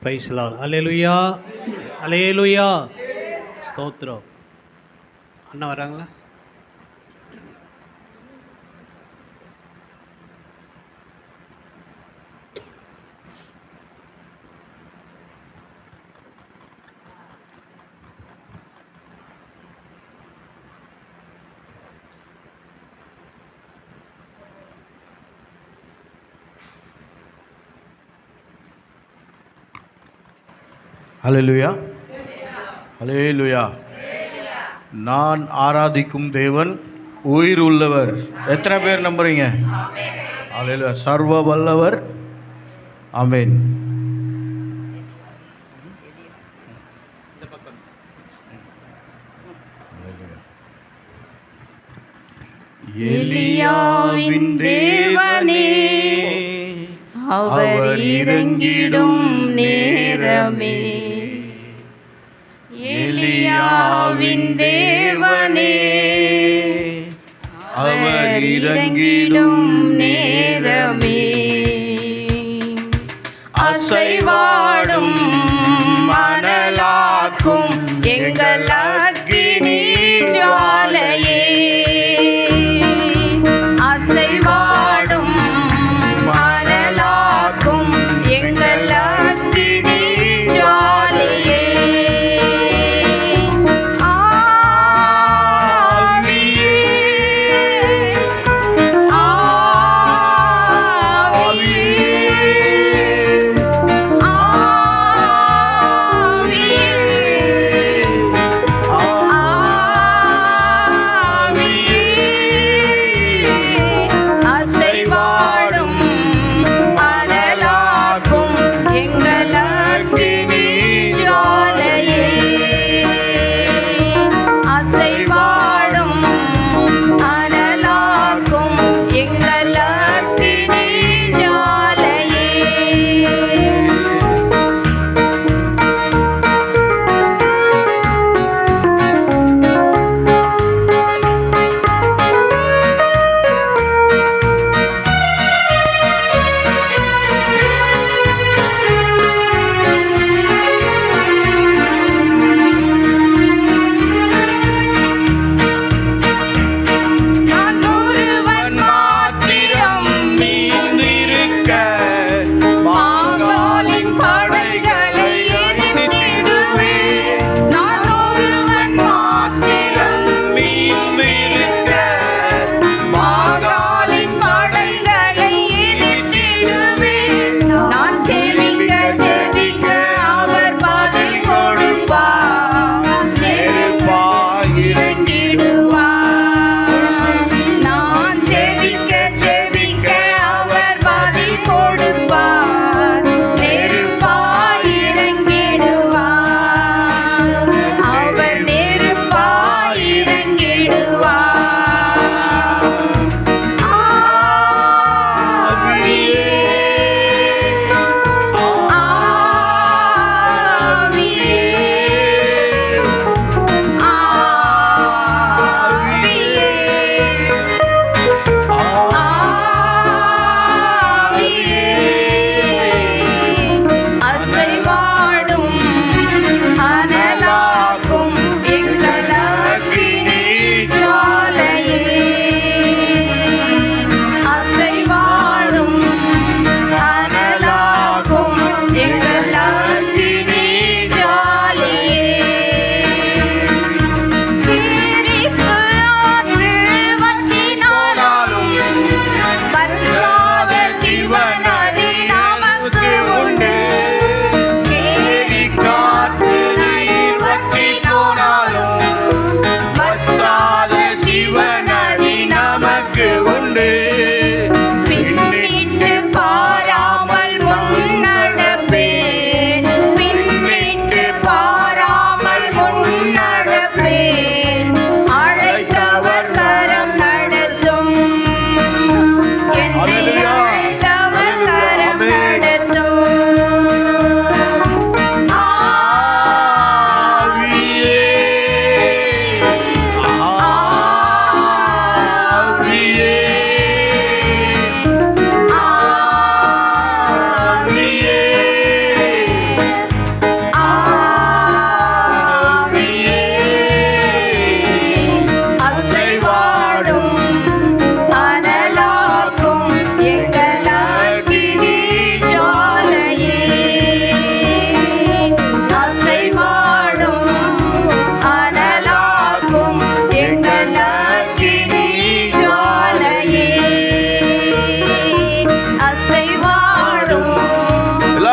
Price Lord. அல்லேலூயா, அல்லேலூயா, ஸ்தோத்திரம். அண்ணா வராங்களா? ஹல்லேலூயா, ஹல்லேலூயா. நான் ஆராதிக்கும் தேவன் உயிர் உள்ளவர். எத்தனை பேர் நம்புறீங்க? ஹல்லேலூயா. சர்வ வல்லவர். ஆமென். எலியாவின் தேவனே, அவர் இறங்கிடும் நேரமே. எலியாவின் தேவனே, அவர் இறங்கிடும் நேரமே. அசைவாடும் மணலாக்கும் எங்கள் அக்கினி ஜுவாலையே. அசைவாடும் மணலாக்கும் எங்கள் அக்கினி ஜுவாலையே. ஆவியே, ஆவியே, ஆவியே,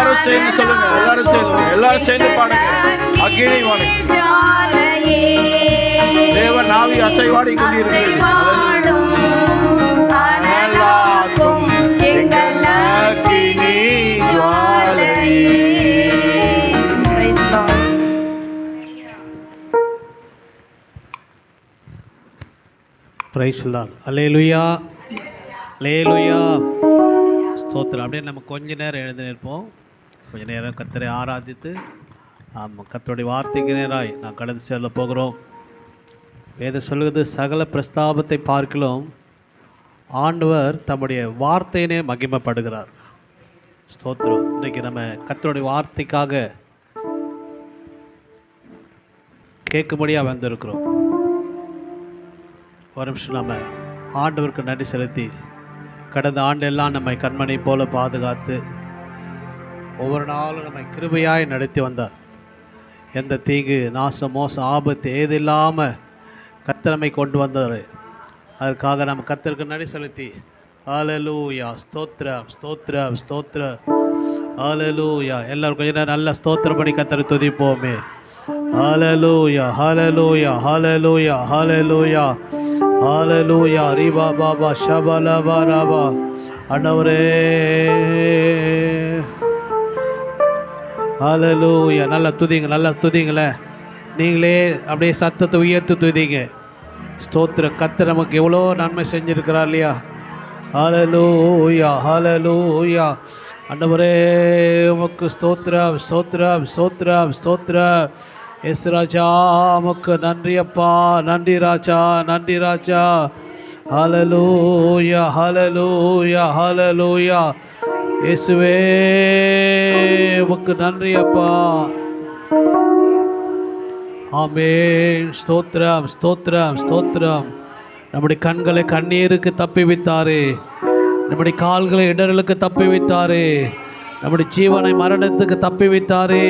எல்லாரும் சேர்ந்து சொல்லுங்க, எல்லாரும் சேர்ந்து பாடுங்க. அக்கினி வாணி தேவன் ஆவி அசைவாடி கொண்டிருக்கிறது. அனலாக்கும் எங்கள் அக்கினி ஜுவாலையே. Price Lord. அல்லேலூயா, அல்லேலூயா, ஸ்தோத்திரம். அப்படியே நம்ம கொஞ்ச நேரம் எழுந்து நிற்போம். கொஞ்ச நேரம் கர்த்தரை ஆராதித்து கர்த்தருடைய வார்த்தைக்கு நேராய் நான் கடந்து செல்ல போகிறோம். வேதம் சொல்லுகிறது, சகல பிரஸ்தாபத்தை பார்க்கலாம் ஆண்டவர் தம்முடைய வார்த்தையினே மகிமைப்படுகிறார். ஸ்தோத்திரம். இன்றைக்கி நம்ம கர்த்தருடைய வார்த்தைக்காக கேட்கும்படியாக வந்திருக்கிறோம். ஒரு நிமிஷம் நம்ம ஆண்டவருக்கு நன்றி செலுத்தி, கடந்த ஆண்டெல்லாம் நம்மை கண்மணி போல பாதுகாத்து ஒவ்வொரு நாளும் நம்மை கிருபையாய் நடத்தி வந்தார். எந்த தீங்கு நாசம் மோசம் ஆபத்து ஏது இல்லாமல் கர்த்தரை கொண்டு வந்தார். அதற்காக நம்ம கர்த்தருக்கு நன்றி செலுத்தி ஹல்லேலூயா, ஸ்தோத்திரம், ஸ்தோத்திரம், ஸ்தோத்திரம், ஹல்லேலூயா. எல்லாரும் கொஞ்ச நேரம் நல்ல ஸ்தோத்திரம் பண்ணி கர்த்தரை துதிப்போமே. ஹல்லேலூயா, ஹல்லேலூயா, ஹல்லேலூயா, ஹல்லேலூயா, ஹல்லேலூயா. ரீபா பாபா ஷபலபா ரபா. ஆண்டவரே ஹல்லேலூயா. நல்லா துதிங்க, நல்லா துதிங்களே. நீங்களே அப்படியே சத்தத்தை உயர்த்து துதிங்க. ஸ்தோத்திரம். கர்த்தர் நமக்கு எவ்வளோ நன்மை செஞ்சுருக்கிறார் இல்லையா? ஹல்லேலூயா, ஹல்லேலூயா. ஆண்டவரே உமக்கு ஸ்தோத்திரம், ஸ்தோத்திரம், ஸ்தோத்திரம், ஸ்தோத்திரம். எஸ் ராஜா உமக்கு நன்றி அப்பா, நன்றி ராஜா, நன்றி ராஜா. ஹல்லேலூயா, ஹல்லேலூயா, ஹல்லேலூயா. இயேசுவே உமக்கு நன்றி அப்பா. ஆமென். ஸ்தோத்திரம், ஸ்தோத்திரம், ஸ்தோத்திரம். நம்முடைய கண்களை கண்ணீருக்கு தப்பி வைத்தாரே, நம்முடைய கால்களை இடர்களுக்கு தப்பி வைத்தாரே, நம்முடைய ஜீவனை மரணத்துக்கு தப்பி வைத்தாரே.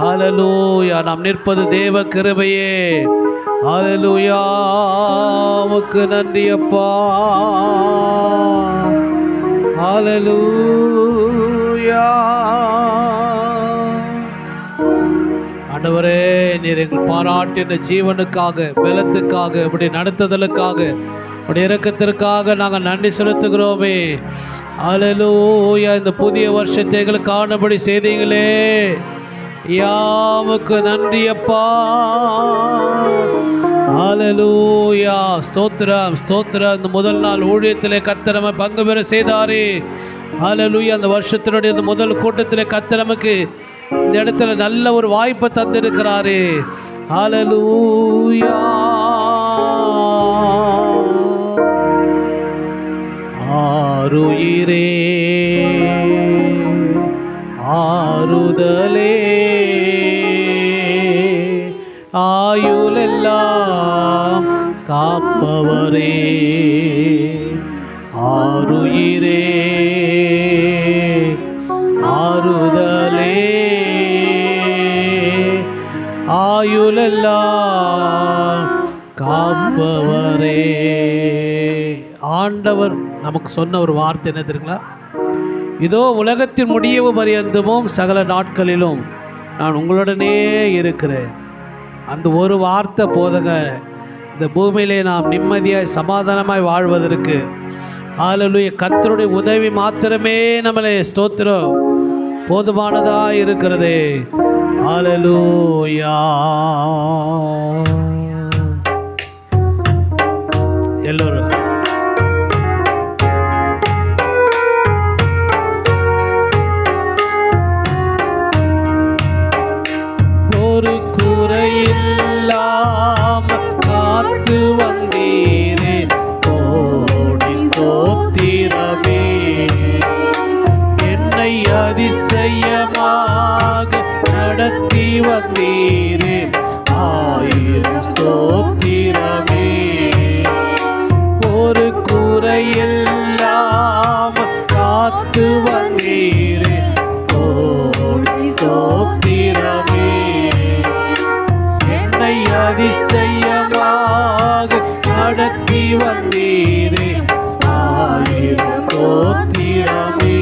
ஹல்லேலூயா. நாம் நிற்பது தேவ கிருபையே. ஹல்லேலூயா. உமக்கு நன்றி அப்பா. ஹல்லேலூயா. ஆண்டவரே, நீர் எங்கள் பாராட்டின ஜீவனுக்காக, பலத்துக்காக, இப்படி நடத்துதலுக்காக, உடைய இரக்கத்திற்காக நாங்கள் நன்றி செலுத்துகிறோமே. ஹல்லேலூயா. இந்த புதிய வருஷத்தை எங்களுக்கு காணபடி செய்தீங்களே, யாவுக்கு நன்றி அப்பா. ஹல்லேலூயா. ஸ்தோத்திரம், ஸ்தோத்திரம். இந்த முதல் நாள் ஊழியத்திலே கர்த்தர் நம்மை பங்கு பெற செய்தாரே. ஹல்லேலூயா. அந்த வருஷத்தினுடைய இந்த முதல் கூட்டத்திலே கர்த்தர் நமக்கு இந்த இடத்துல நல்ல ஒரு வாய்ப்பை தந்திருக்கிறாரே. ஹல்லேலூயா. ஆருயிரே ஆறுதலே ஆயுளெல்லாம் காப்பவரே. ஆருயிரே ஆறுதலே ஆயுளெல்லாம் காப்பவரே. ஆண்டவர் நமக்கு சொன்ன ஒரு வார்த்தை என்ன தெரியுங்களா? இதோ உலகத்தின் முடிவு பரியந்தமும் சகல நாட்களிலும் நான் உங்களுடனே இருக்கிறேன். அந்த ஒரு வார்த்தை போதுங்க, இந்த பூமியிலே நாம் நிம்மதியாய் சமாதானமாய் வாழ்வதற்கு. ஹல்லேலூயா. கர்த்தருடைய உதவி மாத்திரமே நம்மளை ஸ்தோத்திரம் போதுமானதாக இருக்கிறது. ஹல்லேலூயா. எல்லோரும் ஒரு குறையில்லாம காத்து வந்தீரே, கோடி ஸ்தோத்திரமே. என்னை அதிசயமாக நடத்தி வந்தீரே, ஆயிரம் ஸ்தோத்திரமே. ஒரு குறையில்லாம காத்து வந்தீரே, கோடி ஸ்தோத்திரமே. என்னை அதிசயமாக நடத்தி வந்தீரே, ஆயிரம் ஸ்தோத்திரமே.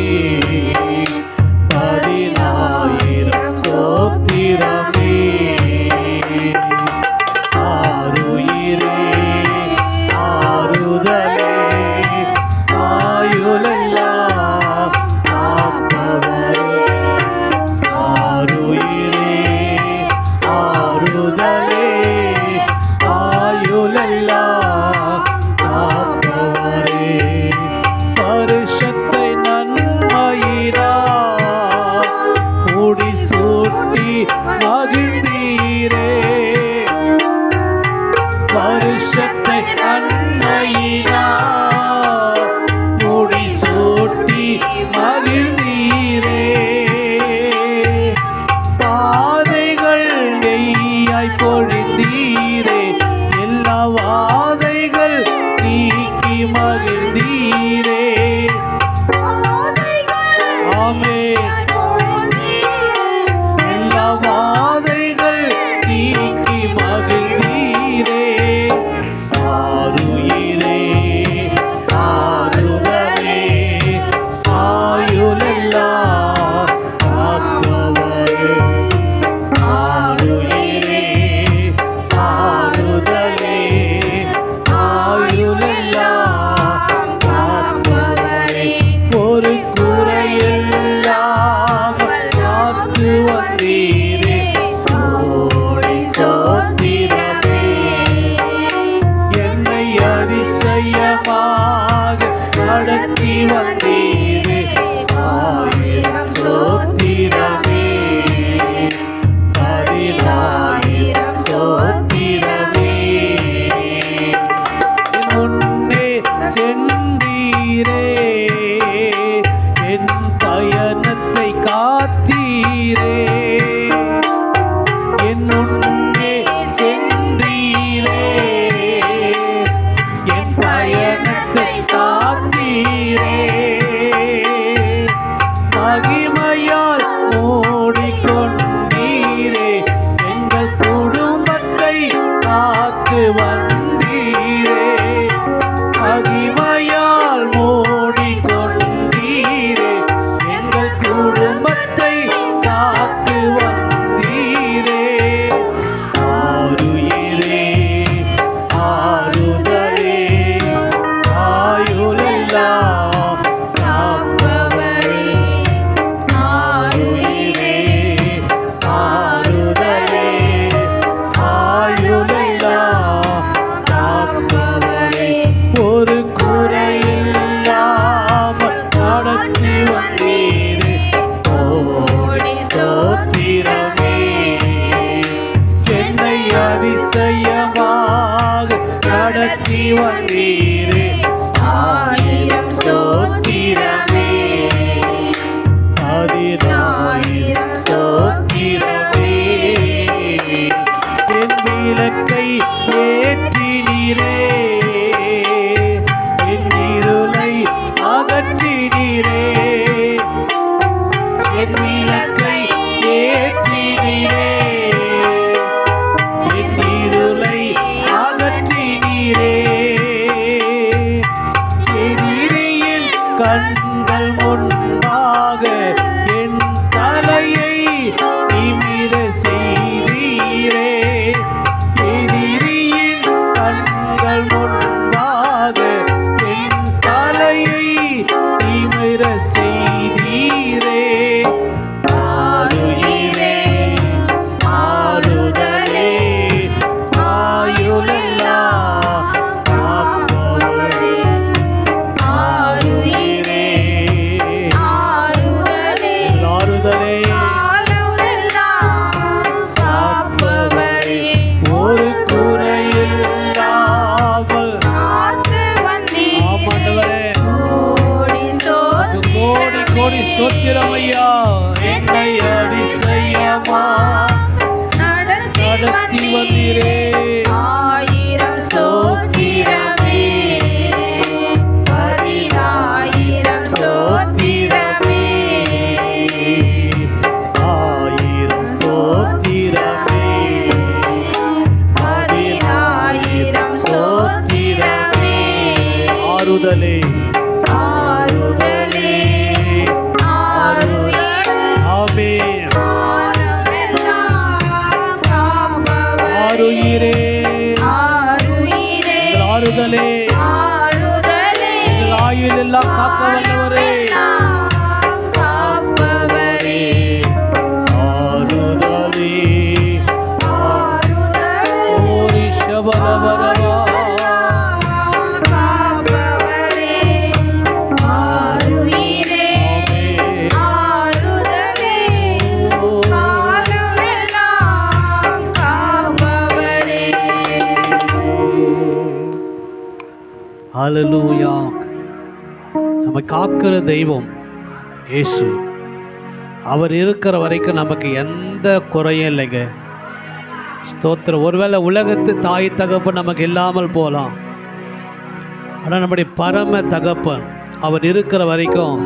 காத்தீரே, என் முன்னே சென்றீரே, என் பயணத்தை காத்தீரே, மகிமையால் மூடிக்கொண்டீரே, எங்கள் குடும்பத்தை காத்து வந்தீரே, மகிமையால் மூடிக்கொண்டீரே, எங்கள் குடும்பத்தை காத்து வந்தீரே. ஆருயிரே, ஆறுதலே, ஆயுளெல்லாம் காப்பவரே, ஆருயிரே, ஆறுதலே, ஆயுளெல்லாம் காப்பவரே, ஒரு குறையில்லாமல் நடத்தி வந்தீரே, கோடி ஸ்தோத்திரமே. என்னை அதிசயமாக நடத்தி வந்தீரே, ஆயிரம் ஸ்தோத்திரமே, அதினாயிரம் ஸ்தோத்திரமே. என் விளக்கை ஏற்றினீரே, என் இருளை அகற்றினீரே, என் விளக்கை ஏற்றினீரே, என் இருளை அகற்றினீரே, எதிரியின் கண்கள் முன்பாக என் தலையை நிமிர செய்தீரே, எதிரியின் கண்கள் முன்பாக என் தலையை நிமிர செய்தீரே. ஆருயிரே, ஆறுதலே, ஆயுளெல்லாம் காப்பவரே, ஆருயிரே, ஆறுதலே, ஆறுதலே, ஆயுளெல்லாம் காப்பவரே, ஒரு குறையில்லாமல் காத்து வந்தீரே, ஆமாண்டவரே, கோடி கோடி கோடி ஸ்தோத்திரம் ஐயா. என்னை அதிசயமா நடத்தி நடத்தி வந்தீரே, ஆயிரம் ஸ்தோத்திரமே, பதினாயிரம் ஸ்தோத்திரமே, ஆயிரம் ஸ்தோத்திரமே, பதினாயிரம் ஸ்தோத்திரமே. ஆறுதலே, ஆறுதலே, ஆருயிரே, ஆமென். ஆழமெல்லாம் காப்பவரே, ஆருயிரே, ஆருயிரே, எங்கள் ஆறுதலே, ஆறுதலே, எங்கள் ஆயுள் எல்லாம் காக்க வல்லவரே, ஆழமெல்லாம் காப்பவரே, ஆறுதலே, ஆறுதலே, ஓரி ஷபலபலவா, காப்பவரே, ஆருயிரே, ஆமென். ஆறுதலே, காலமெல்லாம் காப்பவரே. ஹல்லேலூயா. நம்ம காக்கிற தெய்வம் இயேசு. அவர் இருக்கிற வரைக்கும் நமக்கு எந்த குறையும் இல்லைங்க. ஸ்தோத்திரம். ஒருவேளை உலகத்து தாய் தகப்பன் நமக்கு இல்லாமல் போகலாம், ஆனால் நம்முடைய பரம தகப்பன் அவர் இருக்கிற வரைக்கும்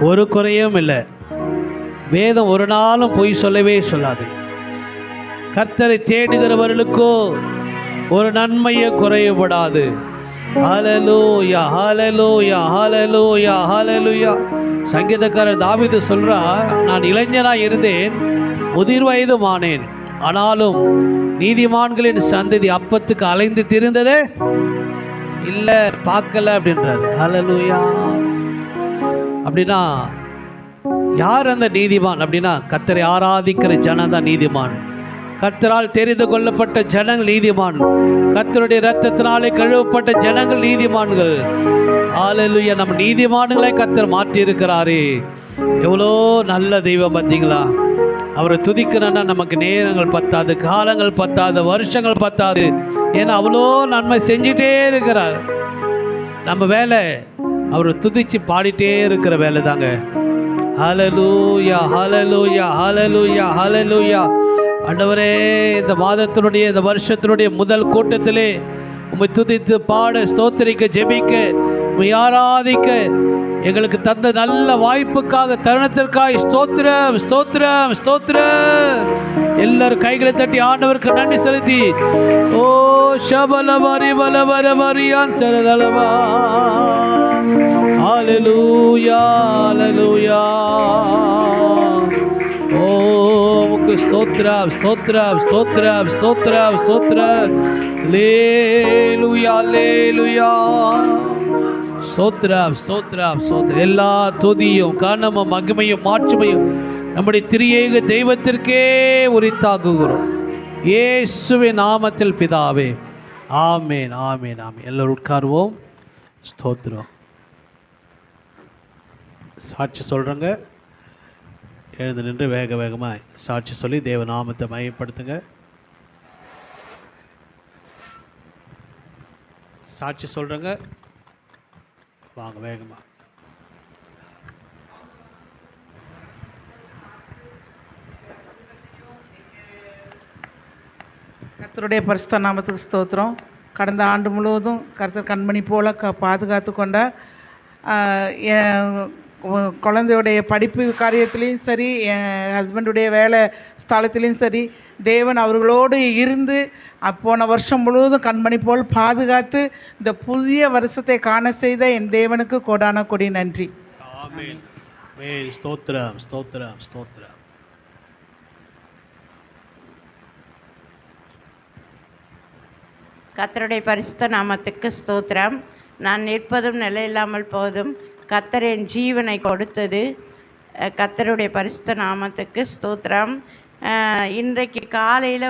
ஒரு குறையும் இல்லை. வேதம் ஒரு நாளும் பொய் சொல்லவே சொல்லாது. கர்த்தரை தேடுகிறவர்களுக்கோ ஒரு நன்மையை குறையப்படாது. ஹல்லேலூயா, ஹல்லேலூயா, ஹல்லேலூயா, ஹல்லேலூயா. சங்கீதக்காரர் தாவீது சொல்றார், நான் இளைஞனாய் இருந்தேன், முதிர் வயதுமானேன், ஆனாலும் நீதிமான்களின் சந்ததி அப்பத்துக்கு அலைந்து திரிந்ததே இல்லை, பார்க்கல அப்படின்றாரு. ஹல்லேலூயா. அப்படின்னா யார் அந்த நீதிமான் அப்படின்னா, கர்த்தரை ஆராதிக்கிற ஜனம் தான் நீதிமான். கர்த்தரால் தெரிந்து கொள்ளப்பட்ட ஜனங்கள் நீதிமான். கர்த்தருடைய இரத்தத்தினாலே கழுவப்பட்ட ஜனங்கள் நீதிமான்கள். ஹல்லேலூயா. நம்ம நீதிமான்களை கர்த்தர் மாற்றி இருக்கிறாரே. எவ்வளோ நல்ல தெய்வம் பார்த்தீங்களா. அவரை துதிக்கணும்னா நமக்கு நேரங்கள் பத்தாது, காலங்கள் பத்தாது, வருஷங்கள் பத்தாது. ஏன்னா அவ்வளோ நன்மை செஞ்சிட்டே இருக்கிறார். நம்ம வேலை அவரை துதித்து பாடிட்டே இருக்கிற வேலை தாங்க. ஹalleluya ஹalleluya ஹalleluya ஹalleluya. ஆண்டவரே, இந்த மாதத்தினுடைய இந்த வருஷத்தினுடைய முதல் கூட்டத்திலே உம்மை துதித்து பாட, ஸ்தோத்திரிக்க, ஜெபிக்க, உம்மை ஆராதிக்க எங்களுக்கு தந்த நல்ல வாய்ப்புக்காக, தருணத்திற்காக ஸ்தோத்திரம் ஸ்தோத்திரம் ஸ்தோத்திரம். எல்லாரும் கைகளை தட்டி ஆண்டவருக்கு நன்றி செலுத்தி, ஓ ஷபலவரி வலவரவரியான் தரதலவா, ஹalleluya ஹalleluya. ஓ உமக்கு ஸ்தோத்திரம் ஸ்தோத்திரம் ஸ்தோத்திரம் ஸ்தோத்திரம் ஸ்தோத்திரம். ஹalleluya ஹalleluya. ஸ்தோத்திரம் ஸ்தோத்திரம் ஸ்தோத்திரம். எல்லா துதியும் கனமும் மகிமையும் மாட்சிமையும் நம்முடைய திரியேக தெய்வத்திற்கே உரித்தாக்குகிறோம், இயேசுவின் நாமத்தில் பிதாவே. ஆமேன் ஆமேன் ஆமேன். எல்லோரும் உட்காருவோம். ஸ்தோத்திரம். சாட்சி சொல்கிறேங்க, எழுந்து நின்று வேக வேகமாக சாட்சி சொல்லி தேவ நாமத்தை மையப்படுத்துங்க. சாட்சி சொல்கிறேங்க, வாங்க வேகமாக. கர்த்தருடைய பரிசுத்த நாமத்துக்கு ஸ்தோத்திரம். கடந்த ஆண்டு முழுவதும் கர்த்தர் கண்மணி போல பாதுகாத்து கொண்டார். என் குழந்தையுடைய படிப்பு காரியத்துலேயும் சரி, என் ஹஸ்பண்டுடைய வேலை ஸ்தலத்துலேயும் சரி, தேவன் அவர்களோடு இருந்து போன வருஷம் முழுவதும் கண்மணி போல் பாதுகாத்து இந்த புதிய வருஷத்தை காண செய்த என் தேவனுக்கு கோடான கொடி நன்றி. ஆமென். ஆமென். ஸ்தோத்திரம் ஸ்தோத்திரம் ஸ்தோத்திரம். கர்த்தருடைய பரிசுத்த நாமத்துக்கு ஸ்தோத்திரம். நான் நிற்பதும் நிலையில்லாமல் போதும் கர்த்தர் என் ஜீவனை கொடுத்தது. கர்த்தருடைய பரிசுத்த நாமத்துக்கு ஸ்தோத்திரம். இன்றைக்கு காலையில்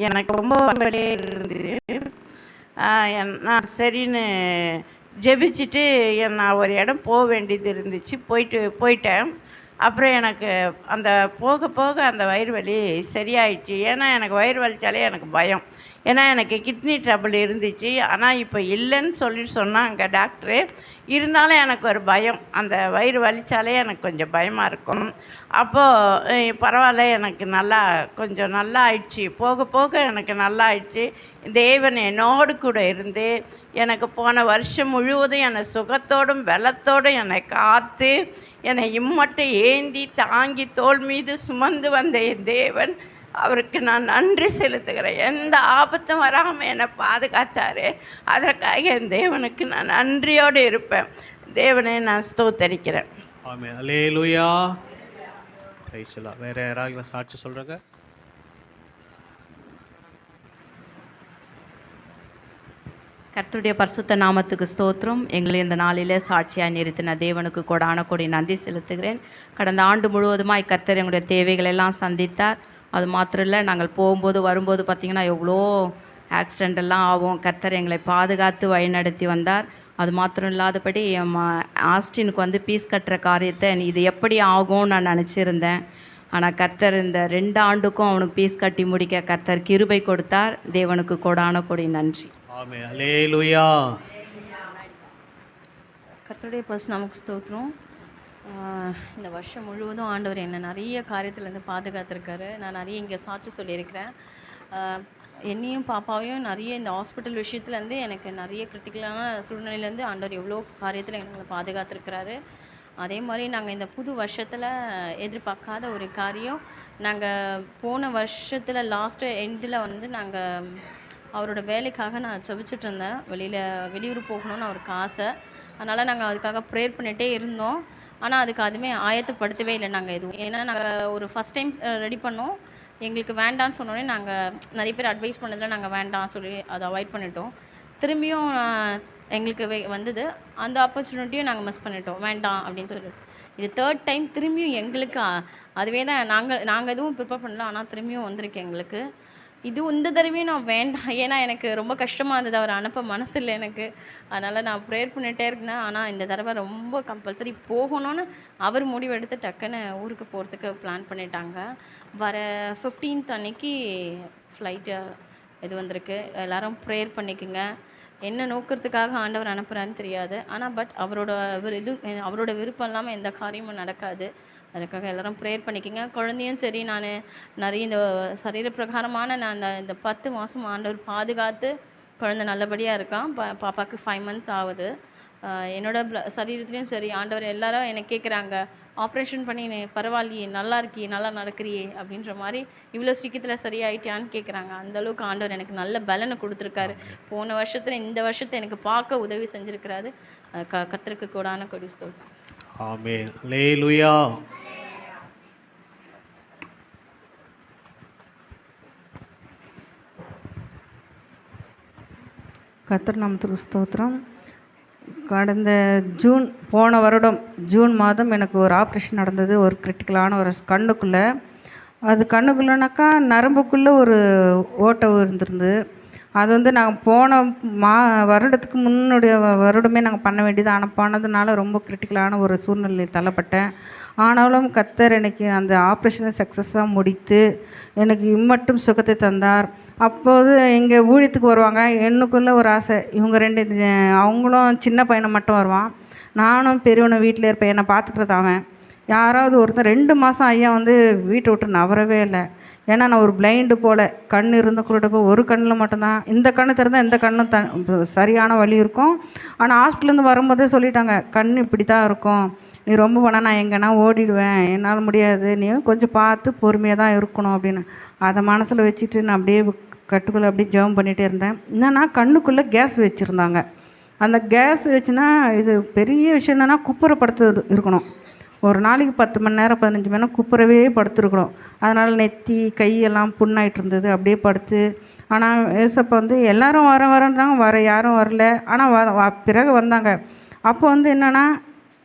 எனக்கு ரொம்ப வலியாக இருந்தது. நான் சரின்னு ஜெபிச்சுட்டு நான் ஒரு இடம் போக வேண்டியது இருந்துச்சு, போயிட்டேன். அப்புறம் எனக்கு அந்த போக போக அந்த வயிறு வலி சரியாயிடுச்சு. ஏன்னா எனக்கு வயிறு வலிச்சாலே எனக்கு பயம். ஏன்னா எனக்கு கிட்னி ட்ரபிள் இருந்துச்சு. ஆனால் இப்போ இல்லைன்னு சொன்னாங்க டாக்டரு. இருந்தாலும் எனக்கு ஒரு பயம், அந்த வயிறு வலிச்சாலே எனக்கு கொஞ்சம் பயமாக இருக்கும். அப்போது பரவாயில்ல, எனக்கு கொஞ்சம் நல்லா ஆயிடுச்சு. போக போக எனக்கு நல்லா ஆயிடுச்சு. தேவன் என்னோடு கூட இருந்து எனக்கு போன வருஷம் முழுவதும் என்னை சுகத்தோடும் பலத்தோடும் என்னை காத்து என்னை இம்மட்டும் ஏந்தி தாங்கி தோள் மீது சுமந்து வந்த என் தேவன், அவருக்கு நான் நன்றி செலுத்துகிறேன். எந்த ஆபத்தும் வராமல் என்னை பாதுகாத்தாரு. அதற்காக என் தேவனுக்கு நான் நன்றியோடு இருப்பேன். தேவனை நான் ஸ்தோத்தரிக்கிறேன். ஆமென். அல்லேலூயா. வேற யாராவது சாட்சி சொல்றாங்க? கர்த்தருடைய பரிசுத்த நாமத்துக்கு ஸ்தோத்திரம். எங்களை இந்த நாளிலே சாட்சியாக நிறுத்தின தேவனுக்கு கொடான கொடி நன்றி செலுத்துகிறேன். கடந்த ஆண்டு முழுவதுமாய் கர்த்தர் எங்களுடைய தேவைகள் எல்லாம் சந்தித்தார். அது மாத்திரம் இல்லை, நாங்கள் போகும்போது வரும்போது பார்த்திங்கன்னா எவ்வளோ ஆக்சிடெண்ட் எல்லாம் ஆகும். கர்த்தர் எங்களை பாதுகாத்து வழிநடத்தி வந்தார். அது மாத்திரம் இல்லாதபடி ஆஸ்டினுக்கு பீஸ் கட்டுற காரியத்தை இது எப்படி ஆகும்னு நான் நினச்சிருந்தேன். ஆனால் கர்த்தர் இந்த 2 ஆண்டுக்கும் அவனுக்கு பீஸ் கட்டி முடிக்க கர்த்தர் கிருபை கொடுத்தார். தேவனுக்கு கொடான கொடி நன்றி. ஆமென். அல்லேலூயா. கர்த்தருடைய நமக்கு ஸ்தோத்திரம். இந்த வருஷம் முழுவதும் ஆண்டவர் என்னை நிறைய காரியத்துலேருந்து பாதுகாத்திருக்காரு. நான் நிறைய இங்கே சாட்சி சொல்லியிருக்கிறேன். என்னையும் பாப்பாவையும் நிறைய இந்த ஹாஸ்பிட்டல் விஷயத்துலேருந்து எனக்கு நிறைய கிரிட்டிக்கலான சூழ்நிலையிலேருந்து ஆண்டவர் எவ்வளோ காரியத்தில் எங்களை பாதுகாத்திருக்கிறாரு. அதே மாதிரி நாங்கள் இந்த புது வருஷத்தில் எதிர்பார்க்காத ஒரு காரியம், நாங்கள் போன வருஷத்தில் லாஸ்ட்டு எண்டில் நாங்கள் அவரோட வேலைக்காக நான் ஜெபிச்சுட்டு இருந்தேன். வெளியூர் போகணுன்னு அவருக்கு ஆசை. அதனால் நாங்கள் அதுக்காக ப்ரேயர் பண்ணிகிட்டே இருந்தோம். ஆனால் அதுக்கு அதுவுமே ஆயத்தப்படுத்தவே இல்லை நாங்கள் எதுவும். ஏன்னா நாங்கள் ஒரு ஃபஸ்ட் டைம் ரெடி பண்ணோம். எங்களுக்கு வேண்டான்னு சொன்னோடனே நாங்கள் நிறைய பேர் அட்வைஸ் பண்ணதில் நாங்கள் வேண்டாம் சொல்லி அதை அவாய்ட் பண்ணிட்டோம். திரும்பியும் எங்களுக்கு வந்தது. அந்த ஆப்பர்ச்சுனிட்டியும் நாங்கள் மிஸ் பண்ணிட்டோம், வேண்டாம் அப்படின்னு சொல்லிட்டு. இது 3rd டைம் திரும்பியும் எங்களுக்கு அதுவே தான். நாங்கள் எதுவும் ப்ரிப்பேர் பண்ணல, ஆனால் திரும்பியும் வந்திருக்கு எங்களுக்கு. இந்த தடவையும் நான் வேண்டாம், ஏன்னா எனக்கு ரொம்ப கஷ்டமாக இருந்தது. அவர் அனுப்ப மனசு இல்லை எனக்கு. அதனால் நான் ப்ரேயர் பண்ணிகிட்டே இருந்தேன். ஆனால் இந்த தடவை ரொம்ப கம்பல்சரி போகணும்னு அவர் முடிவெடுத்து டக்குன்னு ஊருக்கு போகிறதுக்கு பிளான் பண்ணிட்டாங்க. வர 15th அன்னைக்கு ஃப்ளைட்டு இது வந்திருக்கு. எல்லோரும் ப்ரேயர் பண்ணிக்கோங்க. என்ன நோக்கத்துக்காக ஆண்டவர் அனுப்புகிறான்னு தெரியாது. ஆனால் பட் அவரோட விருப்பம் இல்லாமல் எந்த காரியமும் நடக்காது. அதுக்காக எல்லாரும் ப்ரேயர் பண்ணிக்கோங்க. குழந்தையும் சரி, நான் நிறைய இந்த சரீர பிரகாரமான நான் இந்த 10 மாதம் ஆண்டவர் பாதுகாத்து குழந்தை நல்லபடியாக இருக்கான். பாப்பாவுக்கு 5 months ஆகுது. என்னோட சரீரத்துலேயும் சரி, ஆண்டவர் எல்லாரும் என்னை கேட்குறாங்க, ஆப்ரேஷன் பண்ணி பரவாயில்லையே, நல்லா இருக்கியே, நல்லா நடக்கிறியே அப்படின்ற மாதிரி, இவ்வளோ சீக்கிரத்தில் சரியாயிட்டியான்னு கேட்குறாங்க. அந்தளவுக்கு ஆண்டவர் எனக்கு நல்ல பலனை கொடுத்துருக்காரு. போன வருஷத்தில் இந்த வருஷத்தை எனக்கு பார்க்க உதவி செஞ்சுருக்கிறாரு. கர்த்தருக்கு கோடான கொடி ஸ்தோத்திரம். ஆமென். அல்லேலூயா. கர்த்தர் நாமத்துக்கு ஸ்தோத்திரம். கடந்த போன வருடம் ஜூன் மாதம் எனக்கு ஒரு ஆப்ரேஷன் நடந்தது. ஒரு கிரிட்டிக்கலான ஒரு கண்ணுக்குள்ளே. அது கண்ணுக்குள்ளனாக்கா நரம்புக்குள்ளே ஒரு ஓட்டை இருந்திருந்து. அது வந்து நாங்கள் போன வருடத்துக்கு முன்னுடைய வருடமே நாங்கள் பண்ண வேண்டியது. ஆனால் பண்ணதுனால ரொம்ப கிரிட்டிக்கலான ஒரு சூழ்நிலையில் தள்ளப்பட்டேன். ஆனாலும் கர்த்தர் எனக்கு அந்த ஆப்ரேஷனை சக்ஸஸாக முடித்து எனக்கு இம்மட்டும் சுகத்தை தந்தார். அப்போது எங்கள் ஊழியத்துக்கு வருவாங்க. எனக்குள்ளே ஒரு ஆசை, இவங்க 2 அவங்களும் சின்ன பையனை மட்டும் வருவான், நானும் பெரியவனை வீட்டில் இருப்பேன். என்னை பார்த்துக்கிறது அவன். யாராவது ஒருத்தர் 2 மாதம் ஐயா வந்து வீட்டை விட்டு நவரவே இல்லை. ஏன்னா நான் ஒரு பிளைண்டு போல், கண் இருந்த கூட ஒரு கண்ணில் மட்டும்தான், இந்த கண்ணு திறந்தால் இந்த கண்ணும் சரியான வலி இருக்கும். ஆனால் ஹாஸ்பிட்டலேருந்து வரும்போதே சொல்லிட்டாங்க, கண் இப்படி தான் இருக்கும், நீ ரொம்ப பண்ணால் நான் எங்கன்னா ஓடிடுவேன், என்னால் முடியாது, நீ கொஞ்சம் பார்த்து பொறுமையாக தான் இருக்கணும் அப்படின்னு. அதை மனசில் வச்சுட்டு நான் அப்படியே கட்டுக்குள்ளே அப்படியே ஜெபம் பண்ணிகிட்டே இருந்தேன். என்னன்னா கண்ணுக்குள்ளே கேஸ் வச்சுருந்தாங்க. அந்த கேஸ் வச்சுன்னா இது பெரிய விஷயம் என்னென்னா குப்புறப்படுத்து இருக்கணும். ஒரு நாளைக்கு 10 மணி நேரம் 15 மணி நேரம் குப்புறவே படுத்துருக்கணும். அதனால் நெத்தி கையெல்லாம் புண்ணாயிட்டு இருந்தது, அப்படியே படுத்து. ஆனால் ஏசப்பா வந்து எல்லோரும் வரன்றாங்க, யாரும் வரல. ஆனால் பிறகு வந்தாங்க. அப்போ வந்து என்னென்னா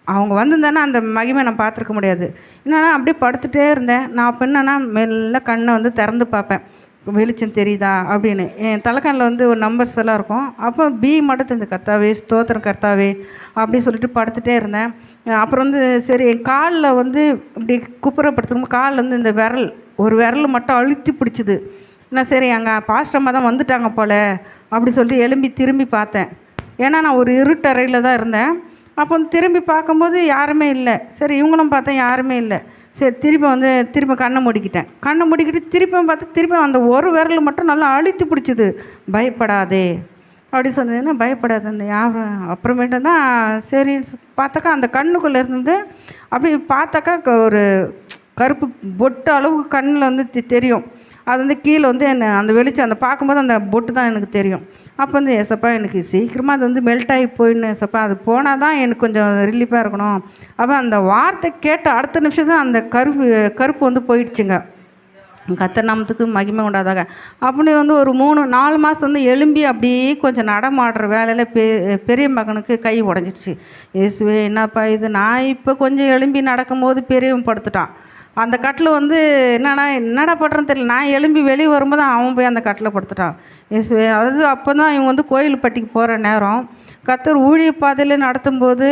அவங்க வந்திருந்தானே அந்த மகிமை நான் பார்த்துருக்க முடியாது. என்னென்னா அப்படியே படுத்துகிட்டே இருந்தேன். நான் அப்போ என்னென்னா மெல்ல கண்ணை வந்து திறந்து பார்ப்பேன், வெளிச்சம் தெரியுதா அப்படின்னு. என் தலைக்கண்ணில் வந்து ஒரு நம்பர்ஸ் எல்லாம் இருக்கும். அப்போ பி மட்டும் தெரிஞ்சு, கர்த்தாவே ஸ்தோத்திரம் கர்த்தாவே அப்படி சொல்லிட்டு படுத்துகிட்டே இருந்தேன். அப்புறம் வந்து சரி என் காலில் வந்து இப்படி குப்புறப்படுத்தும் காலில் வந்து இந்த ஒரு விரல் மட்டும் அழுத்தி பிடிச்சிது. நான் சரி அங்கே பாஸ்டம்மா தான் வந்துட்டாங்க போல் அப்படி சொல்லிட்டு எழும்பி திரும்பி பார்த்தேன். ஏன்னா நான் ஒரு இருட்டறையில் தான் இருந்தேன். அப்போ வந்து திரும்பி பார்க்கும்போது யாருமே இல்லை. சரி இவங்களும் பார்த்தேன், யாருமே இல்லை. சரி திரும்ப கண்ணை மூடிக்கிட்டு திருப்பி அந்த ஒரு விரல் மட்டும் நல்லா அழுத்தி பிடிச்சிது. பயப்படாதே அப்படி சொன்னதுன்னா பயப்படாது அந்த யாரும். அப்புறமேட்டு தான் சரி பார்த்தாக்கா அந்த கண்ணுக்குள்ளே இருந்து அப்படி பார்த்தாக்கா ஒரு கருப்பு பொட்டு அளவுக்கு கண்ணில் வந்து தெரியும். அது வந்து கீழே வந்து என்ன அந்த வெளிச்சம் அந்த பார்க்கும்போது அந்த பொட்டு தான் எனக்கு தெரியும். அப்போ வந்து ஏசப்பா எனக்கு சீக்கிரமாக அது வந்து மெல்ட் ஆகி போயிடணும் ஏசப்பா, அது போனால் தான் எனக்கு கொஞ்சம் ரிலீஃபாக இருக்கணும். அப்போ அந்த வார்த்தை கேட்ட அடுத்த நிமிஷம் தான் அந்த கருப்பு வந்து போயிடுச்சுங்க. கர்த்தர் நாமத்துக்கு மகிமை உண்டாதாக. அப்படி வந்து ஒரு 3-4 மாதம் வந்து எலும்பி அப்படியே கொஞ்சம் நடமாடுற வேலையில் பெரிய மகனுக்கு கை உடஞ்சிடுச்சு. இயேசுவே என்னப்பா இது, நான் இப்போ கொஞ்சம் எலும்பி நடக்கும்போது பெரியவன் படுத்துட்டான். அந்த கட்டில் வந்து என்னடா பண்ணுறேன்னு தெரியல. நான் எலும்பி வெளியே வரும்போது அவன் போய் அந்த கட்டில் படுத்துட்டான். இயேசுவே அதாவது அப்போ தான் இவங்க வந்து கோயில்பட்டிக்கு போகிற நேரம். கர்த்தர் ஊழிய பாதையில் நடத்தும்போது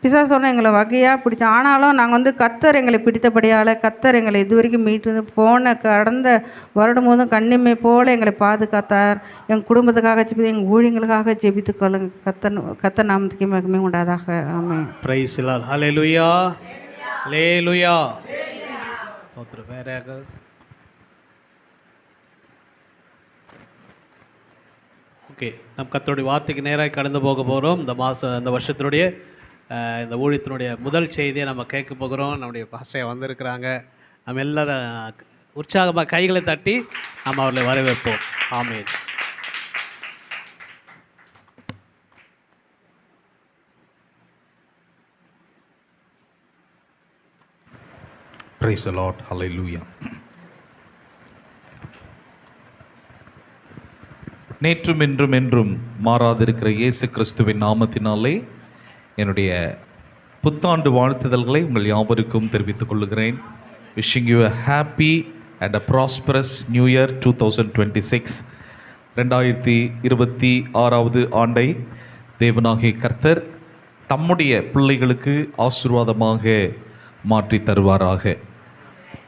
பிசாசோன்னு எங்களை வகையாக பிடிச்சோம். ஆனாலும் நாங்கள் வந்து கர்த்தர் எங்களை பிடித்தபடியால் கர்த்தர் எங்களை இது வரைக்கும் மீட்டு கடந்த வருடம் போதும் கண்ணிமை போல் எங்களை பாதுகாத்தார். எங்கள் குடும்பத்துக்காக ஜெபித்து எங்கள் ஊழியங்களுக்காக ஜெபித்து கொள்ளுங்க. கர்த்தர் நாமத்துக்கு மகிமை உண்டாதாக. ஆமென். Price the Lord. ஹல்லேலூயா. ஹல்லேலூயா. ஸ்தோத்திரம். வேற யாராவது? ஓகே, நம் கர்த்தருடைய வார்த்தைக்கு நேராக கடந்து போக போகிறோம். இந்த வருஷத்தினுடைய இந்த ஊழியத்தினுடைய முதல் செய்தியை நம்ம கேட்க போகிறோம். நம்முடைய பாஸ்டர் வந்திருக்கிறாங்க. நம்ம எல்லாரும் உற்சாகமாக கைகளை தட்டி நம்ம அவர்களை வரவேற்போம். ஆமென். Praise the Lord. Hallelujah. நேற்றும் இன்றும் என்றும் மாறாதிருக்கிற இயேசு கிறிஸ்துவின் நாமத்தினாலே என்னுடைய புத்தாண்டு வாழ்த்துதல்களை உங்கள் யாவருக்கும் தெரிவித்துக் கொள்கிறேன். Wishing you a happy and a prosperous new year 2026. 2026 ஆண்டை தேவனாகிய கர்த்தர் தம்முடைய பிள்ளைகளுக்கு ஆசீர்வாதமாக மாற்றி தருவாராக.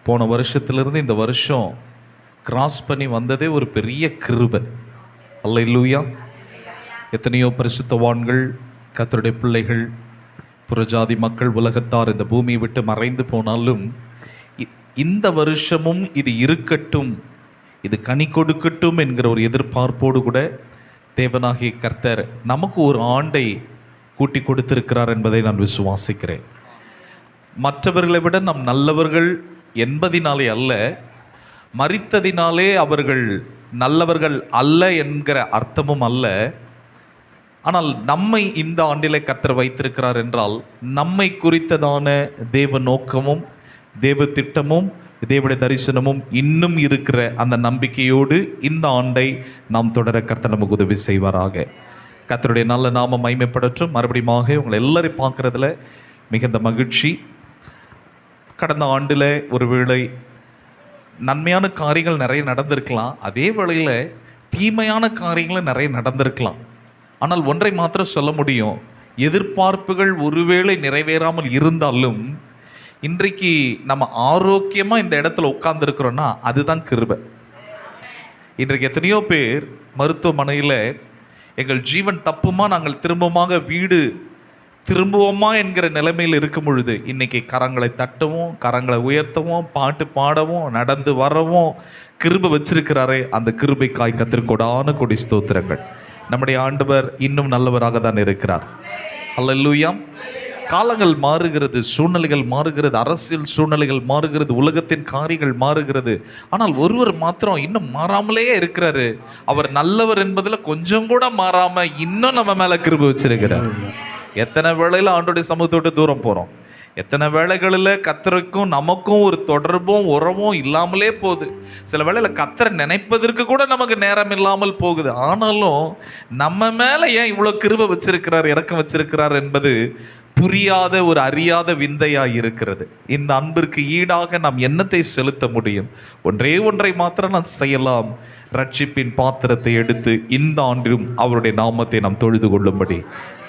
போன வருஷத்திலிருந்து இந்த வருஷம் கிராஸ் பண்ணி வந்ததே ஒரு பெரிய கிருபை. அல்லேலூயா. எத்தனையோ பரிசுத்தவான்கள், கர்த்தருடைய பிள்ளைகள், புறஜாதி மக்கள், உலகத்தார் இந்த பூமியை விட்டு மறைந்து போனாலும் இந்த வருஷமும் இது இருக்கட்டும், இது கனி கொடுக்கட்டும் என்கிற ஒரு எதிர்பார்ப்போடு கூட தேவனாகிய கர்த்தர் நமக்கு ஒரு ஆண்டை கூட்டி கொடுத்திருக்கிறார் என்பதை நான் விசுவாசிக்கிறேன். மற்றவர்களை விட நாம் நல்லவர்கள் என்பதினாலே அல்ல, மரித்ததினாலே அவர்கள் நல்லவர்கள் அல்ல என்கிற அர்த்தமும் அல்ல. ஆனால் நம்மை இந்த ஆண்டிலே கர்த்தர் வைத்திருக்கிறார் என்றால் நம்மை குறித்ததான தேவ நோக்கமும் தேவ திட்டமும் தேவனுடைய தரிசனமும் இன்னும் இருக்கிற அந்த நம்பிக்கையோடு இந்த ஆண்டை நாம் தொடர கர்த்தர் நமக்கு உதவி செய்வாராக. கர்த்தருடைய நல்ல நாமம் மகிமைப்படட்டும். மறுபடியும் உங்களை எல்லாரையும் பார்க்குறதுல மிகுந்த மகிழ்ச்சி. கடந்த ஆண்டில் ஒருவேளை நன்மையான காரியங்கள் நிறைய நடந்திருக்கலாம், அதே வேளையில் தீமையான காரியங்களும் நிறைய நடந்திருக்கலாம். ஆனால் ஒன்றை மாத்திரம் சொல்ல முடியும், எதிர்பார்ப்புகள் ஒருவேளை நிறைவேறாமல் இருந்தாலும் இன்றைக்கு நம்ம ஆரோக்கியமாக இந்த இடத்துல உட்கார்ந்துருக்கிறோன்னா அதுதான் கிருபை. இன்றைக்கு எத்தனையோ பேர் மருத்துவமனையில் எங்கள் ஜீவன் தப்புமா, நாங்கள் திரும்பமாக வீடு திரும்புவோமா என்கிற நிலைமையில் இருக்கும் பொழுது இன்னைக்கு கரங்களை தட்டவும், கரங்களை உயர்த்தவும், பாட்டு பாடவும், நடந்து வரவும் கிருபை வச்சிருக்கிறாரே, அந்த கிருபைக்காய் கர்த்தருக்கு கொடான கொடி ஸ்தோத்திரங்கள். நம்முடைய ஆண்டவர் இன்னும் நல்லவராக தான் இருக்கிறார். அல்லேலூயா. காலங்கள் மாறுகிறது, சூழ்நிலைகள் மாறுகிறது, அரசியல் சூழ்நிலைகள் மாறுகிறது, உலகத்தின் காரியங்கள் மாறுகிறது. ஆனால் ஒருவர் மாத்திரம் இன்னும் மாறாமலே இருக்கிறாரு. அவர் நல்லவர் என்பதில் கொஞ்சம் கூட மாறாம இன்னும் நம்ம மேல கிருபை வச்சிருக்கிறார். எத்தனை வேளையில ஆண்டோடைய சமூகத்தோடு தூரம் போறோம், எத்தனை வேளைகளில் கர்த்தருக்கும் நமக்கும் ஒரு தொடர்பும் உறவும் இல்லாமலே போகுது. சில வேளையில் கர்த்தரை நினைப்பதற்கு கூட நமக்கு நேரம் இல்லாமல் போகுது. ஆனாலும் நம்ம மேல ஏன் இவ்வளோ கிருபை வச்சிருக்கிறார், இரக்கம் வச்சிருக்கிறார் என்பது புரியாத ஒரு அறியாத விந்தையாய் இருக்கிறது. இந்த அன்பிற்கு ஈடாக நாம் என்னத்தை செலுத்த முடியும்? ஒன்றே ஒன்றை மாத்திரம் நாம் செய்யலாம், ரட்சிப்பின் பாத்திரத்தை எடுத்து இந்த ஆண்டிலும் அவருடைய நாமத்தை நாம் தொழுது கொள்ளும்படி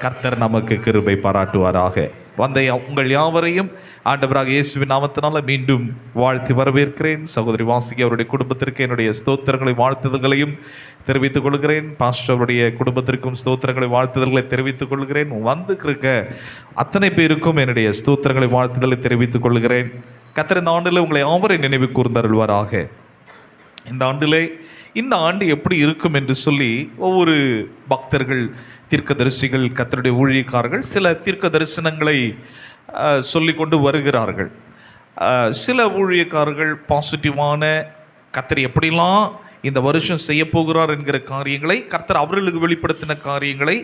கர்த்தர் நமக்கு கிருபை பாராட்டுவாராக. வந்த உங்கள் யாவரையும் ஆண்டவராக இயேசுவின் நாமத்தினால மீண்டும் வாழ்த்தி வரவேற்கிறேன். சகோதரி வாசிக்கு அவருடைய குடும்பத்திற்கு என்னுடைய ஸ்தோத்திரங்களையும் வாழ்த்துதல்களையும் தெரிவித்துக் கொள்கிறேன். பாஸ்டர் அவருடைய குடும்பத்திற்கும் ஸ்தோத்திரங்களை வாழ்த்துதல்களை தெரிவித்துக் கொள்கிறேன். வந்துருக்க அத்தனை பேருக்கும் என்னுடைய ஸ்தோத்திரங்களை வாழ்த்துதலை தெரிவித்துக் கொள்கிறேன். கர்த்தர் இந்த ஆண்டில் உங்களை யாவரை நினைவு கூர்ந்தருள்வாராக. இந்த ஆண்டு எப்படி இருக்கும் என்று சொல்லி ஒவ்வொரு பக்தர்கள், தீர்க்கதரிசிகள், கர்த்தருடைய ஊழியக்காரர்கள் சில தீர்க்க தரிசனங்களை சொல்லி கொண்டு வருகிறார்கள். சில ஊழியக்காரர்கள் பாசிட்டிவான கர்த்தர் எப்படிலாம் இந்த வருஷம் செய்ய போகிறார் என்கிற காரியங்களை, கர்த்தர் அவர்களுக்கு வெளிப்படுத்தின காரியங்களை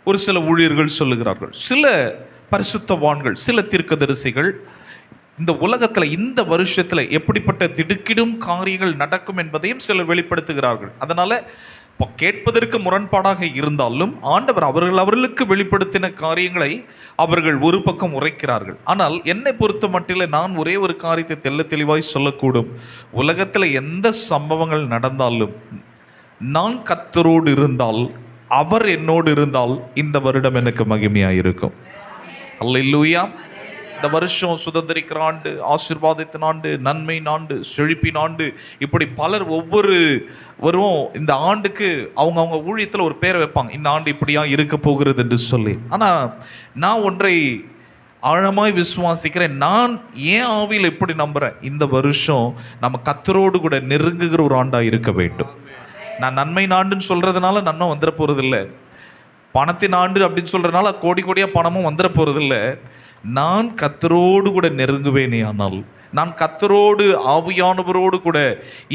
ஒரு சில ஊழியர்கள் சொல்லுகிறார்கள். சில பரிசுத்தவான்கள், சில தீர்க்கதரிசிகள் இந்த உலகத்தில் இந்த வருஷத்தில் எப்படிப்பட்ட திடுக்கிடும் காரியங்கள் நடக்கும் என்பதையும் சிலர் வெளிப்படுத்துகிறார்கள். அதனால கேட்பதற்கு முரண்பாடாக இருந்தாலும் ஆண்டவர் அவர்களுக்கு வெளிப்படுத்தின காரியங்களை அவர்கள் ஒரு பக்கம் உரைக்கிறார்கள். ஆனால் என்னை பொறுத்த மட்டில் நான் ஒரே ஒரு காரியத்தை தெள்ள தெளிவாய் சொல்லக்கூடும். உலகத்தில் எந்த சம்பவங்கள் நடந்தாலும் நான் கர்த்தரோடு இருந்தால், அவர் என்னோடு இருந்தால் இந்த வருடம் எனக்கு மகிமையாயிருக்கும். அல்லேலூயா. இந்த வருஷம் சுதந்திரிக்கிற ஆண்டு, ஆசீர்வாதத்தின் ஆண்டு, நன்மையின் ஆண்டு, செழிப்பின் ஆண்டு, இப்படி பலர் ஒவ்வொரு வரும் இந்த ஆண்டுக்கு அவங்க ஊழியத்தில் ஒரு பேரை வைப்பாங்க, இந்த ஆண்டு இப்படியா இருக்க போகிறது என்று சொல்லி. ஆனால் நான் ஒன்றை ஆழமாய் விசுவாசிக்கிறேன். நான் ஏன் ஆவியில் எப்படி நம்புகிறேன், இந்த வருஷம் நம்ம கர்த்தரோடு கூட நெருங்குகிற ஒரு ஆண்டாக இருக்க வேண்டும். நான் நன்மை ஆண்டுன்னு சொல்கிறதுனால நன்மை வந்துட போகிறதில்லை, பணத்தின் ஆண்டு அப்படின்னு சொல்கிறதுனால கோடி கோடியாக பணமும் வந்துட போகிறதில்லை. நான் கர்த்தரோடு கூட நெருங்குவேனே ஆனால், நான் கர்த்தரோடு ஆவியானவரோடு கூட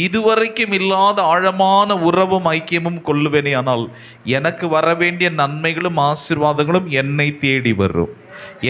இதுவரைக்கும் இல்லாத ஆழமான உறவும் ஐக்கியமும் கொள்ளுவேனே ஆனால் எனக்கு வர வேண்டிய நன்மைகளும் ஆசீர்வாதங்களும் என்னை தேடி வரும்,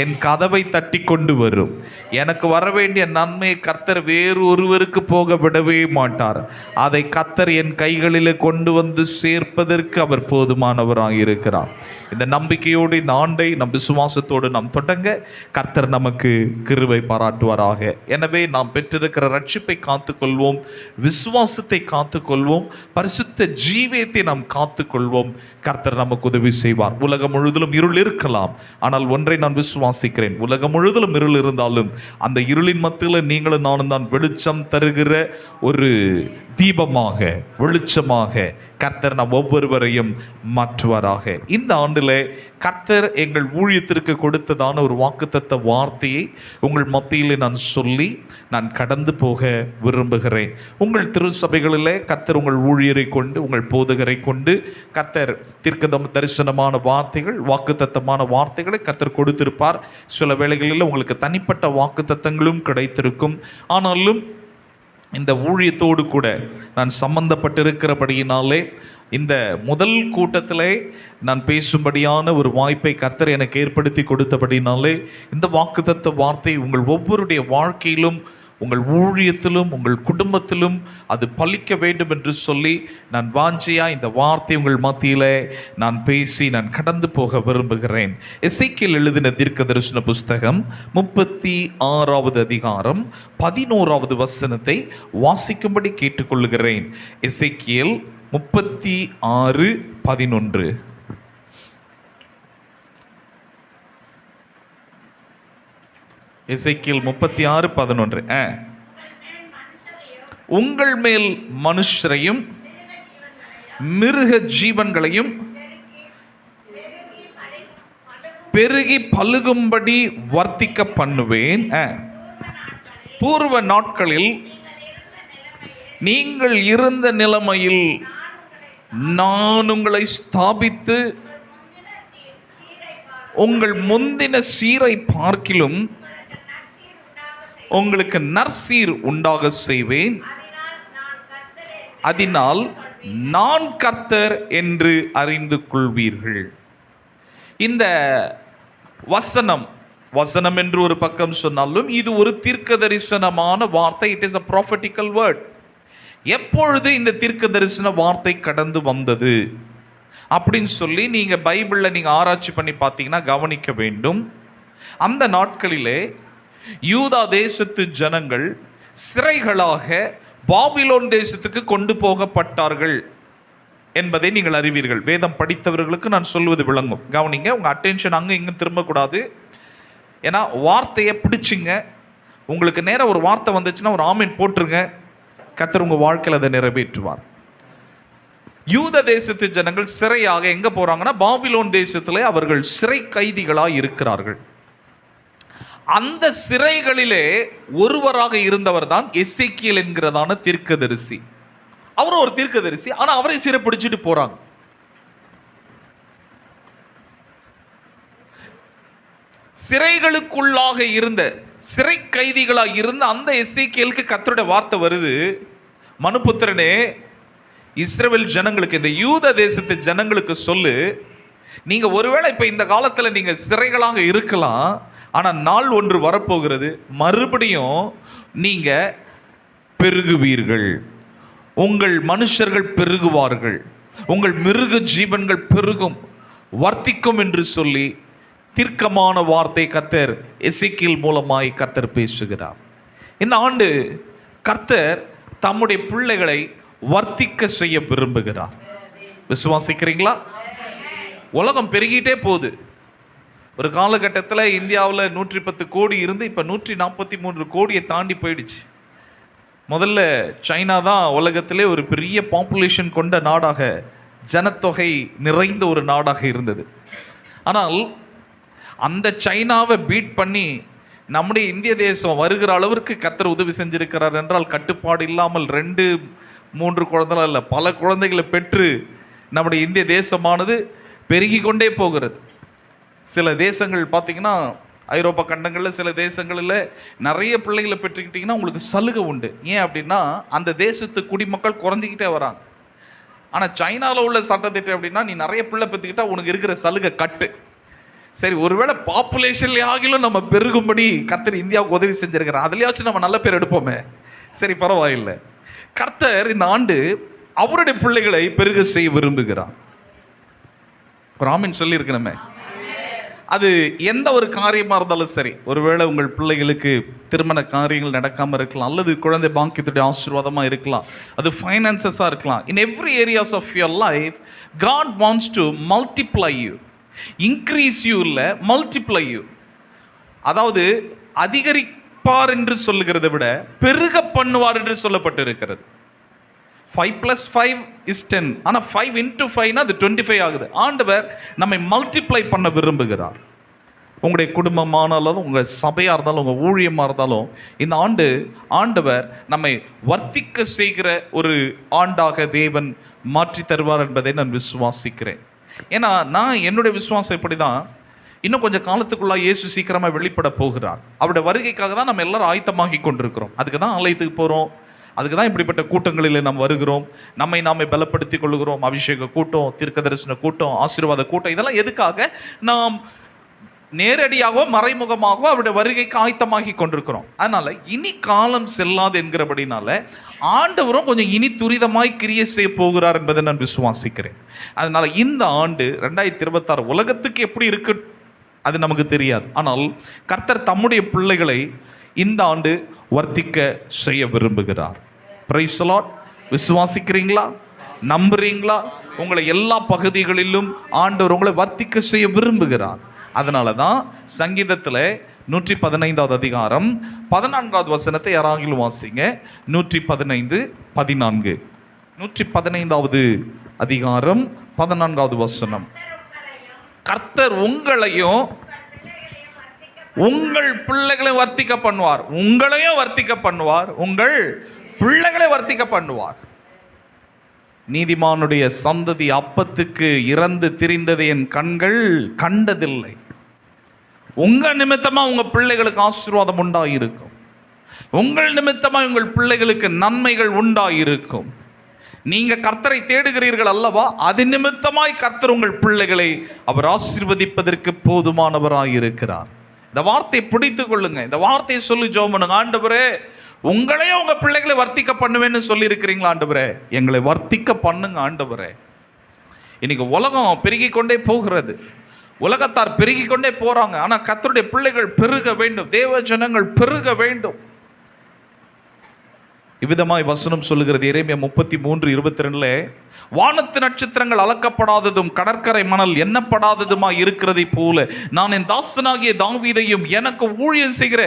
என் கதவை தட்டி கொண்டு வரும். எனக்கு வர வேண்டிய நன்மையை கர்த்தர் வேறு ஒருவருக்கு போக விடவே மாட்டார். அதை கர்த்தர் என் கைகளில் கொண்டு வந்து சேர்ப்பதற்கு அவர் போதுமானவராக இருக்கிறார். இந்த நம்பிக்கையோடு இந்த ஆண்டை நம் விசுவாசத்தோடு நாம் தொடங்க கர்த்தர் நமக்கு கிருபை பாராட்டுவாராக. எனவே நாம் பெற்றிருக்கிற ரட்சிப்பை காத்துக்கொள்வோம், விசுவாசத்தை காத்துக்கொள்வோம், பரிசுத்த ஜீவியத்தை நாம் காத்துக்கொள்வோம். கர்த்தர் நமக்கு உதவி செய்வார். உலகம் முழுவதிலும் இருள் இருக்கலாம், ஆனால் ஒன்றை நான் விசுவாசிக்கிறேன், உலகம் முழுவதிலும் இருள் இருந்தாலும் அந்த இருளின் மத்தியில் நீங்களும் நானும் தான் வெளிச்சம் தருகிற ஒரு தீபமாக, வெளிச்சமாக கர்த்தர் நம் ஒவ்வொருவரையும் மாற்றுவாராக. இந்த ஆண்டில் கர்த்தர் எங்கள் ஊழியத்திற்கு கொடுத்ததான ஒரு வாக்குத்தத்த வார்த்தையை உங்கள் மத்தியில் நான் சொல்லி நான் கடந்து போக விரும்புகிறேன். உங்கள் திருச்சபைகளிலே கர்த்தர் உங்கள் ஊழியரை கொண்டு, உங்கள் போதகரை கொண்டு கர்த்தர் தரிசனமான வார்த்தைகள், வாக்குத்தத்தமான வார்த்தைகளை கர்த்தர் கொடுத்திருப்பார். சில வேளைகளில் உங்களுக்கு தனிப்பட்ட வாக்குத்தத்தங்களும் கிடைத்திருக்கும். ஆனாலும் இந்த ஊழியத்தோடு கூட நான் சம்பந்தப்பட்டிருக்கிறபடியினாலே இந்த முதல் கூட்டத்திலே நான் பேசும்படியான ஒரு வாய்ப்பை கர்த்தர் எனக்கு ஏற்படுத்தி கொடுத்தபடினாலே இந்த வாக்குத்தத்த வார்த்தை உங்கள் ஒவ்வொருடைய வாழ்க்கையிலும், உங்கள் ஊழியத்திலும், உங்கள் குடும்பத்திலும் அது பலிக்க வேண்டும் என்று சொல்லி நான் வாஞ்சியா இந்த வார்த்தை உங்கள் மத்தியிலே நான் பேசி நான் கடந்து போக விரும்புகிறேன். எசேக்கியேல் எழுதின தீர்க்க தரிசன புஸ்தகம் 36வது அதிகாரம் 11வது வசனத்தை வாசிக்கும்படி கேட்டுக்கொள்கிறேன். எசேக்கியேல் 36:11. எசேக்கியேல் 36:11. உங்கள் மேல் மனுஷரையும் மிருக ஜீவன்களையும் பெருகி பலுகும்படி வர்த்திக்க பண்ணுவேன். பூர்வ நாட்களில் நீங்கள் இருந்த நிலைமையில் நான் உங்களை ஸ்தாபித்து உங்கள் முந்தின சீரை பார்க்கிலும் உங்களுக்கு நற்சீர் உண்டாக செய்வேன். அதனால் நான் கர்த்தர் என்று அறிந்து கொள்வீர்கள். இந்த வசனம் என்று ஒரு பக்கம் சொன்னாலும் இது ஒரு தீர்க்க தரிசனமான வார்த்தை. It is a prophetical word. எப்பொழுது இந்த தீர்க்க தரிசன வார்த்தை கடந்து வந்தது அப்படின்னு சொல்லி நீங்க பைபிள்ல நீங்க ஆராய்ச்சி பண்ணி பார்த்தீங்கன்னா கவனிக்க வேண்டும். அந்த நாட்களிலே யூதா தேசத்து ஜனங்கள் சிறைகளாக பாபிலோன் தேசத்துக்கு கொண்டு போகப்பட்டார்கள் என்பதை நீங்கள் அறிவீர்கள். வேதம் படித்தவர்களுக்கு நான் சொல்வது விளங்கும். கவனிங்க, உங்க அட்டென்ஷன் அங்கே இங்கே திரும்பக்கூடாது. ஏன்னா வார்த்தையை பிடிச்சிங்க. உங்களுக்கு நேரம் ஒரு வார்த்தை வந்துச்சுன்னா ஒரு ஆமீன் போட்டுருங்க. கர்த்தர் உங்க வாழ்க்கையில் அதை நிறைவேற்றுவார். யூத தேசத்து ஜனங்கள் சிறையாக எங்க போறாங்கன்னா பாபிலோன் தேசத்திலே அவர்கள் சிறை கைதிகளாக இருக்கிறார்கள். அந்த சிறைகளிலே ஒருவராக இருந்தவர் தான் எசேக்கியேல் என்கிறதான தீர்க்கதரிசி. அவர் ஒரு தீர்க்கதரிசி, ஆனா அவரை சிறை பிடிச்சிட்டு போறாங்க. சிறைகளுக்குள்ளாக இருந்த சிறை கைதிகளாக இருந்த அந்த எசேக்கியேலுக்கு கர்த்தருடைய வார்த்தை வருது, மனுபுத்திரனே இஸ்ரவேல் ஜனங்களுக்கு, இந்த யூத தேசத்து ஜனங்களுக்கு சொல்லு, நீங்க ஒருவேளை இப்ப இந்த காலத்துல நீங்க சிறைகளாக இருக்கலாம், ஆனா நாள் ஒன்று வரப்போகிறது, மறுபடியும் நீங்க பெருகுவீர்கள், உங்கள் மனுஷர்கள் பெருகுவார்கள், உங்கள் மிருக ஜீவன்கள் பெருகும், வர்த்திக்கும் என்று சொல்லி தீர்க்கமான வார்த்தை கர்த்தர் எசேக்கியேல் மூலமாய் கர்த்தர் பேசுகிறார். இந்த ஆண்டு கர்த்தர் தம்முடைய பிள்ளைகளை வர்த்திக்க செய்ய விரும்புகிறார். விசுவாசிக்கிறீங்களா? உலகம் பெருகிட்டே போகுது. ஒரு காலகட்டத்தில் இந்தியாவில் 110 கோடி இருந்து இப்போ 143 கோடியை தாண்டி போயிடுச்சு. முதல்ல சைனா தான் உலகத்திலே ஒரு பெரிய பாப்புலேஷன் கொண்ட நாடாக, ஜனத்தொகை நிறைந்த ஒரு நாடாக இருந்தது. ஆனால் அந்த சைனாவை பீட் பண்ணி நம்முடைய இந்திய தேசம் வருகிற அளவிற்கு கர்த்தர் உதவி செஞ்சிருக்கிறார் என்றால், கட்டுப்பாடு இல்லாமல் 2-3 குழந்தைகள் அல்ல, பல குழந்தைகளை பெற்று நம்முடைய இந்திய தேசமானது பெருகி கொண்டே போகிறது. சில தேசங்கள் பார்த்தீங்கன்னா, ஐரோப்பா கண்டங்களில் சில தேசங்களில் நிறைய பிள்ளைகளை பெற்றுக்கிட்டிங்கன்னா உங்களுக்கு சலுகை உண்டு. ஏன் அப்படின்னா அந்த தேசத்து குடிமக்கள் குறைஞ்சிக்கிட்டே வராங்க. ஆனால் சைனாவில் உள்ள சட்டத்திட்டம் அப்படின்னா, நீ நிறைய பிள்ளை பெற்றுக்கிட்டா உனக்கு இருக்கிற சலுகை கட்டு. சரி, ஒருவேளை பாப்புலேஷன்லேயே ஆகிலும் நம்ம பெருகும்படி கர்த்தர் இந்தியாவுக்கு உதவி செஞ்சிருக்கிறார், அதுலேயாச்சும் நம்ம நல்ல பேர் எடுப்போமே. சரி, பரவாயில்லை. கர்த்தர் இந்த ஆண்டு அவருடைய பிள்ளைகளை பெருக செய்ய விரும்புகிறார். ஒரு ஆமீன் சொல்லியிருக்கணுமே. அது எந்த ஒரு காரியமாக இருந்தாலும் சரி, ஒருவேளை உங்கள் பிள்ளைகளுக்கு திருமண காரியங்கள் நடக்காமல் இருக்கலாம், அல்லது குழந்தை பாக்கியத்துடைய ஆசீர்வாதமாக இருக்கலாம், அது ஃபைனான்சஸாக இருக்கலாம். In every areas of your life God wants to multiply you, increase you இல்லை, மல்டிப்ளை யூ. அதாவது அதிகரிப்பார் என்று சொல்லுகிறதை விட பெருக பண்ணுவார் என்று சொல்லப்பட்டு இருக்கிறது. 5 + 5 = 10. ஆனால் 5 × 5 அது 25 ஆகுது. ஆண்டவர் நம்மை மல்டிப்ளை பண்ண விரும்புகிறார். உங்களுடைய குடும்பமானாலும், உங்கள் சபையாக இருந்தாலும், உங்கள் ஊழியமாக இருந்தாலும், இந்த ஆண்டு ஆண்டவர் நம்மை வர்த்திக்க செய்கிற ஒரு ஆண்டாக தேவன் மாற்றி தருவார் என்பதை நான் விசுவாசிக்கிறேன். ஏன்னா நான் என்னுடைய விசுவாசம் இப்படி தான், இன்னும் கொஞ்சம் காலத்துக்குள்ளே இயேசு சீக்கிரமாக வெளிப்பட போகிறார். அவருடைய வருகைக்காக தான் நம்ம எல்லாரும் ஆயத்தமாகி கொண்டிருக்கிறோம். அதுக்கு தான் ஆலயத்துக்கு போகிறோம், அதுக்கு தான் இப்படிப்பட்ட கூட்டங்களில் நாம் வருகிறோம், நம்மை நாமே பலப்படுத்தி கொள்ளுகிறோம். அபிஷேக கூட்டம், தீர்க்க தரிசன கூட்டம், ஆசீர்வாத கூட்டம், இதெல்லாம் எதுக்காக? நாம் நேரடியாகவோ மறைமுகமாகவோ அவருடைய வருகைக்கு ஆயத்தமாகி கொண்டிருக்கிறோம். அதனால இனி காலம் செல்லாது என்கிறபடினால ஆண்டவரும் கொஞ்சம் இனி துரிதமாய் கிரியை செய்ய போகிறார் என்பதை நான் விசுவாசிக்கிறேன். அதனால இந்த ஆண்டு 2026 உலகத்துக்கு எப்படி இருக்கு அது நமக்கு தெரியாது. ஆனால் கர்த்தர் தம்முடைய பிள்ளைகளை இந்த ஆண்டு வர்த்திக்க செய்ய விரும்புகிறார். Praise the Lord. விசுவாசிக்கிறீங்களா? நம்புறீங்களா? உங்களை எல்லா பகுதிகளிலும் ஆண்டவர் உங்களை வர்த்திக்க செய்ய விரும்புகிறார். அதனால தான் சங்கீதத்தில் 115வது அதிகாரம் 14வது வசனத்தை யாராகிலும் வாசிங்க. 115:14. 115வது அதிகாரம் 14வது வசனம். கர்த்தர் உங்களையும் உங்கள் பிள்ளைகளை வர்த்திக்க பண்ணுவார். உங்களையும் வர்த்திக்க பண்ணுவார், உங்கள் பிள்ளைகளை வர்த்திக்க பண்ணுவார். நீதிமானுடைய சந்ததி அப்பத்துக்கு இறந்து திரிந்ததை என் கண்கள் கண்டதில்லை. உங்க நிமித்தமா உங்க பிள்ளைகளுக்கு ஆசீர்வாதம் உண்டாயிருக்கும். உங்கள் நிமித்தமா உங்கள் பிள்ளைகளுக்கு நன்மைகள் உண்டாயிருக்கும். நீங்க கர்த்தரை தேடுகிறீர்கள் அல்லவா? அது நிமித்தமாய் கர்த்தர் உங்கள் பிள்ளைகளை அவர் ஆசீர்வதிப்பதற்கு போதுமானவராயிருக்கிறார். இந்த வார்த்தையை பிடித்துக் கொள்ளுங்க. இந்த வார்த்தையை சொல்லி ஜெபம் பண்ணுங்க. ஆண்டவரே, உங்களையும் உங்க பிள்ளைகளை வர்த்திக்க பண்ணுவேன்னு சொல்லி இருக்கிறீங்களா? ஆண்டவரே, எங்களை வர்த்திக்க பண்ணுங்க ஆண்டவரே. இன்னைக்கு உலகம் பெருகி கொண்டே போகிறது, உலகத்தார் பெருகி கொண்டே போறாங்க. ஆனா கர்த்தருடைய பிள்ளைகள் பெருக வேண்டும், தேவ ஜனங்கள் பெருக வேண்டும். இவ்விதமாய் வசனம் சொல்லுகிறது. எரேமியா 33:22 வானத்து நட்சத்திரங்கள் அளக்கப்படாததும் கடற்கரை மணல் எண்ணப்படாததுமாய் இருக்கிறதை போல நான் என் தாசனாகிய தாவீதையும் எனக்கு ஊழியம் செய்கிற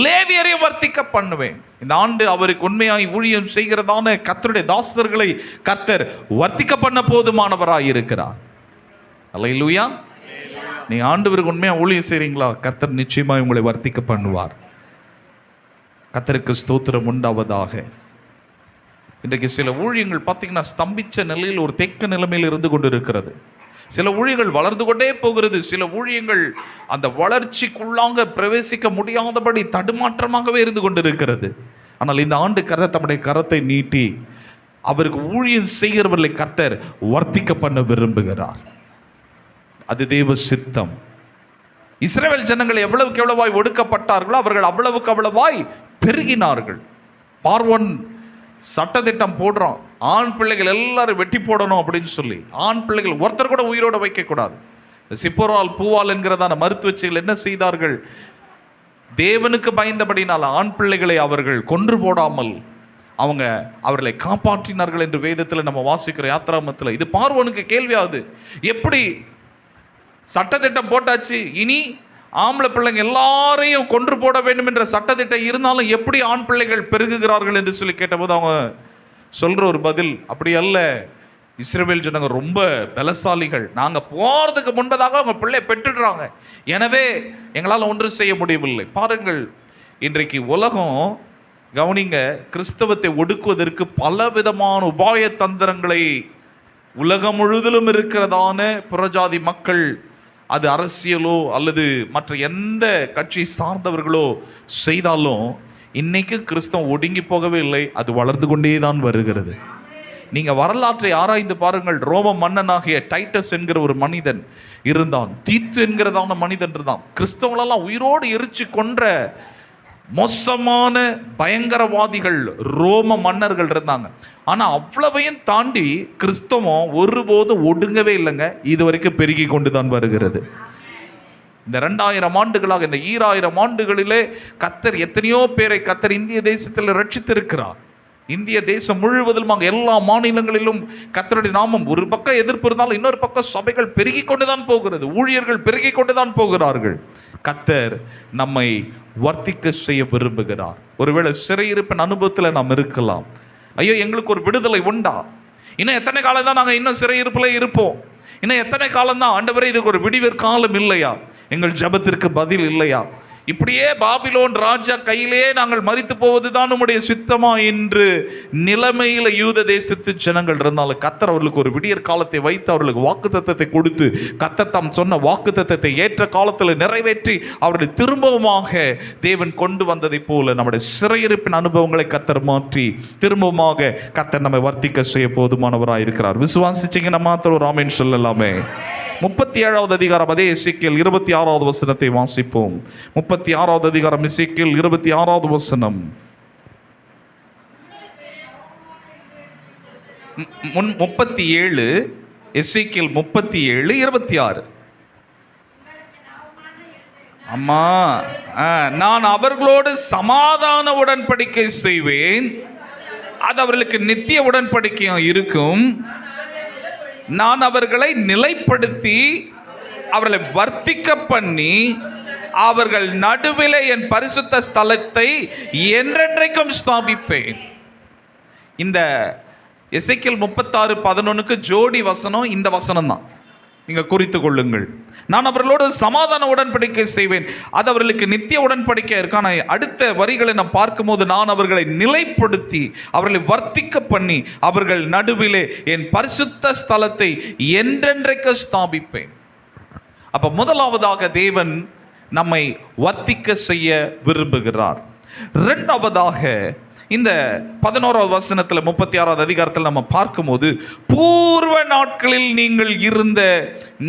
லேவியரையும் வர்த்திக்க பண்ணுவேன். இந்த ஆண்டு அவருக்கு உண்மையாய் ஊழியம் செய்கிறதான கர்த்தருடைய தாசர்களை கர்த்தர் வர்த்திக்க பண்ண போதுமானவராய் இருக்கிறார். அல்லேலூயா. நீ ஆண்டவருக்கு உண்மையா ஊழியம் செய்றீங்களா? கர்த்தர் நிச்சயமாய் உங்களை வர்த்திக்க பண்ணுவார். கர்த்தருக்கு ஸ்தோத்திரம் உண்டாவதாக. இன்றைக்கு சில ஊழியங்கள் பார்த்தீங்கன்னா ஸ்தம்பிச்ச நிலையில் ஒரு தெக்க நிலைமையில் இருந்து கொண்டு இருக்கிறது. சில ஊழியங்கள் வளர்ந்து கொண்டே போகிறது. சில ஊழியங்கள் அந்த வளர்ச்சிக்குள்ளாக பிரவேசிக்க முடியாதபடி தடுமாற்றமாகவே இருந்து கொண்டு இருக்கிறது. ஆனால் இந்த ஆண்டு கர்த்தர் தம்முடைய கரத்தை நீட்டி அவருக்கு ஊழியம் செய்கிறவர்களை கர்த்தர் வர்த்திக்க பண்ண விரும்புகிறார். அது தேவ சித்தம். இஸ்ரவேல் ஜனங்கள் எவ்வளவுக்கு எவ்வளவாய் ஒடுக்கப்பட்டார்களோ அவர்கள் அவ்வளவுக்கு அவ்வளவாய் பெருகினார்கள். பார்வோன் சட்டத்திட்டம் போடுறான், ஆண் பிள்ளைகள் எல்லாரும் வெட்டி போடணும் அப்படின்னு சொல்லி. ஆண் பிள்ளைகள் ஒருத்தர் கூட உயிரோட வைக்க கூடாது. சிப்போரால் பூவால் என்கிறதான மருத்துவச்சிகள் என்ன செய்தார்கள்? தேவனுக்கு பயந்தபடினால் ஆண் பிள்ளைகளை அவர்கள் கொன்று போடாமல் அவர்களை காப்பாற்றினார்கள் என்று வேதத்தில் நம்ம வாசிக்கிற யாத்ராமத்தில். இது பார்வோனுக்கு கேள்வியாகுது. எப்படி சட்டத்திட்டம் போட்டாச்சு, இனி ஆம்பளை பிள்ளைங்க எல்லாரையும் கொன்று போட வேண்டும் என்ற சட்டத்திட்டம் இருந்தாலும் எப்படி ஆண் பிள்ளைகள் பெருகுகிறார்கள் என்று சொல்லி கேட்டபோது அவங்க சொல்ற ஒரு பதில், அப்படி அல்ல, இஸ்ரவேல் ஜனங்க ரொம்ப பலசாலிகள், நாங்கள் போகிறதுக்கு முன்பதாக அவங்க பிள்ளை பெற்றுடுறாங்க, எனவே எங்களால் ஒன்றும் செய்ய முடியவில்லை. பாருங்கள், இன்றைக்கு உலகம் கவனிங்க, கிறிஸ்தவத்தை ஒடுக்குவதற்கு பலவிதமான உபாய தந்திரங்களை உலகம் முழுவதிலும் இருக்கிறதான புறஜாதி மக்கள், அது அரசியலோ அல்லது மற்ற எந்த கட்சி சார்ந்தவர்களோ செய்தாலும் இன்னைக்கு கிறிஸ்தவம் ஒடுங்கி போகவே இல்லை, அது வளர்ந்து கொண்டே தான் வருகிறது. நீங்க வரலாற்றை ஆராய்ந்து பாருங்கள். ரோம மன்னனாகிய டைட்டஸ் என்கிற ஒரு மனிதன் இருந்தான், தீத்து என்கிறதான மனிதன் இருந்தான். கிறிஸ்தவங்களெல்லாம் உயிரோடு எரிச்சு கொன்ற மோசமான பயங்கரவாதிகள் ரோம மன்னர்கள் இருந்தாங்க. ஆனா அவ்வளவையும் தாண்டி கிறிஸ்தவம் ஒருபோதும் ஒடுங்கவே இல்லைங்க, இது வரைக்கும் பெருகி கொண்டுதான் வருகிறது. இந்த 2000 ஆண்டுகளாக, இந்த 2000 ஆண்டுகளிலே கர்த்தர் எத்தனையோ பேரை கர்த்தர் இந்திய தேசத்தில் ரட்சித்திருக்கிறார். இந்திய தேசம் முழுவதிலும் எல்லா மாநிலங்களிலும் கர்த்தருடைய நாமம், ஒரு பக்கம் எதிர்ப்பு இருந்தாலும் இன்னொரு பக்கம் சபைகள் பெருகி கொண்டுதான் போகிறது, ஊழியர்கள் பெருகி கொண்டுதான் போகிறார்கள். கர்த்தர் நம்மை வர்த்திக்க செய்ய விரும்புகிறார். ஒருவேளை சிறையிருப்பின் அனுபவத்தில் நாம் இருக்கலாம், ஐயோ எங்களுக்கு ஒரு விடுதலை உண்டா? இன்னும் எத்தனை காலம் தான் நாங்கள் இன்னும் சிறையிருப்பில் இருப்போம்? இன்னும் எத்தனை காலம் தான் ஆண்டவரே இதுக்கு ஒரு விடிவிற் காலம் இல்லையா? எங்கள் ஜெபத்திற்கு பதில் இல்லையா? இப்படியே பாபிலோன் ராஜா கையிலே நாங்கள் மரித்து போவதுதான் உம்முடைய சித்தமா என்று நிலைமையில யூத தேசத்து ஜனங்கள் இருந்தாலும் கர்த்தர் அவர்களுக்கு ஒரு விடியற் காலத்தை வைத்து அவர்களுக்கு வாக்குத்தத்தத்தை கொடுத்து கர்த்தர் தாம் சொன்ன வாக்குத்தத்தத்தை ஏற்ற காலத்தில் நிறைவேற்றி அவர்களை திரும்பவுமாக தேவன் கொண்டு வந்ததை போல நம்முடைய சிறையிருப்பின் அனுபவங்களை கர்த்தர் மாற்றி திரும்பவுமாக கர்த்தர் நம்மை வர்த்திக்க செய்ய போதுமானவராக இருக்கிறார். விசுவாசிச்சீங்கன்னா மாத்திரம் ஒரு ஆமென் சொல்லலாமே. 37வது அதிகாரம் அதே எசேக்கியேல் 26வது வசனத்தை வாசிப்போம். 36வது அதிகாரம் எசேக்கியேல் 26வது வசனம். 37 எசேக்கியேல் 37:26. அம்மா, நான் அவர்களோடு சமாதான உடன்படிக்கை செய்வேன், அது அவர்களுக்கு நித்திய உடன்படிக்கையும் இருக்கும். நான் அவர்களை நிலைப்படுத்தி அவர்களை வர்த்திக்க பண்ணி அவர்கள் நடுவில் என் பரிசுத்த ஸ்தலத்தை என்றென்றைக்கும் ஸ்தாபிப்பேன். இந்த எசேக்கியேல் 36:11க்கு ஜோடி வசனம் இந்த வசனம் தான், நீங்க குறித்து கொள்ளுங்கள். நான் அவர்களோடு சமாதான உடன்படிக்கை செய்வேன், அது அவர்களுக்கு நித்திய உடன்படிக்கை இருக்கான. அடுத்த வரிகளை நாம் பார்க்கும்போது நான் அவர்களை நிலைப்படுத்தி அவர்களை வர்த்திக்க பண்ணி அவர்கள் நடுவிலே என் பரிசுத்த ஸ்தலத்தை என்றென்றைக்கு ஸ்தாபிப்பேன். அப்ப முதலாவதாக தேவன் நம்மை வர்த்திக்க செய்ய விரும்புகிறார். இரண்டாவதாக இந்த 11வது வசனத்தில் 36வது அதிகாரத்தில் நம்ம பார்க்கும்போது பூர்வ நாட்களில் நீங்கள் இருந்த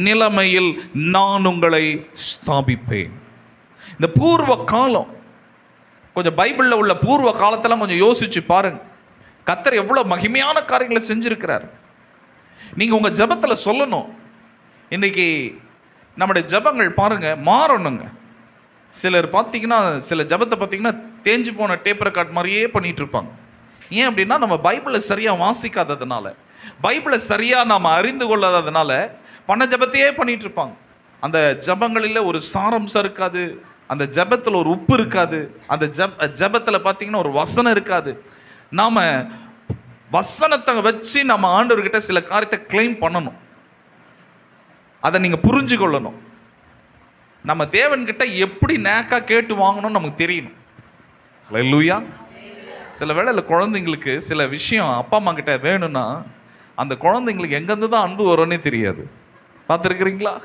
நிலைமையில் நான் உங்களை ஸ்தாபிப்பேன். இந்த பூர்வ காலம், கொஞ்சம் பைபிளில் உள்ள பூர்வ காலத்தெல்லாம் கொஞ்சம் யோசிச்சு பாருங்க. கர்த்தர் எவ்வளவு மகிமையான காரியங்களை செஞ்சிருக்கிறார். நீங்க உங்க ஜெபத்தில் சொல்லணும். இன்னைக்கு நம்முடைய ஜெபங்கள் பாருங்க மாறணுங்க. சிலர் பார்த்தீங்கன்னா சில ஜெபத்தை பார்த்தீங்கன்னா தேஞ்சு போன டேப் ரெக்கார்ட் மாதிரியே பண்ணிட்டு இருப்பாங்க. ஏன் அப்படின்னா நம்ம பைபிளை சரியாக வாசிக்காததுனால, பைபிளை சரியாக நாம் அறிந்து கொள்ளாததுனால பண்ண ஜெபத்தையே பண்ணிட்டு இருப்பாங்க. அந்த ஜெபங்களில் ஒரு சாரம்சம் இருக்காது, அந்த ஜெபத்தில் ஒரு உப்பு இருக்காது, அந்த ஜெபத்தில் பார்த்தீங்கன்னா ஒரு வசனம் இருக்காது. நாம் வசனத்தை வச்சு நம்ம ஆண்டவர்கிட்ட சில காரியத்தை கிளைம் பண்ணணும். அதை நீங்கள் புரிஞ்சு கொள்ளணும். நம்ம தேவன்கிட்ட எப்படி நேக்கா கேட்டு வாங்கணும்னு நமக்கு தெரியணும். அல்லேலூயா. சில வேளையில் குழந்தைங்களுக்கு சில விஷயம் அப்பா அம்மா கிட்ட வேணும்னா அந்த குழந்தைங்களுக்கு எங்கேருந்து தான் அன்பு வரும்னே தெரியாது. பார்த்துருக்குறீங்களா?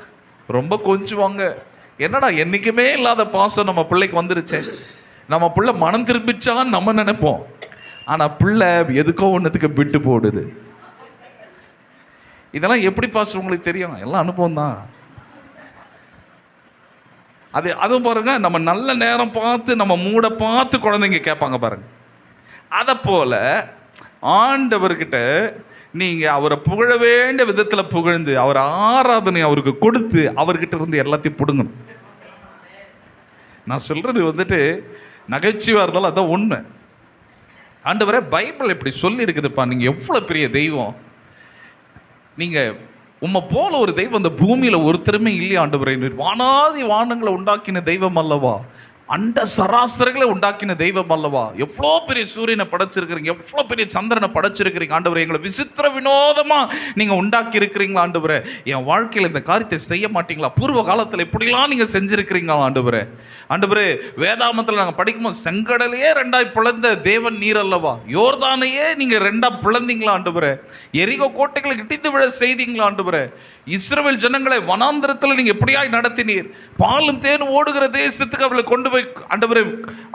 ரொம்ப கொஞ்சுவாங்க. என்னடா என்றைக்குமே இல்லாத பாசம் நம்ம பிள்ளைக்கு வந்துருச்சே, நம்ம பிள்ளை மனம் திரும்பிச்சான்னு நம்ம நினைப்போம். ஆனால் பிள்ளை எதுக்கோ ஒன்றுத்துக்கு விட்டு போடுது. இதெல்லாம் எப்படி பாசம் உங்களுக்கு தெரியும்? எல்லாம் அனுபவம் தான். அதுவும் பாருங்க, நம்ம நல்ல நேரம் பார்த்து நம்ம மூட பார்த்து குழந்தைங்க கேட்பாங்க பாருங்க. அதை போல ஆண்டவர்கிட்ட நீங்க அவரை புகழ வேண்டிய விதத்துல புகழ்ந்து அவர் ஆராதனை அவருக்கு கொடுத்து அவர்கிட்ட இருந்து எல்லாத்தையும் பிடுங்கணும். நான் சொல்றது நகைச்சுவா இருந்தாலும் அதான் உண்மை. ஆண்டவரே பைபிள் எப்படி சொல்லி இருக்குதுப்பா, நீங்க எவ்வளவு பெரிய தெய்வம், நீங்க உம்மை போல ஒரு தெய்வம் அந்த பூமியில ஒருத்தருமே இல்லையா ஆண்டவரே, வானாதி வானங்களை உண்டாக்கின தெய்வம் அல்லவா, அண்ட சராசரங்களை உண்டாக்கின தெய்வம் அல்லவா, எவ்வளோ பெரிய சூரியனை படைச்சிருக்கிறீங்க, எவ்வளோ பெரிய சந்திரனை படைச்சிருக்கிறீங்க ஆண்டவரே, எங்களை விசித்திர வினோதமா நீங்க உண்டாக்கி இருக்கிறீங்களா ஆண்டவரே, என் வாழ்க்கையில் இந்த காரியத்தை செய்ய மாட்டீங்களா, பூர்வ காலத்தில் இப்படிலாம் நீங்க செஞ்சிருக்கிறீங்களா ஆண்டவரே. ஆண்டவரே வேதாமத்தில் நாங்கள் படிக்கும்போது செங்கடலையே ரெண்டாய் பிளந்த தேவன் நீர் அல்லவா, யோர்தானையே நீங்க ரெண்டா பிளந்தீங்களா ஆண்டவரே, எரிகோ கோட்டைகளை இடித்து விழ செய்தீங்களா ஆண்டவரே, இஸ்ரவேல் ஜனங்களை வனாந்திரத்தில் நீங்க எப்படியாய் நடத்தினீர், பாலும் தேனும் ஓடுகிற தேசத்துக்கு அவர்களை கொண்டு போய் ஆண்டவரே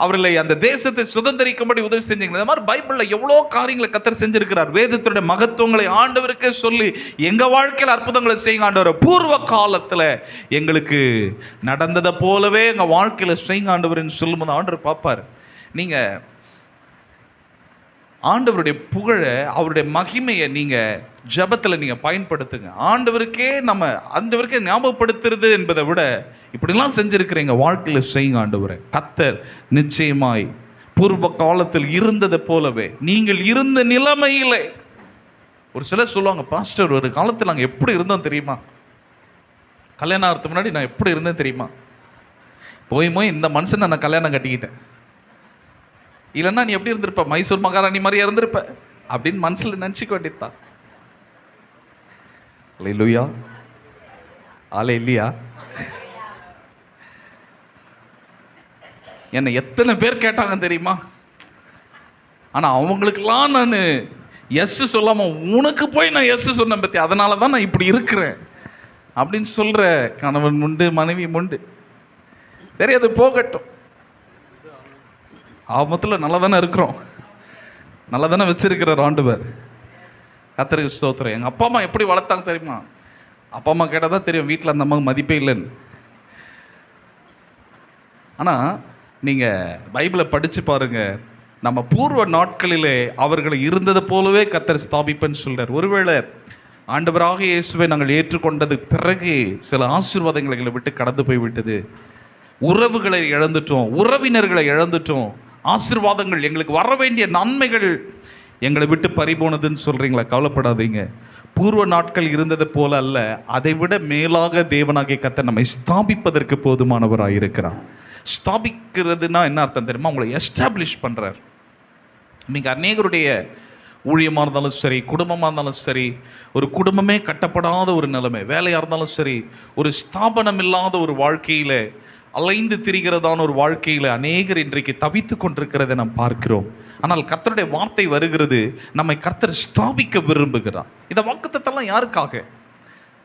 அவர்களை அந்த தேசத்தை சுதந்திரிக்கும்படி உதவி செஞ்சீங்க. இந்த மாதிரி பைபிள்ல எவ்வளோ காரியங்களை கர்த்தர் செஞ்சிருக்கிறார். வேதத்துடைய மகத்துவங்களை ஆண்டவருக்கே சொல்லி எங்க வாழ்க்கையில் அற்புதங்களை செய்யுங்க ஆண்டவர், பூர்வ காலத்துல எங்களுக்கு நடந்ததை போலவே எங்க வாழ்க்கையில செய்யுங்க ஆண்டவர்னு சொல்லும்போது ஆண்டவர் பார்ப்பார். நீங்க ஆண்டவருடைய புகழ அவருடைய மகிமையை நீங்க ஜபத்தில் நீங்க பயன்படுத்துங்க. ஆண்டவருக்கே ஞாபகப்படுத்துறது என்பதை விட இப்படிலாம் செஞ்சிருக்கிறீங்க வாழ்க்கையில் செய்யுங்க ஆண்டவரை. கர்த்தர் நிச்சயமாய் பூர்வ காலத்தில் இருந்ததை போலவே நீங்கள் இருந்த நிலைமையிலே, ஒரு சிலர் சொல்லுவாங்க பாஸ்டர் ஒரு காலத்தில் நாங்கள் எப்படி இருந்தோம் தெரியுமா, கல்யாணம் ஆகிறதுக்கு முன்னாடி நான் எப்படி இருந்தேன் தெரியுமா, போய் இந்த மனுஷனை நான் கல்யாணம் கட்டிக்கிட்டேன், இல்லைன்னா நீ எப்படி இருந்திருப்ப, மைசூர் மகாராணி மாதிரியா இருந்திருப்ப, அப்படின்னு மனசுல நினச்சிக்க வேண்டியதுதான். அல்லேலூயா, ஆளே இல்லையா? என்னை எத்தனை பேர் கேட்டாங்க தெரியுமா? ஆனால் அவங்களுக்கெல்லாம் நான் எஸ் சொல்லாம உனக்கு போய் நான் எஸ் சொன்னேன் பற்றி, அதனால தான் நான் இப்படி இருக்கிறேன் அப்படின்னு சொல்கிற கணவன் உண்டு, மனைவி உண்டு. சரி, அது போகட்டும். ஆபத்தில் நல்லா தானே இருக்கிறோம், நல்லா தானே வச்சிருக்கிறார் ஆண்டவர். கர்த்தருக்கு ஸ்தோத்திரம். எங்கள் அப்பா அம்மா எப்படி வளர்த்தாங்க தெரியுமா? அப்பா அம்மா கேட்டால் தான் தெரியும் வீட்டில் அந்த அம்மாவுக்கு மதிப்பே இல்லைன்னு. ஆனால் நீங்கள் பைபிளை படித்து பாருங்கள், நம்ம பூர்வ நாட்களிலே அவர்கள் இருந்தது போலவே கர்த்தர் ஸ்தாபிப்பேன்னு சொல்கிறார். ஒருவேளை ஆண்டவராக இயேசுவை நாங்கள் ஏற்றுக்கொண்டது பிறகு சில ஆசீர்வாதங்களை எங்களை விட்டு கடந்து போய் விட்டது. உறவுகளை இழந்துட்டோம், உறவினர்களை இழந்துட்டோம், ஆசீர்வாதங்கள் எங்களுக்கு வர வேண்டிய நன்மைகள் எங்களை விட்டு பறிபோனதுன்னு சொல்கிறீங்களா? கவலைப்படாதீங்க. பூர்வ நாட்கள் இருந்தது போல அல்ல, அதை விட மேலாக தேவனாகிய கர்த்தர் நம்மை ஸ்தாபிப்பதற்கு போதுமானவராக இருக்கிறார். ஸ்தாபிக்கிறதுனா என்ன அர்த்தம் தெரியுமா? உங்களை எஸ்டாப்ளிஷ் பண்ணுறார். நீங்கள் அநேகருடைய ஊழியமாக இருந்தாலும் சரி, குடும்பமாக இருந்தாலும் சரி, ஒரு குடும்பமே கட்டப்படாத ஒரு நிலைமை, வேலையாக இருந்தாலும் சரி, ஒரு ஸ்தாபனம் இல்லாத ஒரு வாழ்க்கையில் அலைந்து திரிகிறதான ஒரு வாழ்க்கையில் அநேகர் இன்றைக்கு தவித்து கொண்டிருக்கிறதை நாம் பார்க்கிறோம். ஆனால் கர்த்தருடைய வார்த்தை வருகிறது, நம்மை கர்த்தர் ஸ்தாபிக்க விரும்புகிறார். இந்த வாக்குத்தத்தெல்லாம் யாருக்காக?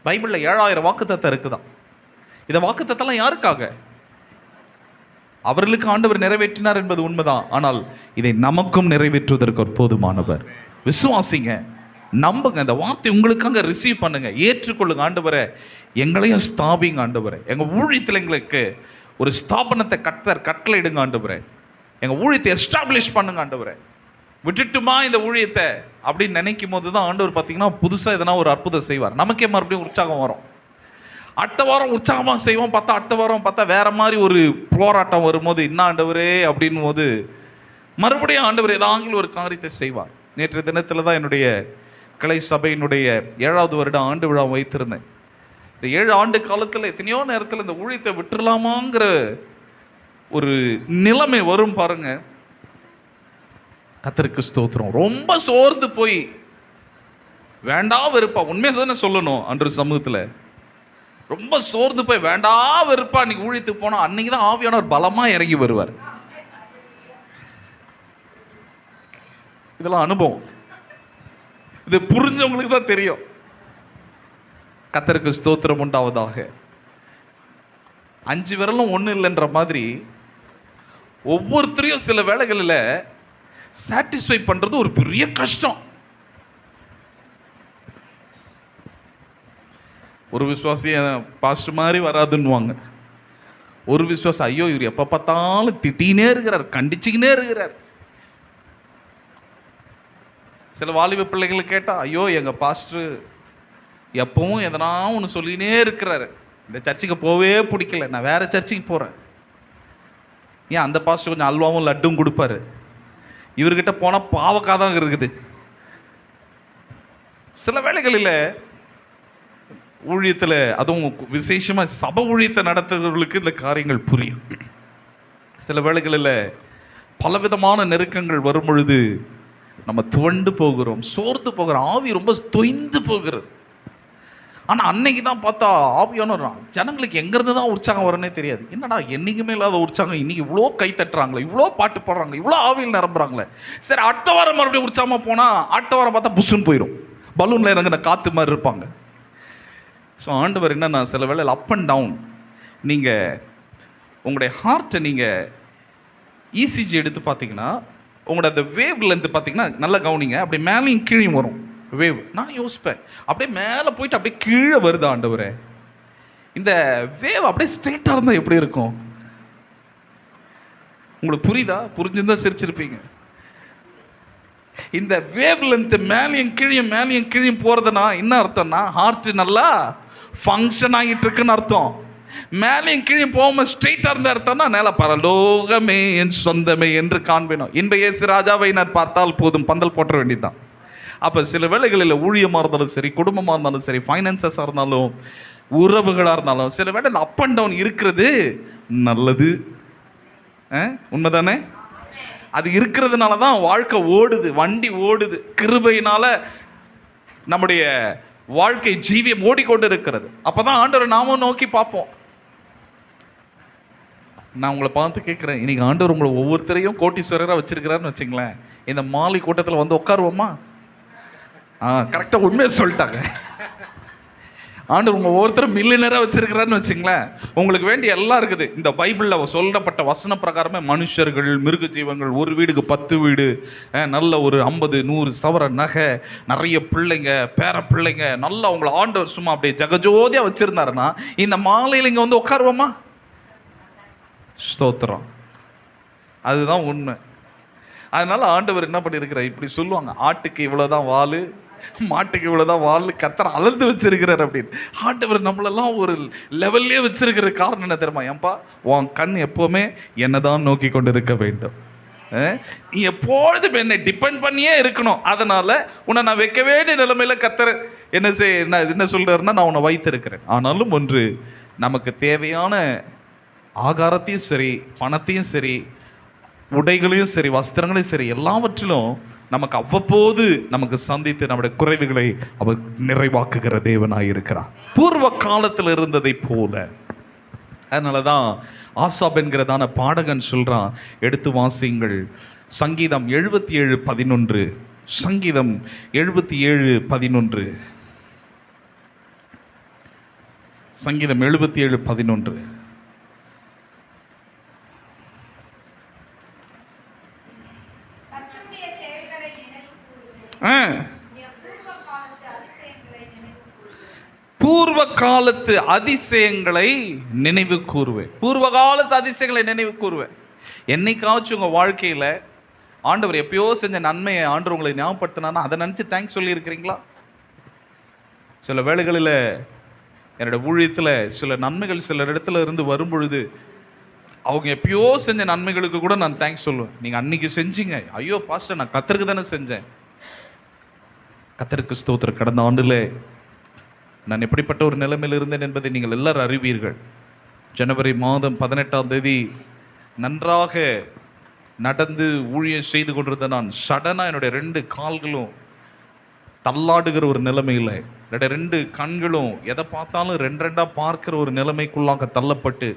பைபிளில் 7000 வாக்குத்தத்தம் இருக்குதான். இந்த வாக்குத்தத்தெல்லாம் யாருக்காக? அவர்களுக்கு ஆண்டவர் நிறைவேற்றினார் என்பது உண்மைதான். ஆனால் இதை நமக்கும் நிறைவேற்றுவதற்கு ஒரு போதுமானவர். விசுவாசிங்க, நம்புங்க, இந்த வார்த்தை உங்களுக்காக ரிசீவ் பண்ணுங்க, ஏற்றுக்கொள்ளுங்க. ஆண்டவரை எங்களையும் ஸ்தாபிங்க, ஆண்டவரை எங்கள் ஊழியத்தில் எங்களுக்கு ஒரு ஸ்தாபனத்தை கட்டளையிடுங்க ஆண்டவரை, எங்கள் ஊழியத்தை எஸ்டாப்ளிஷ் பண்ணுங்க ஆண்டவரை. விட்டுட்டுமா இந்த ஊழியத்தை அப்படின்னு நினைக்கும் போது தான் ஆண்டவர் பார்த்தீங்கன்னா புதுசாக எதனா ஒரு அற்புதம் செய்வார். நமக்கே மறுபடியும் உற்சாகம் வரும். அடுத்த வாரம் உற்சாகமாக செய்வோம், பார்த்தா அடுத்த வாரம் பார்த்தா வேற மாதிரி ஒரு போராட்டம் வரும்போது என்ன ஆண்டவரே அப்படின் போது மறுபடியும் ஆண்டவர் ஏதாங்கிலும் ஒரு காரியத்தை செய்வார். நேற்று தினத்தில் தான் என்னுடைய கிளை சபையினுடைய 7வது வருட ஆண்டு விழா வைத்திருந்தேன். இந்த 7 ஆண்டு காலத்தில் எத்தனையோ நேரத்தில் இந்த ஊழியத்தை விட்டுறலாமாங்கிற ஒரு நிலைமை வரும் பாருங்க. கர்த்தருக்கு ஸ்தோத்திரம். ரொம்ப சோர்ந்து போய் வேண்டாம் வெறுப்பா, உண்மையை தானே சொல்லணும், அன்று சமூகத்தில் ரொம்ப சோர்ந்து போய் வேண்டாம் வெறுப்பா அன்னைக்கு ஊழியத்துக்கு போனோம். அன்னைக்கு தான் ஆவியானவர் பலமா இறங்கி வருவார். இதெல்லாம் அனுபவம், இது புரிஞ்சவங்களுக்கு தான் தெரியும். கர்த்தருக்கு ஸ்தோத்திரம் உண்டாவதாக. 5 விரலும் ஒண்ணு இல்லைன்ற மாதிரி ஒவ்வொருத்தரையும் சில வேளைகளில் சாட்டிஸ்ஃபை பண்றது ஒரு பெரிய கஷ்டம். ஒரு விசுவாசி பாஸ்ட் மாதிரி வராதுன்னுவாங்க. ஒரு விசுவாசி ஐயோ இவர் எப்போ பார்த்தாலும் திட்டினே இருக்கிறார், கண்டிச்சுக்கினே இருக்கிறார். சில வாலிப பிள்ளைகளை கேட்டால் ஐயோ எங்கள் பாஸ்டர் எப்பவும் எதனா ஒன்று சொல்லினே இருக்கிறாரு, இந்த சர்ச்சுக்கு போவே பிடிக்கல, நான் வேற சர்ச்சுக்கு போகிறேன். ஏன் அந்த பாஸ்டர் கொஞ்சம் அல்வாவும் லட்டும் கொடுப்பாரு, இவர்கிட்ட போனால் பாவக்காய் தான் இருக்குது. சில வேளைகளில் ஊழியத்தில், அதுவும் விசேஷமாக சபை ஊழியத்தை நடத்துகிறவர்களுக்கு இந்த காரியங்கள் புரியும். சில வேளைகளில் பலவிதமான நெருக்கங்கள் வரும் பொழுது நம்ம துவண்டு போகிறோம், சோர்ந்து போகிறோம், ஆவி ரொம்ப தொய்ந்து போகிறது. ஆனால் அன்னைக்கு தான் பார்த்தா ஆவியானவர் ஜனங்களுக்கு எங்கேருந்து தான் உற்சாகம் வரனே தெரியாது. என்னடா என்றைக்குமே இல்லாத உற்சாகம், இன்னைக்கு இவ்வளோ கை தட்டுறாங்களே, இவ்வளோ பாட்டு பாடுறாங்க, இவ்வளோ ஆவியில் நிரம்புறாங்களே. சரி அடுத்த வாரம் மறுபடியும் உற்சாகமாக போனால் அடுத்த வாரம் பார்த்தா புஷ்ஷுன்னு போயிடும், பலூனில் இறங்குன காற்று மாதிரி இருப்பாங்க. ஸோ ஆண்டவர் என்னன்னா சில வேளையில் அப் அண்ட் டவுன், நீங்கள் உங்களுடைய ஹார்ட்டை நீங்கள் இசிஜி எடுத்து பார்த்தீங்கன்னா உங்களோட அந்த வேவ் லென்த் பார்த்தீங்கன்னா நல்லா கவனிங்க, அப்படி மேலேயும் கீழே வரும் வேவ். நான் யோசிப்பேன் அப்படியே மேலே போயிட்டு அப்படியே கீழே வருது ஆண்டவரே. இந்த வேவ் அப்படியே ஸ்ட்ரெயிட்டாக இருந்தால் எப்படி இருக்கும்? உங்களுக்கு புரியுதா? புரிஞ்சிருந்தா சிரிச்சிருப்பீங்க. இந்த வேவ் லென்த் மேலேயும் கீழையும் போகிறதுனா என்ன அர்த்தம்னா ஹார்ட் நல்லா ஃபங்க்ஷன் ஆகிட்டு இருக்குன்னு அர்த்தம். மேலேயும் கீழே போகாமல் ஸ்ட்ரெயிட்டாக இருந்த அர்த்தம்னா நேல பரலோகமே என் சொந்தமே என்று காண்பேனும், இன்ப இயேசு ராஜாவை நான் பார்த்தால் போதும், பந்தல் போட்ட வேண்டியதுதான். அப்போ சில வேளைகளில் ஊழியமாக இருந்தாலும் சரி, குடும்பமாக இருந்தாலும் சரி, ஃபைனான்சஸாக இருந்தாலும், உறவுகளாக இருந்தாலும் சில வேளையில் அப் அண்ட் டவுன் இருக்கிறது நல்லது. உண்மைதானே? அது இருக்கிறதுனால தான் வாழ்க்கை ஓடுது, வண்டி ஓடுது. கிருபையினால நம்முடைய வாழ்க்கை ஜீவியம் ஓடிக்கொண்டு இருக்கிறது. அப்பதான் ஆண்டவரை நாமும் நோக்கி பார்ப்போம். நான் உங்களை பார்த்து கேட்குறேன், இன்னைக்கு ஆண்டவர் உங்களை ஒவ்வொருத்தரையும் கோட்டீஸ்வரராக வச்சிருக்கிறாருன்னு வச்சுங்களேன், இந்த மாலை கூட்டத்தில் வந்து உட்காருவோமா? கரெக்டாக உண்மையை சொல்லிட்டாங்க. ஆண்டவர் உங்கள் ஒவ்வொருத்தரும் மில்லியனராக வச்சிருக்கிறாருன்னு வச்சுங்களேன், உங்களுக்கு வேண்டிய எல்லாம் இருக்குது. இந்த பைபிளில் சொல்லப்பட்ட வசன பிரகாரமே மனுஷர்கள், மிருக ஜீவங்கள், ஒரு வீடுக்கு 10 வீடு, நல்ல ஒரு 50 100 சவர நகை, நிறைய பிள்ளைங்க, பேர பிள்ளைங்க, நல்லா உங்களை ஆண்டவர் சும்மா அப்படியே ஜகஜோதியாக வச்சுருந்தாருன்னா இந்த மாலையில் இங்கே வந்து உட்காருவோமா? ஸ்தோத்திரம். அதுதான் உண்மை. அதனால ஆண்டவர் என்ன பண்ணியிருக்கிறார், இப்படி சொல்லுவாங்க, ஆட்டுக்கு இவ்வளோதான் வால், மாட்டுக்கு இவ்வளோதான் வால், கர்த்தர் அளந்து வச்சிருக்கிறார் அப்படின்னு. ஆண்டவர் நம்மளெல்லாம் ஒரு லெவல்லே வச்சிருக்கிற காரணம் என்ன தெரியுமா? ஏன்பா, உன் கண் எப்போவுமே என்னதான் நோக்கி கொண்டு இருக்க வேண்டும். நீ எப்பொழுதும் என்னை டிபெண்ட் பண்ணியே இருக்கணும். அதனால உன்னை நான் வைக்க வேண்டிய நிலைமையில கர்த்தர் என்ன சொல்றாருன்னா, நான் உன்னை வைத்திருக்கிறேன். ஆனாலும் ஒன்று, நமக்கு தேவையான ஆகாரத்தையும் சரி, பணத்தையும் சரி, உடைகளையும் சரி, வஸ்திரங்களையும் சரி, எல்லாவற்றிலும் நமக்கு அவ்வப்போது நமக்கு சந்தித்து நம்முடைய குறைவுகளை அவர் நிறைவாக்குகிற தேவனாய் இருக்கிறார், பூர்வ காலத்தில் இருந்ததை போல. அதனாலதான் ஆசாப் என்கிறதான பாடகன் சொல்றான், எடுத்து வாசியுங்கள், சங்கீதம் 77:11. சங்கீதம் 77:11. சங்கீதம் 77:11. பூர்வ காலத்து அதிசயங்களை நினைவு கூறுவேன். பூர்வ காலத்து அதிசயங்களை நினைவு கூறுவேன். என்னைக்காச்சும் உங்க வாழ்க்கையில ஆண்டவர் எப்பயோ செஞ்ச நன்மையை ஆண்டவர் உங்களை ஞாபகப்படுத்தினா அதை நினைச்சு தேங்க்ஸ் சொல்லி இருக்கிறீங்களா? சில வேளைகளில் என்னோட ஊழியத்தில் சில நன்மைகள் சில இடத்துல இருந்து வரும் பொழுது அவங்க எப்பயோ செஞ்ச நன்மைகளுக்கு கூட நான் தேங்க்ஸ் சொல்லுவேன். நீங்கள் அன்னைக்கு செஞ்சீங்க, ஐயோ பாஸ்டர் நான் கர்த்தருக்கு தானே செஞ்சேன். கர்த்தருக்கு ஸ்தோத்திரம். கடந்த ஆண்டில் நான் எப்படிப்பட்ட ஒரு நிலைமையில் இருந்தேன் என்பதை நீங்கள் எல்லாரும் அறிவீர்கள். ஜனவரி மாதம் 18ஆம் தேதி நன்றாக நடந்து ஊழியம் செய்து கொண்டிருந்த நான் சடனாக என்னுடைய 2 கால்களும் தள்ளாடுகிற ஒரு நிலைமையில், என்னுடைய 2 கண்களும் எதை பார்த்தாலும் 2 பார்க்கிற ஒரு நிலைமைக்குள்ளாக தள்ளப்பட்டு,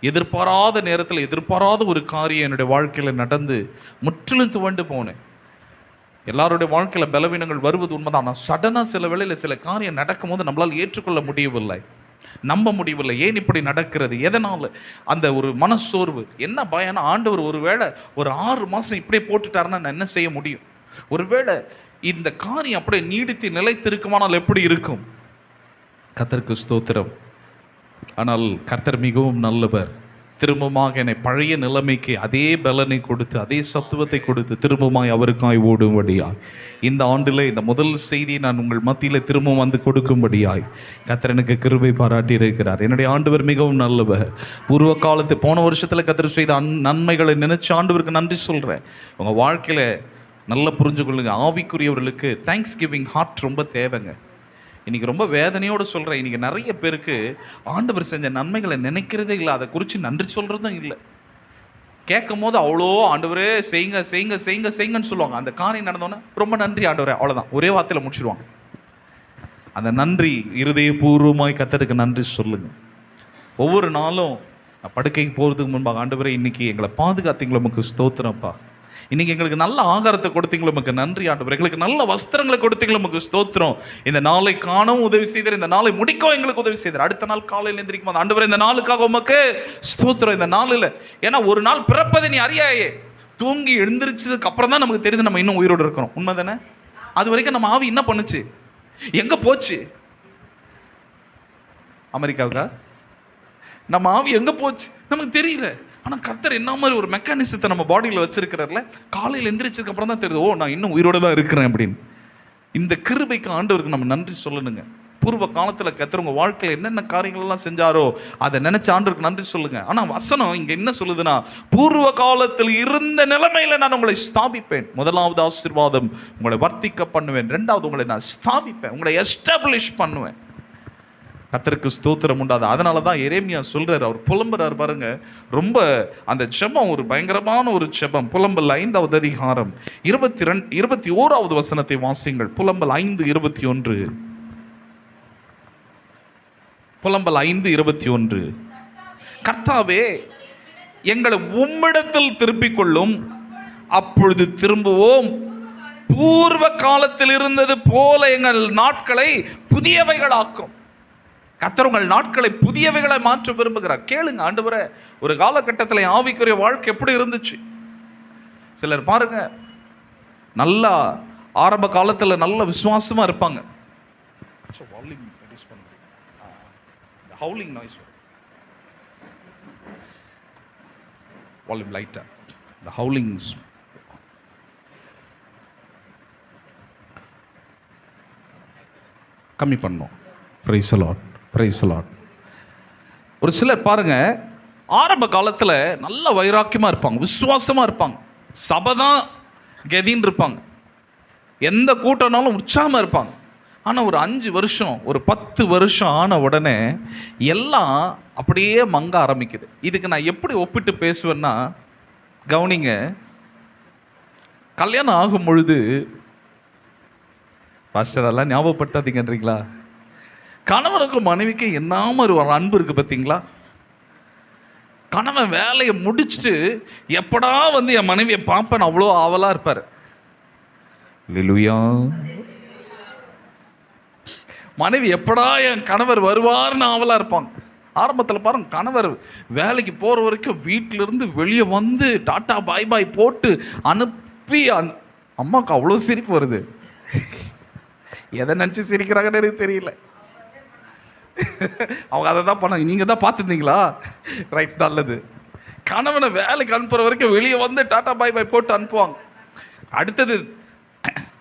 எதிர்பாராத நேரத்தில் எதிர்பாராத ஒரு காரியம் என்னுடைய வாழ்க்கையில் நடந்து முற்றிலும் துவண்டு போனேன். எல்லாருடைய வாழ்க்கையில் பலவீனங்கள் வருவது உண்மைதான். ஆனால் சடனாக சில வேளையில் சில காரியம் நடக்கும்போது நம்மளால் ஏற்றுக்கொள்ள முடியவில்லை, நம்ப முடியவில்லை. ஏன் இப்படி நடக்கிறது, எதனால் அந்த ஒரு மனசோர்வு, என்ன பயம்னா, ஆண்டவர் ஒருவேளை ஒரு 6 மாதம் இப்படியே போட்டுட்டாருன்னா நான் என்ன செய்ய முடியும்? ஒருவேளை இந்த காரியம் அப்படியே நீடித்து நிலைத்திருக்குமானால் எப்படி இருக்கும்? கர்த்தருக்கு ஸ்தோத்திரம். ஆனால் கர்த்தர் மிகவும் நல்லவர். திரும்பமாக என்னை பழைய நிலைமைக்கு அதே பலனை கொடுத்து, அதே சத்துவத்தை கொடுத்து திரும்பமாய் அவருக்காய் ஓடும்படியாய் இந்த ஆண்டில் இந்த முதல் செய்தியை நான் உங்கள் மத்தியில் திரும்பவும் வந்து கொடுக்கும்படியாய் கர்த்தர் எனக்கு கிருபை பாராட்டி இருக்கிறார். என்னுடைய ஆண்டவர் மிகவும் நல்லவர். பூர்வ காலத்து போன வருஷத்தில் கர்த்தர் செய்த நன்மைகளை நினைச்சு ஆண்டவருக்கு நன்றி சொல்கிறேன். உங்கள் வாழ்க்கையில் நல்லா புரிஞ்சு கொள்ளுங்க, ஆவிக்குரியவர்களுக்கு தேங்க்ஸ் கிவிங் ஹார்ட் ரொம்ப தேவைங்க. இன்றைக்கி ரொம்ப வேதனையோடு சொல்கிறேன், இன்றைக்கி நிறைய பேருக்கு ஆண்டவர் செஞ்ச நன்மைகளை நினைக்கிறதே இல்லை, அதை குறித்து நன்றி சொல்கிறதும் இல்லை. கேட்கும் போது அவ்வளோ ஆண்டவரே செய்யுங்க செய்யுங்க செய்யுங்க செய்யுங்கன்னு சொல்லுவாங்க. அந்த காரியம் நடந்தோன்னே ரொம்ப நன்றி ஆண்டவரே, அவ்வளோதான், ஒரே வார்த்தையில் முடிச்சிடுவாங்க. அந்த நன்றி இருதயபூர்வமாய் கர்த்தருக்கு நன்றி சொல்லுங்கள். ஒவ்வொரு நாளும் படுக்கைக்கு போகிறதுக்கு முன்பாக, ஆண்டவரே இன்னைக்கு எங்களை பாதுகாத்தீங்களோ உமக்கு ஸ்தோத்திரம்ப்பா, இன்னைக்கு எங்களுக்கு நல்ல ஆகாரத்தை கொடுத்தீங்களோ உமக்கு நன்றி ஆண்டவர், எங்களுக்கு நல்ல வஸ்திரங்களை கொடுத்தீங்களோ உமக்கு ஸ்தோத்திரம், இந்த நாளை காணவும் உதவி செய்தார், இந்த நாளை முடிக்கவும் எங்களுக்கு உதவி செய்தார், அடுத்த நாள் காலையில் எந்திரிக்கும் போது ஆண்டவர் இந்த நாளுக்காக உமக்கு ஸ்தோத்திரம். இந்த நாளில் ஏன்னா ஒரு நாள் பிறப்பதை நீ அறியாயே, தூங்கி எழுந்திரிச்சதுக்கு அப்புறம் தான் நமக்கு தெரியுது நம்ம இன்னும் உயிரோடு இருக்கிறோம். உண்மை தானே? அது வரைக்கும் நம்ம ஆவி என்ன பண்ணுச்சு, எங்க போச்சு? அமெரிக்காவுக்கா? நம்ம ஆவி எங்க போச்சு நமக்கு தெரியல. ஆனால் கர்த்தர் என்ன மாதிரி ஒரு மெக்கானிசத்தை நம்ம பாடியில் வச்சிருக்கிறார்ல, காலையில் எந்திரிச்சதுக்கு அப்புறம் தான் தெரியுது, ஓ நான் இன்னும் உயிரோடு தான் இருக்கிறேன் அப்படின்னு. இந்த கிருபைக்கு ஆண்டவருக்கு நம்ம நன்றி சொல்லணுங்க. பூர்வ காலத்தில் கர்த்தர் உங்கள் வாழ்க்கையில் என்னென்ன காரியங்கள்லாம் செஞ்சாரோ அதை நினைச்ச ஆண்டவருக்கு நன்றி சொல்லுங்க. ஆனால் வசனம் இங்கே என்ன சொல்லுதுன்னா, பூர்வ காலத்தில் இருந்த நிலைமையில நான் உங்களை ஸ்தாபிப்பேன். முதலாவது ஆசீர்வாதம், உங்களை வர்த்திக்க பண்ணுவேன். 2வது உங்களை நான் ஸ்தாபிப்பேன், உங்களை எஸ்டாப்ளிஷ் பண்ணுவேன். கர்த்தருக்கு ஸ்தோத்திரம் உண்டாது. அதனால தான் எரேமியா சொல்றாரு, அவர் புலம்புறாரு பாருங்க. ரொம்ப அந்த ஜெபம் ஒரு பயங்கரமான ஒரு ஜெபம். புலம்பல் 5வது அதிகாரம் 21வது வசனத்தை வாசிங்கள். புலம்பல் 5:21. புலம்பல் 5:21. கர்த்தாவே, எங்களை உம்மிடத்தில் திருப்பிக் கொள்ளும், அப்பொழுது திரும்புவோம். பூர்வ காலத்தில் இருந்தது போல எங்கள் நாட்களை புதியவைகளாக்கும். கர்த்தர் உங்கள் நாட்களை புதியவைகளை மாற்ற விரும்புகிறார். கேளுங்க ஆண்டவரே, ஒரு காலகட்டத்தில் ஆவிக்குரிய வாழ்க்கை எப்படி இருந்துச்சு? சிலர் பாருங்க, நல்லா ஆரம்ப காலத்தில் நல்ல விசுவாசமா இருப்பாங்க. கம்மி பண்ணோம். Price the Lord, price the Lord. ஒரு சிலர் பாருங்க, ஆரம்ப காலத்தில் நல்ல வைராக்கியமாக இருப்பாங்க, விசுவாசமாக இருப்பாங்க, சபை தான் கதின்னு இருப்பாங்க, எந்த கூட்டம்னாலும் உற்சாகமாக இருப்பாங்க. ஆனால் ஒரு 5 வருஷம், ஒரு 10 வருஷம் ஆன உடனே எல்லாம் அப்படியே மங்க ஆரம்பிக்குது. இதுக்கு நான் எப்படி ஒப்பிட்டு பேசுவேன்னா, கவனிங்க, கல்யாணம் ஆகும் பொழுது, பாஸ்டர் எல்லாம் ஞாபகப்படுத்தாதீங்கன்றீங்களா, கணவனுக்கும் மனைவிக்கு என்னாம ஒரு அன்பு இருக்கு பார்த்தீங்களா? கணவன் வேலையை முடிச்சுட்டு எப்படா வந்து என் மனைவியை பார்ப்பேன் அவ்வளோ ஆவலா இருப்பார். அல்லேலூயா. மனைவி எப்படா என் கணவர் வருவார்னு ஆவலா இருப்பாங்க. ஆரம்பத்தில் பாருங்க, கணவர் வேலைக்கு போகிற வரைக்கும் வீட்டிலிருந்து வெளியே வந்து டாட்டா பாய் பாய் போட்டு அனுப்பி அம்மாவுக்கு அவ்வளோ சிரிப்பு வருது. எதை நினச்சி சிரிக்கிறாங்கன்னு எனக்கு தெரியல. அவங்க அதை தான் பண்ணாங்க. நீங்கள் தான் பார்த்துருந்தீங்களா? ரைட், நல்லது. கணவனை வேலைக்கு அனுப்புகிற வரைக்கும் வெளியே வந்து டாட்டா பாய் பாய் போட்டு அனுப்புவாங்க. அடுத்தது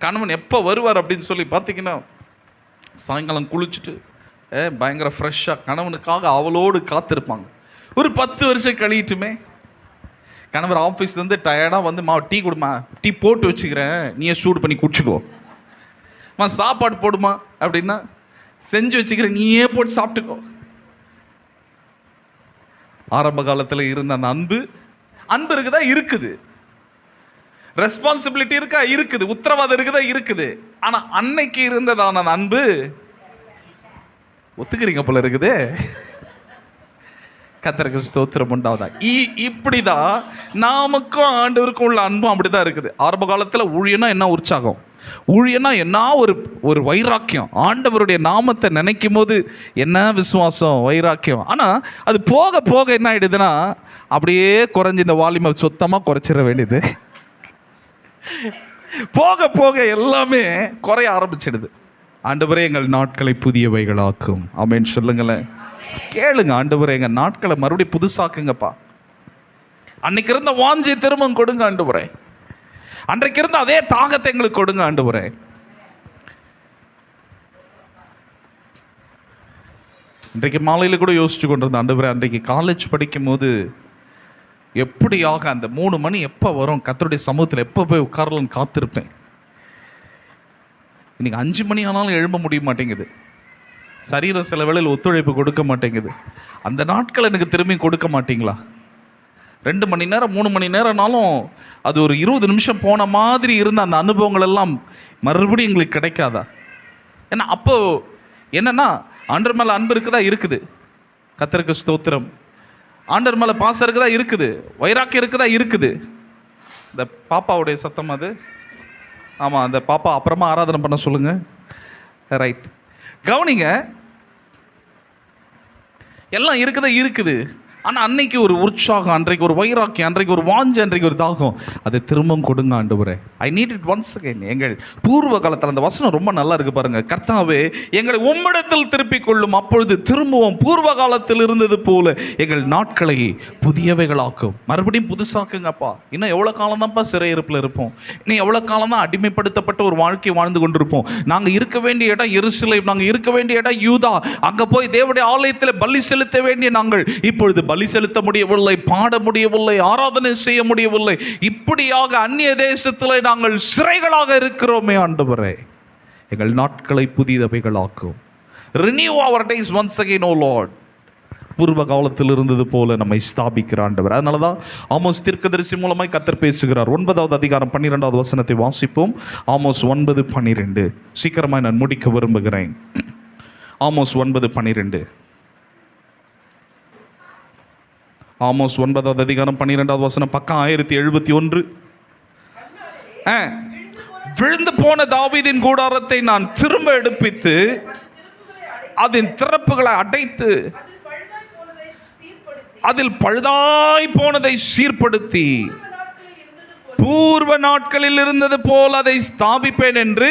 கணவன் எப்போ வருவார் அப்படின்னு சொல்லி பார்த்தீங்கன்னா, சாயங்காலம் குளிச்சுட்டு பயங்கர ஃப்ரெஷ்ஷாக கணவனுக்காக அவளோடு காத்திருப்பாங்க. ஒரு 10 வருஷம் கழிட்டுமே கணவர் ஆஃபீஸ்லேருந்து டயர்டாக வந்து டீ கொடுமா, டீ போட்டு வச்சுக்கிறேன், நீயே சூடு பண்ணி குடிச்சிக்கோ. சாப்பாடு போடுமா அப்படின்னா, செஞ்சு வச்சுக்கிறேன், நீயே போட்டு சாப்பிட்டுக்கோ. ஆரம்ப காலத்தில் இருந்த அந்த அன்பு இருக்குதா? இருக்குது. ரெஸ்பான்சிபிலிட்டி இருக்கா? இருக்குது. உத்தரவாதம் இருக்குதா? இருக்குது. ஆனா அன்னைக்கு இருந்ததான அன்பு ஒத்துக்கிறீங்க போல இருக்குது. கர்த்தருக்கு ஸ்தோத்திரம் உண்டாவதா. இப்படிதான் நாமக்கும் ஆண்டவருக்கும் உள்ள அன்பும் அப்படிதான் இருக்குது. ஆரம்ப காலத்துல ஊழியனா என்ன உற்சாகம், ஊழியனா என்ன ஒரு வைராக்கியம், ஆண்டவருடைய நாமத்தை நினைக்கும் போது என்ன விசுவாசம், வைராக்கியம். ஆனா அது போக போக என்ன ஆயிடுதுன்னா, அப்படியே குறைஞ்சி இந்த வால்யூமை சுத்தமா குறைச்சிட வேண்டியது. போக போக எல்லாமே குறைய ஆரம்பிச்சிடுது. ஆண்டவரே எங்கள் நாட்களை புதியவைகளாக்கும். ஆமென் சொல்லுங்களேன். கேளுங்க, ஆண்டவரே எங்க நாட்களை மறுபடியும் புதுசாக்குங்கப்பா. அன்னைக்கு இருந்த வாஞ்சை திரும்ப கொடுங்க ஆண்டவரே. அன்றைக்கு இருந்த அதே தாகத்தை எங்களுக்கு கொடுங்க ஆண்டவரே. இன்றைக்கு மாலையில் கூட யோசிச்சு கொண்டிருந்த ஆண்டவரே, அன்றைக்கு காலேஜ் படிக்கும் போது எப்படியாக அந்த 3 மணி எப்போ வரும், கர்த்தருடைய சமூகத்தில் எப்போ போய் உட்காரலன்னு காத்திருப்பேன். இன்னைக்கு 5 மணி ஆனாலும் எழும்ப முடிய மாட்டேங்குது. சரீரம் சில வேளையில் ஒத்துழைப்பு கொடுக்க மாட்டேங்குது. அந்த நாட்கள் எனக்கு திரும்பி கொடுக்க மாட்டீங்களா? 2 மணி நேரம் 3 மணி நேரம்னாலும் அது ஒரு 20 நிமிஷம் போன மாதிரி இருந்த அந்த அனுபவங்கள் எல்லாம் மறுபடியும் எங்களுக்கு கிடைக்காதா? ஏன்னா அப்போ என்னன்னா, ஆண்டவர் மேலே அன்பு இருக்குதா? இருக்குது. கர்த்தருக்கு ஸ்தோத்திரம். ஆண்டவர் மேலே பாசம் இருக்குதா? இருக்குது. வைராக்கியம் இருக்குதா? இருக்குது. இந்த பாப்பாவுடைய சத்தம் அது. ஆமாம், அந்த பாப்பா அப்புறமா ஆராதனை பண்ண சொல்லுங்க. ரைட், கவனிங்க. எல்லாம் இருக்குதா? இருக்குது. ஆனால் அன்னைக்கு ஒரு உற்சாகம், அன்றைக்கு ஒரு வைராக்கியம், அன்றைக்கு ஒரு வாஞ்சை, அன்றைக்கு ஒரு தாகம், அதை திரும்பவும் கொடுங்க ஆண்டவரே. I need it once again. எங்கள் பூர்வ காலத்தில் அந்த வசனம் ரொம்ப நல்லா இருக்கு பாருங்க. கர்த்தாவே எங்களை உம்மிடத்தில் திருப்பிக் கொள்ளும், அப்பொழுது திரும்புவோம். பூர்வ காலத்தில் இருந்தது போல எங்கள் நாட்களை புதியவைகளாக்கும். மறுபடியும் புதுசாக்குங்கப்பா. இன்னும் எவ்வளோ காலம் தான்ப்பா சிறையிருப்பில் இருப்போம்? இன்னும் எவ்வளோ காலம் தான் அடிமைப்படுத்தப்பட்ட ஒரு வாழ்க்கை வாழ்ந்து கொண்டிருப்போம்? நாங்கள் இருக்க வேண்டிய இடம் எருசலேம், நாங்கள் இருக்க வேண்டிய இடம் யூதா. அங்கே போய் தேவனுடைய ஆலயத்தில் பலி செலுத்த வேண்டிய நாங்கள் இப்பொழுது பலி செலுத்த முடியவில்லை, பாட முடியவில்லை, ஆராதனை செய்ய முடியவில்லை. இப்படியாக அந்நிய தேசத்தில் நாங்கள் சிறைகளாக இருக்கிறோமே ஆண்டவரே. எங்கள் நாட்களை புதியவைகளாக்கும். Renew our days once again, O Lord. பூர்வ காலத்தில் இருந்தது போல நம்மை ஸ்தாபிக்கிற ஆண்டவர். அதனால தான் ஆமோஸ் தீர்க்கதரிசி மூலமாய் கர்த்தர் பேசுகிறார். 9வது அதிகாரம் 12வது வசனத்தை வாசிப்போம். ஆமோஸ் 9:12. சீக்கிரமாய் நான் முடிக்க விரும்புகிறேன். ஆமோஸ் 9:12. ஆமோஸ் 9வது அதிகாரம் 12வது வசனம், பக்கம் 1071. விழுந்து போன தாவீதின் கூடாரத்தை நான் திரும்ப எடுப்பித்து அதன் திறப்புகளை அடைத்து அதில் பழுதாய் போனதை சீர்படுத்தி பூர்வ நாட்களில் இருந்தது போல் அதை ஸ்தாபிப்பேன் என்று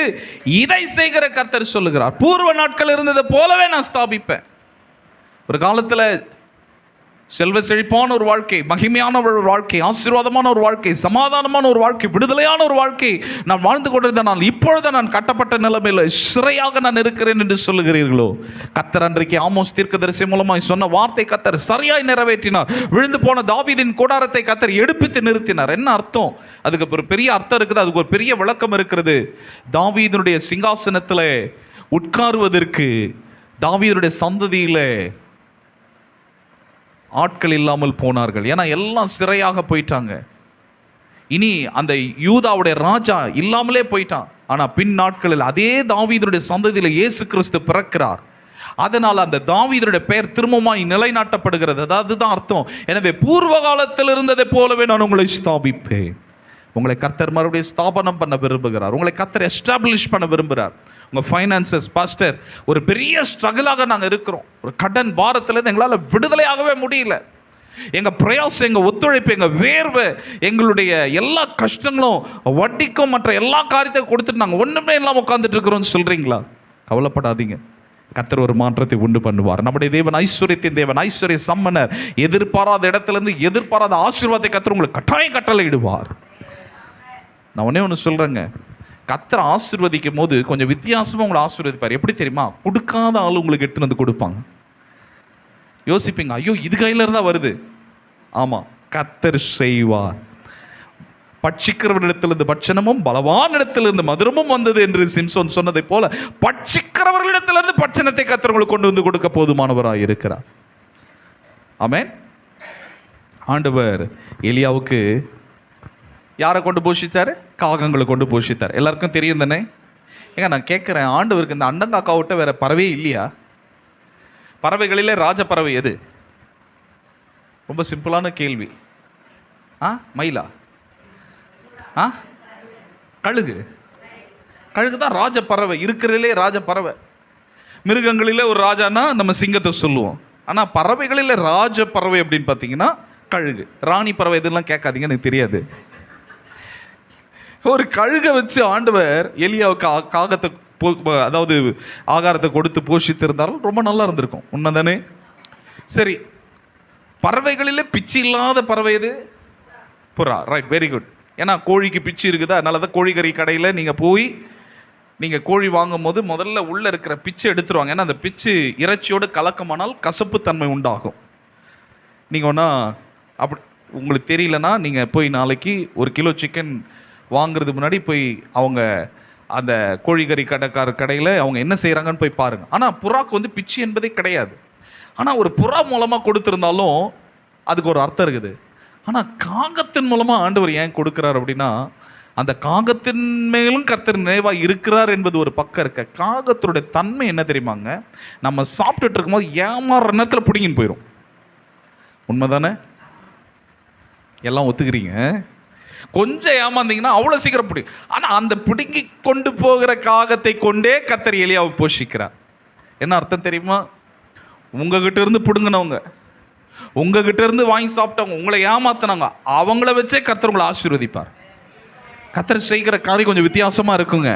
இதை செய்கிற கர்த்தர் சொல்லுகிறார். பூர்வ நாட்கள் இருந்தது போலவே நான் ஸ்தாபிப்பேன். ஒரு காலத்தில் செல்வ செழிப்பான ஒரு வாழ்க்கை, மகிமையான ஒரு வாழ்க்கை, ஆசீர்வாதமான ஒரு வாழ்க்கை, சமாதானமான ஒரு வாழ்க்கை, விடுதலையான ஒரு வாழ்க்கை நான் வாழ்ந்து கொண்டிருந்த நான் இப்பொழுது நான் கட்டப்பட்ட நிலைமையில் சிறையாக நான் இருக்கிறேன் என்று சொல்லுகிறீர்களோ? கர்த்தர் அன்றைக்கு ஆமோஸ் தீர்க்கதரிசி மூலமாய் சொன்ன வார்த்தை கர்த்தர் சரியாய் நிறைவேற்றினார். விழுந்து போன தாவீதின் கூடாரத்தை கர்த்தர் எடுப்பித்து நிறுத்தினார். என்ன அர்த்தம்? அதுக்கு ஒரு பெரிய அர்த்தம் இருக்குது, அதுக்கு ஒரு பெரிய விளக்கம் இருக்கிறது. தாவீதினுடைய சிங்காசனத்தில் உட்காருவதற்கு தாவீதுடைய சந்ததியில் ஆட்கள் இல்லாமல் போனார்கள். ஏன்னா எல்லாம் சிறையாக போயிட்டாங்க. இனி அந்த யூதாவுடைய ராஜா இல்லாமலே போயிட்டான். ஆனால் பின் நாட்களில் அதே தாவீதுடைய சந்ததியில் இயேசு கிறிஸ்து பிறக்கிறார். அதனால் அந்த தாவீதுடைய பெயர் திரும்பமாய் நிலைநாட்டப்படுகிறது. அதுதான் அர்த்தம். எனவே பூர்வ காலத்தில் இருந்ததை போலவே நான் உங்களை ஸ்தாபிப்பேன். உங்களை கர்த்தர் மறுபடியும் ஸ்தாபனம் பண்ண விரும்புகிறார். உங்களை கர்த்தர் எஸ்டாப்ளிஷ் பண்ண விரும்புகிறார். உங்கள் ஃபைனான்சஸ் பாஸ்டர் ஒரு பெரிய ஸ்ட்ரகிளாக நாங்கள் இருக்கிறோம். ஒரு கடன் பாரத்திலேருந்து எங்களால் விடுதலையாகவே முடியல. எங்கள் பிரயாசம், எங்கள் ஒத்துழைப்பு, எங்கள் வேர்வை, எங்களுடைய எல்லா கஷ்டங்களும், வட்டிக்கும் மற்ற எல்லா காரியத்தையும் கொடுத்துட்டு நாங்கள் ஒன்றுமே இல்லாமல் உட்காந்துட்டு இருக்கிறோம்னு சொல்கிறீங்களா? கவலைப்படாதீங்க, கர்த்தர் ஒரு மாற்றத்தை உண்டு பண்ணுவார். நம்முடைய தேவன் ஐஸ்வர்யத்தின் தேவன், ஐஸ்வர்ய சம்மனர். எதிர்பாராத இடத்துலேருந்து எதிர்பாராத ஆசீர்வாதத்தை கர்த்தர் உங்களுக்கு கட்டாயம் கட்டளையிடுவார். நான் ஒன்றே ஒன்று சொல்கிறேங்க, கர்த்தர் ஆசீர்வதிக்கும் போது கொஞ்சம் வித்தியாசமாக உங்களை ஆசீர்வதிப்பார். எப்படி தெரியுமா? கொடுக்காத ஆள் உங்களுக்கு எடுத்துன்னு வந்து கொடுப்பாங்க. யோசிப்பீங்க, ஐயோ இது கையில் இருந்தால் வருது. ஆமாம், கர்த்தர் செய்வார். பட்சிக்கிறவர்களிடத்திலிருந்து பட்சணமும் பலவான் இடத்திலிருந்து மதுரமும் வந்தது என்று சிம்சோன் சொன்னதை போல பட்சிக்கிறவர்களிடத்திலிருந்து பட்சணத்தை கர்த்தர் உங்களுக்கு கொண்டு வந்து கொடுக்க போதுமானவராக இருக்கிறார். ஆமென். ஆண்டவர் எலியாவுக்கு யாரை கொண்டு போஷித்தார்? காகங்களை கொண்டு போஷித்தார். எல்லாருக்கும் தெரியும் தானே? ஏங்க நான் கேட்குறேன், ஆண்டவருக்கு இந்த அண்டங்காக்கா விட்ட வேற பறவையே இல்லையா? பறவைகளிலே ராஜ பறவை எது? ரொம்ப சிம்பிளான கேள்வி. மயிலா? கழுகு. கழுகு தான் ராஜ பறவை, இருக்கிறதுலே ராஜ பறவை. மிருகங்களிலே ஒரு ராஜானா நம்ம சிங்கத்தை சொல்லுவோம். ஆனால் பறவைகளில் ராஜ பறவை அப்படின்னு பார்த்தீங்கன்னா கழுகு. ராணி பறவை இதெல்லாம் கேட்காதீங்க, எனக்கு தெரியாது. ஒரு கழுகை வச்சு ஆண்டவர் எலியாவுக்கு காகத்தை அதாவது ஆகாரத்தை கொடுத்து போஷித்திருந்தாலும் ரொம்ப நல்லா இருந்திருக்கும். உண்மை தானே? சரி, பறவைகளிலே பிச்சு இல்லாத பறவை எது? புறா. Right, very good. ஏன்னா கோழிக்கு பிச்சு இருக்குதா, அதனால தான் கோழிக்கறி கடையில் நீங்கள் போய் நீங்கள் கோழி வாங்கும் போது முதல்ல உள்ளே இருக்கிற பிச்சு எடுத்துருவாங்க. ஏன்னா அந்த பிச்சு இறைச்சியோடு கலக்கமானால் கசப்பு தன்மை உண்டாகும். நீங்கள் ஒன்றா அப்படி உங்களுக்கு தெரியலன்னா நீங்கள் போய் நாளைக்கு 1 கிலோ சிக்கன் வாங்குறதுக்கு முன்னாடி போய் அவங்க அந்த கோழிக்கறி கடையில் அவங்க என்ன செய்கிறாங்கன்னு போய் பாருங்கள். ஆனால் புறாக்கு வந்து பிச்சு என்பதே கிடையாது. ஆனால் ஒரு புறா மூலமாக கொடுத்துருந்தாலும் அதுக்கு ஒரு அர்த்தம் இருக்குது. ஆனால் காகத்தின் மூலமாக ஆண்டவர் ஏன் கொடுக்குறார் அப்படின்னா, அந்த காகத்தின் மேலும் கர்த்தர் நினைவாக இருக்கிறார் என்பது ஒரு பக்கம் இருக்க. காகத்தினுடைய தன்மை என்ன தெரியுமாங்க? நம்ம சாப்பிட்டுட்டு இருக்கும்போது ஏமாறுற நேரத்தில் பிடிங்கின்னு போயிடும். உண்மைதானே? எல்லாம் ஒத்துக்கிறீங்க? கொஞ்சம் ஏமாந்தீங்கன்னா அவ்வளோ சீக்கிரம் பிடிக்கும். ஆனால் அந்த பிடுங்கி கொண்டு போகிற காகத்தை கொண்டே கர்த்தர் எலியாவை போஷிக்கிறார். என்ன அர்த்தம் தெரியுமா? உங்ககிட்ட இருந்து பிடுங்கினவங்க, உங்ககிட்ட இருந்து வாங்கி சாப்பிட்டவங்க, உங்களை ஏமாத்தினாங்க, அவங்கள வச்சே கர்த்தர் உங்களை ஆசீர்வதிப்பார். கர்த்தர் செய்கிற காரியம் கொஞ்சம் வித்தியாசமாக இருக்குங்க.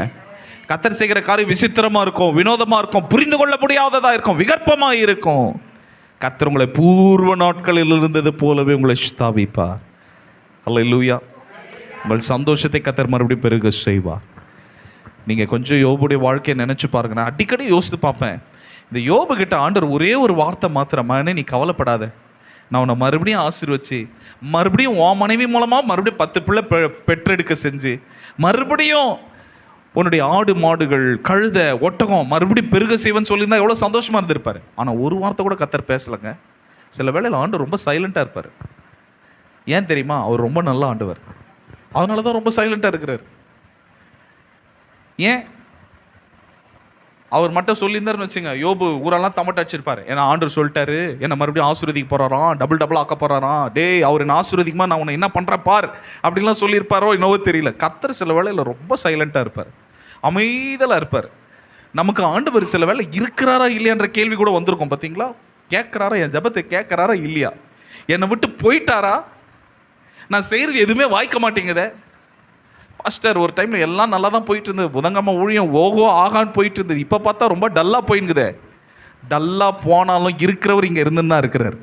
கர்த்தர் செய்கிற காரியம் விசித்திரமாக இருக்கும், வினோதமாக இருக்கும், புரிந்து கொள்ள முடியாததாக இருக்கும், விகற்பமாக இருக்கும். கர்த்தர் உங்களை பூர்வ நாட்களில் இருந்தது போலவே உங்களை ஸ்தாபிப்பார். அல்லேலூயா. உங்கள் சந்தோஷத்தை கர்த்தர் மறுபடியும் பெருக செய்வார். நீங்கள் கொஞ்சம் யோபுடைய வாழ்க்கையை நினச்சி பாருங்க. நான் அடிக்கடி யோசித்து பார்ப்பேன், இந்த யோபு கிட்ட ஆண்டவர் ஒரே ஒரு வார்த்தை மாத்திரமானே, நீ கவலைப்படாத, நான் உன்னை மறுபடியும் ஆசீர்வச்சு, மறுபடியும் உன் மனைவி மூலமாக மறுபடியும் 10 பிள்ளை பெற்றெடுக்க செஞ்சு, மறுபடியும் உன்னுடைய ஆடு மாடுகள் கழுதை ஒட்டகம் மறுபடியும் பெருக செய்வன்னு சொல்லியிருந்தா எவ்வளோ சந்தோஷமா இருந்திருப்பாரு. ஆனால் ஒரு வார்த்தை கூட கர்த்தர் பேசலைங்க. சில வேளையில் ஆண்டு ரொம்ப சைலண்டாக இருப்பார். ஏன் தெரியுமா? அவர் ரொம்ப நல்ல ஆண்டவர், அதனால தான் ரொம்ப சைலண்டாக இருக்கிறார். ஏன்? அவர் மட்டும் சொல்லியிருந்தாருன்னு வச்சுங்க, யோபு ஊரெல்லாம் தமட்ட வச்சிருப்பாரு. ஏன்னா ஆண்டவர் சொல்லிட்டாரு, என்ன மறுபடியும் ஆசீர்வதிக்க போறாராம், டபுள் ஆக்க போறாராம், டேய் அவர் என்ன ஆசீர்வதிக்குமா, நான் உன்னை என்ன பண்றேன் பார் அப்படின்லாம் சொல்லியிருப்பாரோ என்னவோ தெரியல. கர்த்தர் சில வேளையில் ரொம்ப சைலண்டாக இருப்பார், அமைதலாக இருப்பார். நமக்கு ஆண்டவர் சில வேளை இருக்கிறாரா இல்லையான்ற கேள்வி கூட வந்திருக்கும் பார்த்தீங்களா? கேட்குறாரா, என் ஜபத்தை கேட்குறாரா இல்லையா, என்னை விட்டு போயிட்டாரா, நான் செய்கிறது எதுவுமே வாய்க்க மாட்டேங்குதே. பாஸ்டர் ஒரு டைமில் எல்லாம் நல்லா தான் போயிட்டு இருந்தது, புதங்கம்மா ஊழியம் ஓகோ ஆகான்னு போயிட்டு இருந்தது, இப்போ பார்த்தா ரொம்ப டல்லாக போயிங்குதே. டல்லாக போனாலும் இருக்கிறவர் இங்கே இருந்துன்னு தான் இருக்கிறார்.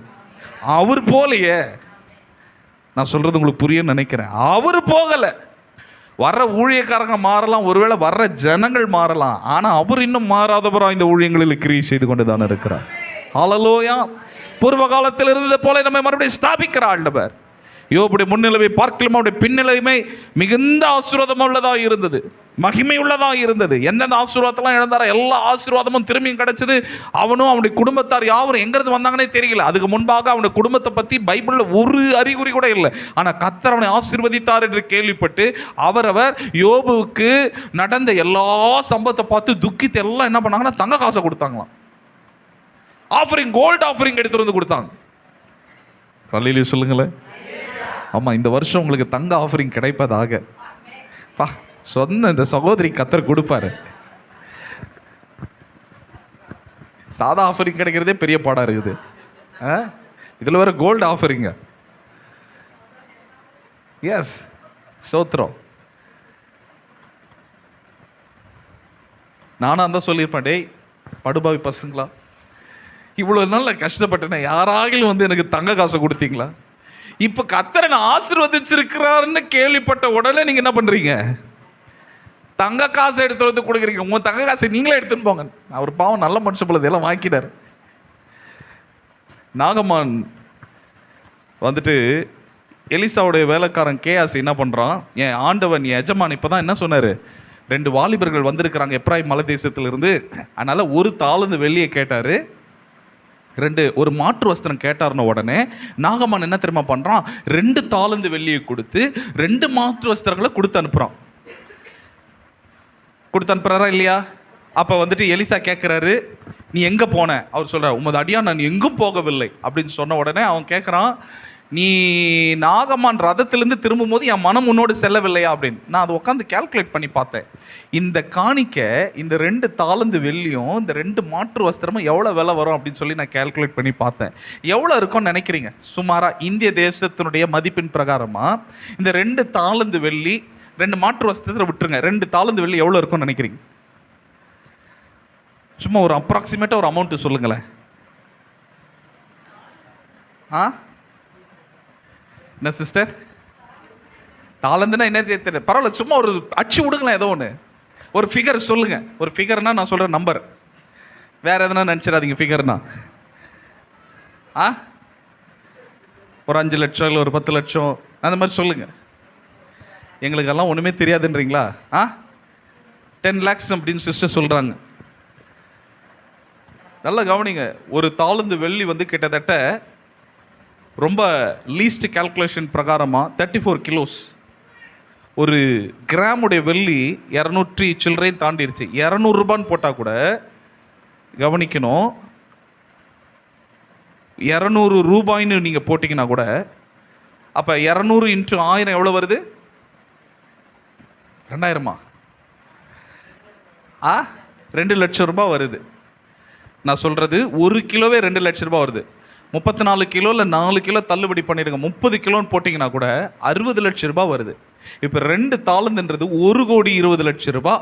அவர் போகலையே. நான் சொல்கிறது உங்களுக்கு புரியும்னு நினைக்கிறேன். அவர் போகலை. வர்ற ஊழியக்காரங்க மாறலாம், ஒருவேளை வர்ற ஜனங்கள் மாறலாம், ஆனால் அவர் இன்னும் மாறாதவராக இந்த ஊழியங்களில் கிரியை செய்து கொண்டு தானே இருக்கிறார். ஹல்லேலூயா. பூர்வ காலத்தில் இருந்தது போல நம்ம மறுபடியும் ஸ்தாபிக்கிற ஆண்டவர். யோபுடைய முன்னிலைமை பார்க்கலாம், அவருடைய பின்னிலைமை மிகுந்த ஆசீர்வாதம் உள்ளதாக இருந்தது, மகிமை உள்ளதாக இருந்தது. எந்தெந்த ஆசீர்வாதத்தெல்லாம் இழந்தாரோ எல்லா ஆசீர்வாதமும் திரும்பியும் கிடைச்சது. அவனும் அவனுடைய குடும்பத்தார் யாரும் எங்கிருந்து வந்தாங்கன்னே தெரியல. அதுக்கு முன்பாக அவனுடைய குடும்பத்தை பற்றி பைபிளில் ஒரு அறிகுறி கூட இல்லை. ஆனால் கர்த்தர் அவனை ஆசீர்வதித்தார் என்று கேள்விப்பட்டு அவரவர் யோபுவுக்கு நடந்த எல்லா சம்பவத்தை பார்த்து துக்கித்து எல்லாம் என்ன பண்ணாங்கன்னா தங்க காசை கொடுத்தாங்களாம். ஆஃபரிங், கோல்டு ஆஃபரிங் எடுத்துட்டு வந்து கொடுத்தாங்க. அல்லேலூயா சொல்லுங்களேன். ஆமாம், இந்த வருஷம் உங்களுக்கு தங்க ஆஃபரிங் கிடைப்பதாக. பா, சொன்ன இந்த சகோதரி கர்த்தர் கொடுப்பாரு. சாதா ஆஃபரிங் கிடைக்கிறதே பெரிய பாடா இருக்குது, இதில் வேற கோல்டு ஆஃபரிங்க. எஸ், சோத்ரம். நானும் அந்த சொல்லியிருப்பேன், டேய் படுபாவி பசங்களா, இவ்வளோ நாள் நான் கஷ்டப்பட்டேன், யாராகிலும் வந்து எனக்கு தங்க காசை கொடுத்தீங்களா? இப்போ கர்த்தரை ஆசீர்வதிச்சிருக்கிறாருன்னு கேள்விப்பட்ட உடனே நீங்கள் என்ன பண்ணுறீங்க? தங்க காசை எடுத்து வந்து கொடுக்குறீங்க. உங்கள் தங்க காசை நீங்களே எடுத்துன்னு போங்க. அவர் பாவம் நல்ல மனுஷன் போல இதெல்லாம் வாங்கிட்டார். நாகமான் வந்துட்டு எலிசாவுடைய வேலைக்காரன் கேயாசி என்ன பண்ணுறான், என் ஆண்டவன் என் எஜமான் இப்போ தான் என்ன சொன்னார், 2 வாலிபர்கள் வந்திருக்கிறாங்க எப்ராயிம் மலை தேசத்திலிருந்து, அதனால் ஒரு தாளந்து வெள்ளியை கேட்டார், ஒரு மாற்று வஸ்திரம் கேட்டார்னு உடனே நாகமான் என்ன தெரியுமா பண்ணுறான், 2 தாளந்து வெள்ளியை கொடுத்து 2 மாற்று வஸ்திரங்களை கொடுத்து அனுப்புறாரா இல்லையா? அப்போ வந்துட்டு எலிசா கேட்குறாரு, நீ எங்கே போன? அவர் சொல்கிறார், உமது அடியா நான் எங்கும் போகவில்லை அப்படின்னு சொன்ன உடனே அவன் கேட்குறான், நீ நாகமான் ரதத்திலேருந்து திரும்பும் போது என் மனம் உன்னோடு செல்லவில்லையா அப்படின்னு. நான் அதை உட்காந்து கேல்குலேட் பண்ணி பார்த்தேன். இந்த காணிக்க, இந்த 2 தாளந்து வெள்ளியும் இந்த 2 மாற்று வஸ்திரமும் எவ்வளோ விலை வரும் அப்படின்னு சொல்லி நான் கேல்குலேட் பண்ணி பார்த்தேன். எவ்வளோ இருக்கும்னு நினைக்கிறீங்க? சுமாராக இந்திய தேசத்தினுடைய மதிப்பின் பிரகாரமாக இந்த 2 தாளந்து வெள்ளி 2 மாற்று வஸ்திரத்தில் விட்டுருங்க, 2 தாளந்து வெள்ளி எவ்வளோ இருக்கும்னு நினைக்கிறீங்க? சும்மா ஒரு அப்ராக்சிமேட்டாக ஒரு அமௌண்ட்டு சொல்லுங்களேன். என்ன சிஸ்டர், தாளந்துன்னா என்ன தெரியல, பரவாயில்ல, சும்மா ஒரு அச்சு விடுங்களேன், ஏதோ ஒன்று ஒரு ஃபிகர் சொல்லுங்க. ஒரு ஃபிகர்னா நான் சொல்கிறேன் நம்பர், வேற எதுனா நினச்சிடாதீங்க. ஃபிகர்னா ஒரு 5 லட்சம் இல்லை ஒரு 10 லட்சம் அந்த மாதிரி சொல்லுங்க. எங்களுக்கெல்லாம் ஒன்றுமே தெரியாதுன்றீங்களா? 10 lakhs அப்படின்னு சிஸ்டர் சொல்கிறாங்க. நல்லா கவனிங்க. ஒரு தாளந்து வெள்ளி வந்து கிட்டத்தட்ட ரொம்ப லீஸ்ட் கால்குலேஷன் பிரகாரமாக 34 கிலோஸ். ஒரு கிராமுடைய வெள்ளி 200 சில்லறையும் தாண்டிடுச்சு. 200 ரூபான்னு போட்டால் கூட கவனிக்கணும், 200 ரூபாய்ன்னு நீங்கள் போட்டிங்கன்னா கூட அப்போ 200 × 1000 எவ்வளோ வருது? 2000மா? 2 லட்சம் ரூபாய் வருது. நான் சொல்கிறது 1 கிலோவே 2 லட்சம் ரூபாய் வருது. 34 கிலோ இல்லை 4 கிலோ தள்ளுபடி பண்ணிடுங்க, 30 கிலோன்னு போட்டிங்கன்னா கூட 60 லட்சம் ரூபாய் வருது. இப்போ 2 தாளந்துன்றது 1,20,00,000 ரூபாய்.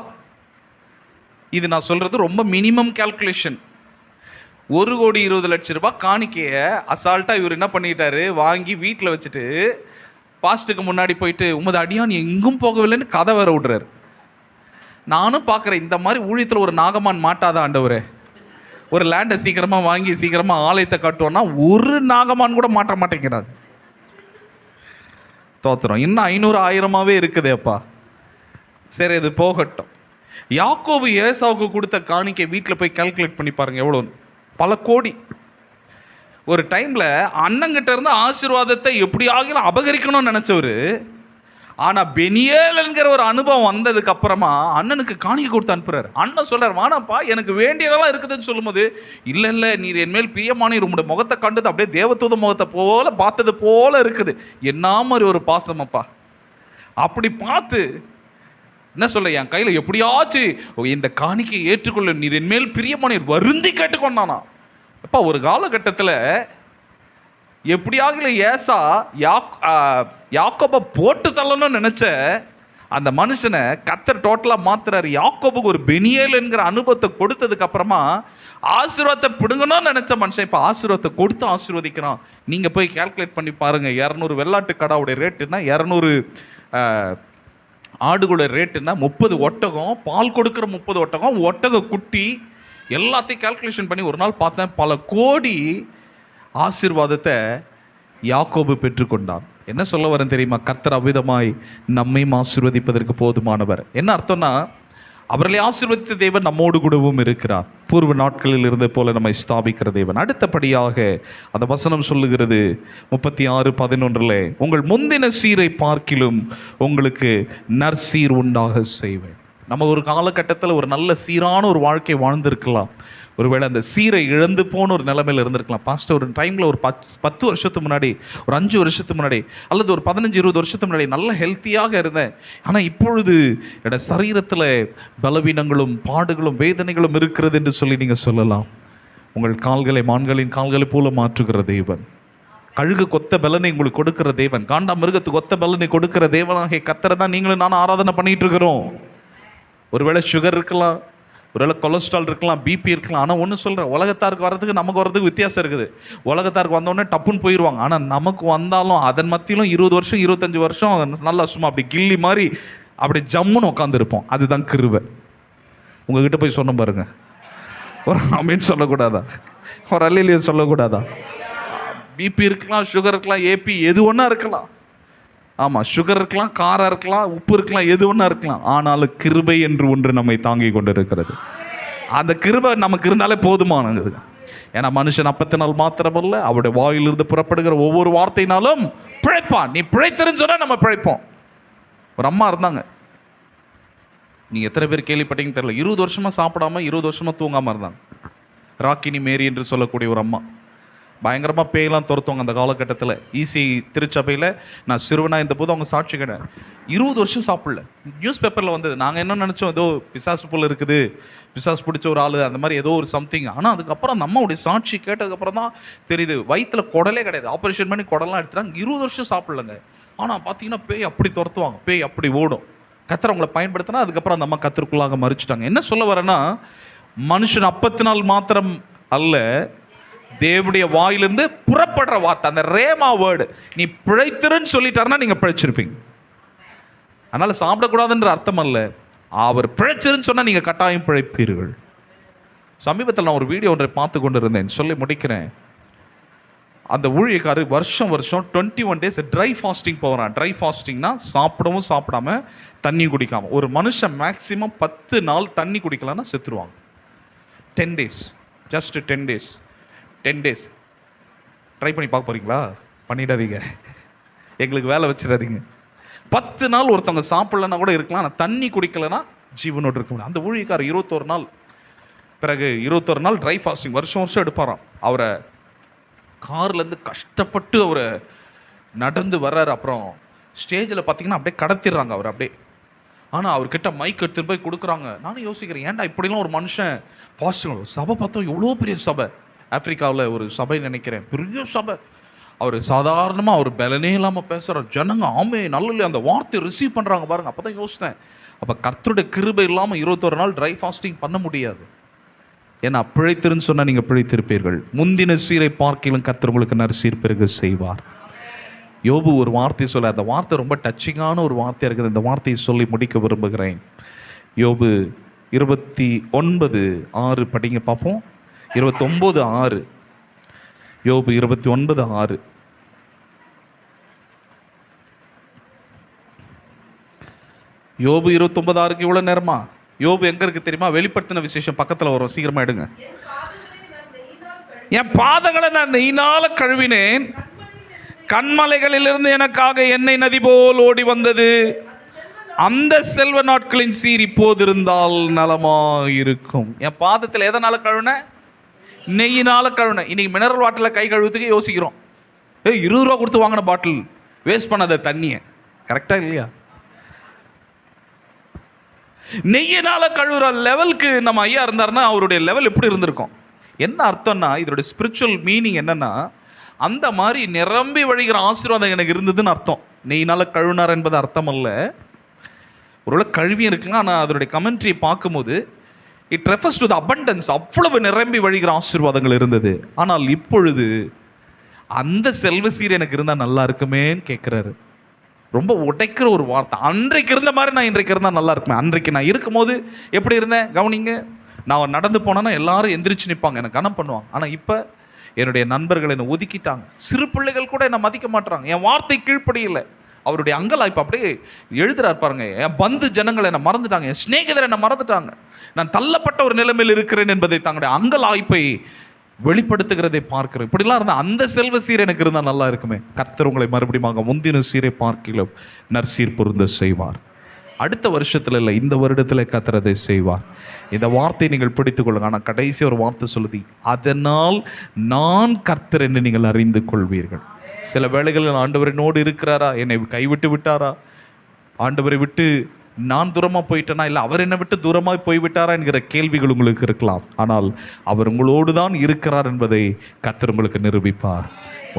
இது நான் சொல்கிறது ரொம்ப மினிமம் கால்குலேஷன். 1,20,00,000 ரூபாய் காணிக்கையை அசால்ட்டாக இவர் என்ன பண்ணிட்டாரு, வாங்கி வீட்டில் வச்சுட்டு பாஸ்ட்டுக்கு முன்னாடி போயிட்டு உமது அடியான் எங்கும் போகவில்லைன்னு கதை வேற விடுறாரு. நானும் பார்க்குறேன், இந்த மாதிரி ஊழியத்தில் ஒரு நாகமான் மாட்டாத ஆண்டவரே. ஒரு லேண்டை சீக்கிரமாக வாங்கி சீக்கிரமாக ஆலயத்தை கட்டுவோன்னா ஒரு நாகமான் கூட மாட்ட மாட்டேங்கிறாங்க. தோத்துறோம். இன்னும் 500 1000 இருக்குதேப்பா. சரி, இது போகட்டும். யாக்கோபு ஏசாவுக்கு கொடுத்த காணிக்கை வீட்டில் போய் கால்குலேட் பண்ணி பாருங்க எவ்வளோ, பல கோடி. ஒரு டைம்ல அண்ணங்கிட்ட இருந்து ஆசீர்வாதத்தை எப்படி ஆகிலும் அபகரிக்கணும்னு நினைச்சவரு, ஆனா பெனியேல் என்கிற ஒரு அனுபவம் வந்ததுக்கு அப்புறமா அண்ணனுக்கு காணிக்கை கொடுத்து அனுப்புறாரு. அண்ணன் சொல்றாரு, வானப்பா எனக்கு வேண்டியதெல்லாம் இருக்குதுன்னு சொல்லும்போது, இல்ல இல்ல நீர் என்மேல் பிரியமான உங்களுடைய முகத்தை கண்டது அப்படியே தேவதூத முகத்தை போல பார்த்தது போல இருக்குது, என்ன மாதிரி ஒரு பாசமப்பா. அப்படி பார்த்து என்ன சொல்ல, என் கையில எப்படியாச்சும் இந்த காணிக்கை ஏற்றுக்கொள்ள நீர் என்மேல் பிரியமான வருந்தி கேட்டுக்கொண்டானா. அப்பா ஒரு காலகட்டத்தில் எப்படியாக ஏசா யாக்கோபை போட்டு தள்ளணும்னு நினைச்ச அந்த மனுஷனை கர்த்தர் டோட்டலாக மாத்துறாரு. யாக்கோபுக்கு ஒரு பெனியேல் என்கிற அனுபவத்தை கொடுத்ததுக்கு அப்புறமா ஆசீர்வாதத்தை பிடுங்கணும்னு நினைச்ச மனுஷன் இப்போ ஆசீர்வாதத்தை கொடுத்து ஆசீர்வதிக்கிறான். நீங்கள் போய் கால்குலேட் பண்ணி பாருங்க, 200 வெள்ளாட்டு கடாவுடைய ரேட்டுன்னா 200 ஆடுகளோட ரேட்டுன்னா 30 ஒட்டகம், பால் கொடுக்குற 30 ஒட்டகம், ஒட்டக குட்டி எல்லாத்தையும் கால்குலேஷன் பண்ணி ஒரு நாள் பார்த்தேன், பல கோடி ஆசீர்வாதத்தை யாக்கோபு பெற்றுக்கொண்டான். என்ன சொல்ல வரேன் தெரியுமா? கர்த்தர் அவ்விதமாய் நம்மையும் ஆசீர்வதிப்பதற்கு போதுமானவர். என்ன அர்த்தம்னா, அவர்களை ஆசீர்வதித்த தேவன் நம்மோடு கூடவும் இருக்கிறார். பூர்வ நாட்களில் இருந்த போல நம்மை ஸ்தாபிக்கிற தேவன். அடுத்தபடியாக அந்த வசனம் சொல்லுகிறது 36:11, உங்கள் முந்தின சீரை பார்க்கிலும் உங்களுக்கு நற்சீர் உண்டாக செய்வேன். நம்ம ஒரு காலகட்டத்தில் ஒரு நல்ல சீரான ஒரு வாழ்க்கை வாழ்ந்திருக்கலாம். ஒருவேளை அந்த சீரை இழந்து போன ஒரு நிலைமையில் இருந்திருக்கலாம். பாஸ்டர் ஒரு டைமில் ஒரு 10 வருஷத்துக்கு முன்னாடி, ஒரு 5 வருஷத்துக்கு முன்னாடி, அல்லது ஒரு 15-20 வருஷத்துக்கு முன்னாடி நல்ல ஹெல்த்தியாக இருந்தேன். ஆனால் இப்பொழுது என்னோட சரீரத்தில் பலவீனங்களும் பாடுகளும் வேதனைகளும் இருக்கிறது என்று சொல்லி நீங்கள் சொல்லலாம். உங்கள் கால்களை மான்களின் கால்களை போல மாற்றுகிற தேவன், கழுகு கொத்த பலனை உங்களுக்கு கொடுக்கிற தேவன், காண்டா மிருகத்துக்கு கொத்த பலனை கொடுக்கிற தேவனாகிய கர்த்தரை தான் நீங்களும் நானும் ஆராதனை பண்ணிட்டு இருக்கிறோம். ஒருவேளை சுகர் இருக்கலாம், ஒருவேளை கொலஸ்ட்ரால் இருக்கலாம், பிபி இருக்கலாம். ஆனால் ஒன்று சொல்கிறேன், உலகத்தாருக்கு வர்றதுக்கு நமக்கு வர்றதுக்கு வித்தியாசம் இருக்குது. உலகத்தாருக்கு வந்தோடனே டப்புன்னு போயிடுவாங்க. ஆனால் நமக்கு வந்தாலும் அதன் மத்தியிலும் 20 வருஷம் 25 வருஷம் நல்லா சும்மா அப்படி கில்லி மாதிரி அப்படி ஜம்முன்னு உட்காந்துருப்போம். அதுதான் கிருபை. உங்ககிட்ட போய் சொன்ன பாருங்க, ஒரு ஆமீன் சொல்லக்கூடாதா? ஒரு அல்லேலூயா சொல்லக்கூடாதா? பிபி இருக்கலாம், சுகர் இருக்கலாம், ஏபி எது ஒன்றா இருக்கலாம். ஆமாம், சுகர் இருக்கலாம், காரம் இருக்கலாம், உப்பு இருக்கலாம், எது ஒன்றா இருக்கலாம். ஆனாலும் கிருபை என்று ஒன்று நம்மை தாங்கி கொண்டு இருக்கிறது. அந்த கிருபை நமக்கு இருந்தாலே போதுமானது. ஏன்னா மனுஷன் அப்பத்தினால் மாத்திரமல்ல, அவருடைய வாயிலிருந்து புறப்படுகிற ஒவ்வொரு வார்த்தையினாலும் பிழைப்பான். நீ பிழைத்திருன்னு சொன்னா நம்ம பிழைப்போம். ஒரு அம்மா இருந்தாங்க, நீங்கள் எத்தனை பேர் கேள்விப்பட்டீங்கன்னு தெரியல, 20 வருஷமா சாப்பிடாம 20 வருஷமா தூங்காமல் இருந்தாங்க. ராக்கினி மேரி என்று சொல்லக்கூடிய ஒரு அம்மா. பயங்கரமாக பேயெல்லாம் துரத்துவாங்க அந்த காலகட்டத்தில். ஈசி திருச்சபையில் நான் சிறுவனாக இருந்தபோது அவங்க சாட்சி கிடையாது, 20 வருஷம் சாப்பிடல. நியூஸ் பேப்பரில் வந்தது. நாங்கள் என்ன நினச்சோம், ஏதோ பிசாசு போல் இருக்குது, பிசாசு பிடிச்ச ஒரு ஆள் அந்த மாதிரி ஏதோ ஒரு சம்திங். ஆனால் அதுக்கப்புறம் அந்த அம்மாவுடைய சாட்சி கேட்டதுக்கப்புறம் தான் தெரியுது, வயிற்றில் குடலே கிடையாது, ஆப்ரேஷன் பண்ணி குடலாம் எடுத்துட்டாங்க. 20 வருஷம் சாப்பிடலங்க. ஆனால் பார்த்தீங்கன்னா பேய் அப்படி துரத்துவாங்க, பேய் அப்படி ஓடும். கத்தர் அவங்களை பயன்படுத்தினா அதுக்கப்புறம் அந்த அம்மா கத்தருக்குள்ளாக மறிச்சிட்டாங்க. என்ன சொல்ல வரேன்னா, மனுஷன் அப்பத்தினால் மாத்திரம் அல்ல, தேவனுடைய வாயிலிருந்து புறப்படுற வார்த்தை, அந்த ரேமா வேர்டு, நீ பிழைத்திருன்னு சொல்லிட்டாருன்னா நீங்க பிழைச்சிருப்பீங்க. அதனால சாப்பிடக்கூடாதுன்ற அர்த்தம் அல்ல, அவர் பிழைச்சிருன்னு சொன்னா நீங்க கட்டாயம் பிழைப்பீர்கள். சமீபத்தில் நான் ஒரு வீடியோ ஒன்றை பார்த்து கொண்டு இருந்தேன், சொல்லி முடிக்கிறேன். அந்த ஊழியக்காரர் வருஷம் 21 days ட்ரை ஃபாஸ்டிங் போகிறான். ட்ரை ஃபாஸ்டிங்னா சாப்பிடவும் சாப்பிடாம தண்ணி குடிக்காம. ஒரு மனுஷன் மேக்சிமம் 10 நாள் தண்ணி குடிக்கலாம்னா செத்துருவாங்க. 10 days, just 10 days. 10 days try பண்ணி பார்க்க போறீங்களா? பண்ணிடாதீங்க, எங்களுக்கு வேலை வச்சிடாதீங்க. 10 நாள் ஒருத்தவங்க சாப்பிடலன்னா கூட இருக்கலாம், ஆனால் தண்ணி குடிக்கலைன்னா ஜீவனோடு இருக்க முடியும். அந்த ஊழியக்காரர் 21 நாள், பிறகு 21 நாள் ட்ரை ஃபாஸ்டிங் வருஷம் வருஷம் எடுப்பாராம். அவரை கார்லேருந்து கஷ்டப்பட்டு அவரை நடந்து வர்றாரு. அப்புறம் ஸ்டேஜில் பார்த்தீங்கன்னா அப்படியே கடத்திடுறாங்க அவர் அப்படியே. ஆனால் அவர்கிட்ட மைக் எடுத்துகிட்டு போய் கொடுக்குறாங்க. நானும் யோசிக்கிறேன், ஏன்டா இப்படிலாம் ஒரு மனுஷன் ஃபாஸ்டிங். சபை பார்த்தோம், எவ்வளோ பெரிய சபை, ஆப்பிரிக்காவில் ஒரு சபை நினைக்கிறேன், பெரிய சபை. அவர் சாதாரணமாக அவர் பலனே இல்லாமல் பேசுகிறார். ஜனங்க ஆமே நல்ல அந்த வார்த்தையை ரிசீவ் பண்ணுறாங்க பாருங்க. அப்போ தான் யோசித்தேன், அப்போ கர்த்தருடைய கிருபை இல்லாமல் 21 நாள் ட்ரை ஃபாஸ்டிங் பண்ண முடியாது. ஏன்னா பிழைத்திருன்னு சொன்னால் நீங்கள் பிழைத்திருப்பீர்கள். முந்தின சீரை பார்க்கிலும் கர்த்தர் உங்களுக்கு நற்சீர் பிறகு செய்வார். யோபு ஒரு வார்த்தை சொல்ல, அந்த வார்த்தை ரொம்ப டச்சிங்கான ஒரு வார்த்தையாக இருக்குது. இந்த வார்த்தையை சொல்லி முடிக்க விரும்புகிறேன். யோபு 29:6 படிங்க பார்ப்போம். 29:6. யோபு 29:6. யோபு 29:6 இவ்வளோ நேரமா? யோபு எங்க இருக்கு தெரியுமா? வெளிப்படுத்தின விசேஷம் பக்கத்துல வரும், சீக்கிரமா எடுங்க. என் பாதங்களை நான் நெய்யினால கழுவினேன், கண்மலைகளிலிருந்து எனக்காக எண்ணெய் நதி போல் ஓடி வந்தது. அந்த செல்வ நாட்களின் சீர் இப்போது இருந்தால் நலமா இருக்கும். என் பாதத்தில் எதனால கழுவின? நெய்யினால கழுவின. இன்னைக்கு மினரல் வாட்டரில் கை கழுவுறதுக்கு யோசிக்கிறோம். 20 ரூபா கொடுத்து வாங்கின பாட்டில் வேஸ்ட் பண்ணாத தண்ணியை. கரெக்டா இல்லையா? நெய்யினால கழுவுற லெவலுக்கு நம்ம ஐயா இருந்தாருன்னா அவருடைய லெவல் எப்படி இருந்திருக்கும்? என்ன அர்த்தம்னா, இதோட ஸ்பிரிச்சுவல் மீனிங் என்னன்னா, அந்த மாதிரி நிரம்பி வழிகிற ஆசீர்வாதம் எனக்கு இருந்ததுன்னு அர்த்தம். நெய்யினால கழுவினார் என்பது அர்த்தம் அல்ல. ஒருவேளை கழுவியும் இருக்குங்க, ஆனால் அதனுடைய கமெண்ட்ரி பார்க்கும்போது it refers to the abundance. அவ்வளவு நிரம்பி வழிகிற ஆசீர்வாதங்கள் இருந்தது. ஆனால் இப்பொழுது அந்த செல்வ சீர் எனக்கு இருந்தால் நல்லா இருக்குமேன்னு கேட்குறாரு. ரொம்ப உடைக்கிற ஒரு வார்த்தை. அன்றைக்கு இருந்த மாதிரி நான் இன்றைக்கு இருந்தால் நல்லா இருக்குமே. அன்றைக்கு நான் இருக்கும்போது எப்படி இருந்தேன் கவனிங்க. நான் நடந்து போனேன்னா எல்லாரும் எந்திரிச்சு நிற்பாங்க, எனக்கு கனம் பண்ணுவாங்க. ஆனால் இப்போ என்னுடைய நண்பர்கள் என்னை ஒதுக்கிட்டாங்க. சிறு பிள்ளைகள் கூட என்னை மதிக்க மாட்டுறாங்க. என் வார்த்தை கீழ்ப்படியில்லை. அவருடைய அங்கலாய்ப்பு அப்படியே எழுதுறாரு பாருங்க. என் பந்து ஜனங்கள் என்னை மறந்துட்டாங்க, என் சிநேகிதர் என்னை மறந்துட்டாங்க, நான் தள்ளப்பட்ட ஒரு நிலைமையில் இருக்கிறேன் என்பதை தங்களுடைய அங்கலாய்ப்பை வெளிப்படுத்துகிறதை பார்க்கிறேன். இப்படிலாம் இருந்தால் அந்த செல்வ சீர் எனக்கு இருந்தால் நல்லா இருக்குமே. கர்த்தர் உங்களை மறுபடியும் முந்தின சீரை பார்க்கலாம் நற்சீர் பொருந்த செய்வார். அடுத்த வருஷத்துல இல்லை, இந்த வருடத்தில் கர்த்தர் அதை செய்வார். இந்த வார்த்தையை நீங்கள் பிடித்துக் கொள்ளுங்க. ஆனால் கடைசி ஒரு வார்த்தை சொல்லுது, அதனால் நான் கர்த்தர் என்று நீங்கள் அறிந்து கொள்வீர்கள். சில வேளைகளில் ஆண்டவர் என்னோடு இருக்கிறாரா, என்னை கைவிட்டு விட்டாரா, ஆண்டவரை விட்டு நான் தூரமாக போயிட்டேனா, இல்லை அவர் என்னை விட்டு தூரமாக போய்விட்டாரா என்கிற கேள்விகள் உங்களுக்கு இருக்கலாம். ஆனால் அவர் உங்களோடு தான் இருக்கிறார் என்பதை கர்த்தர் உங்களுக்கு நிரூபிப்பார்.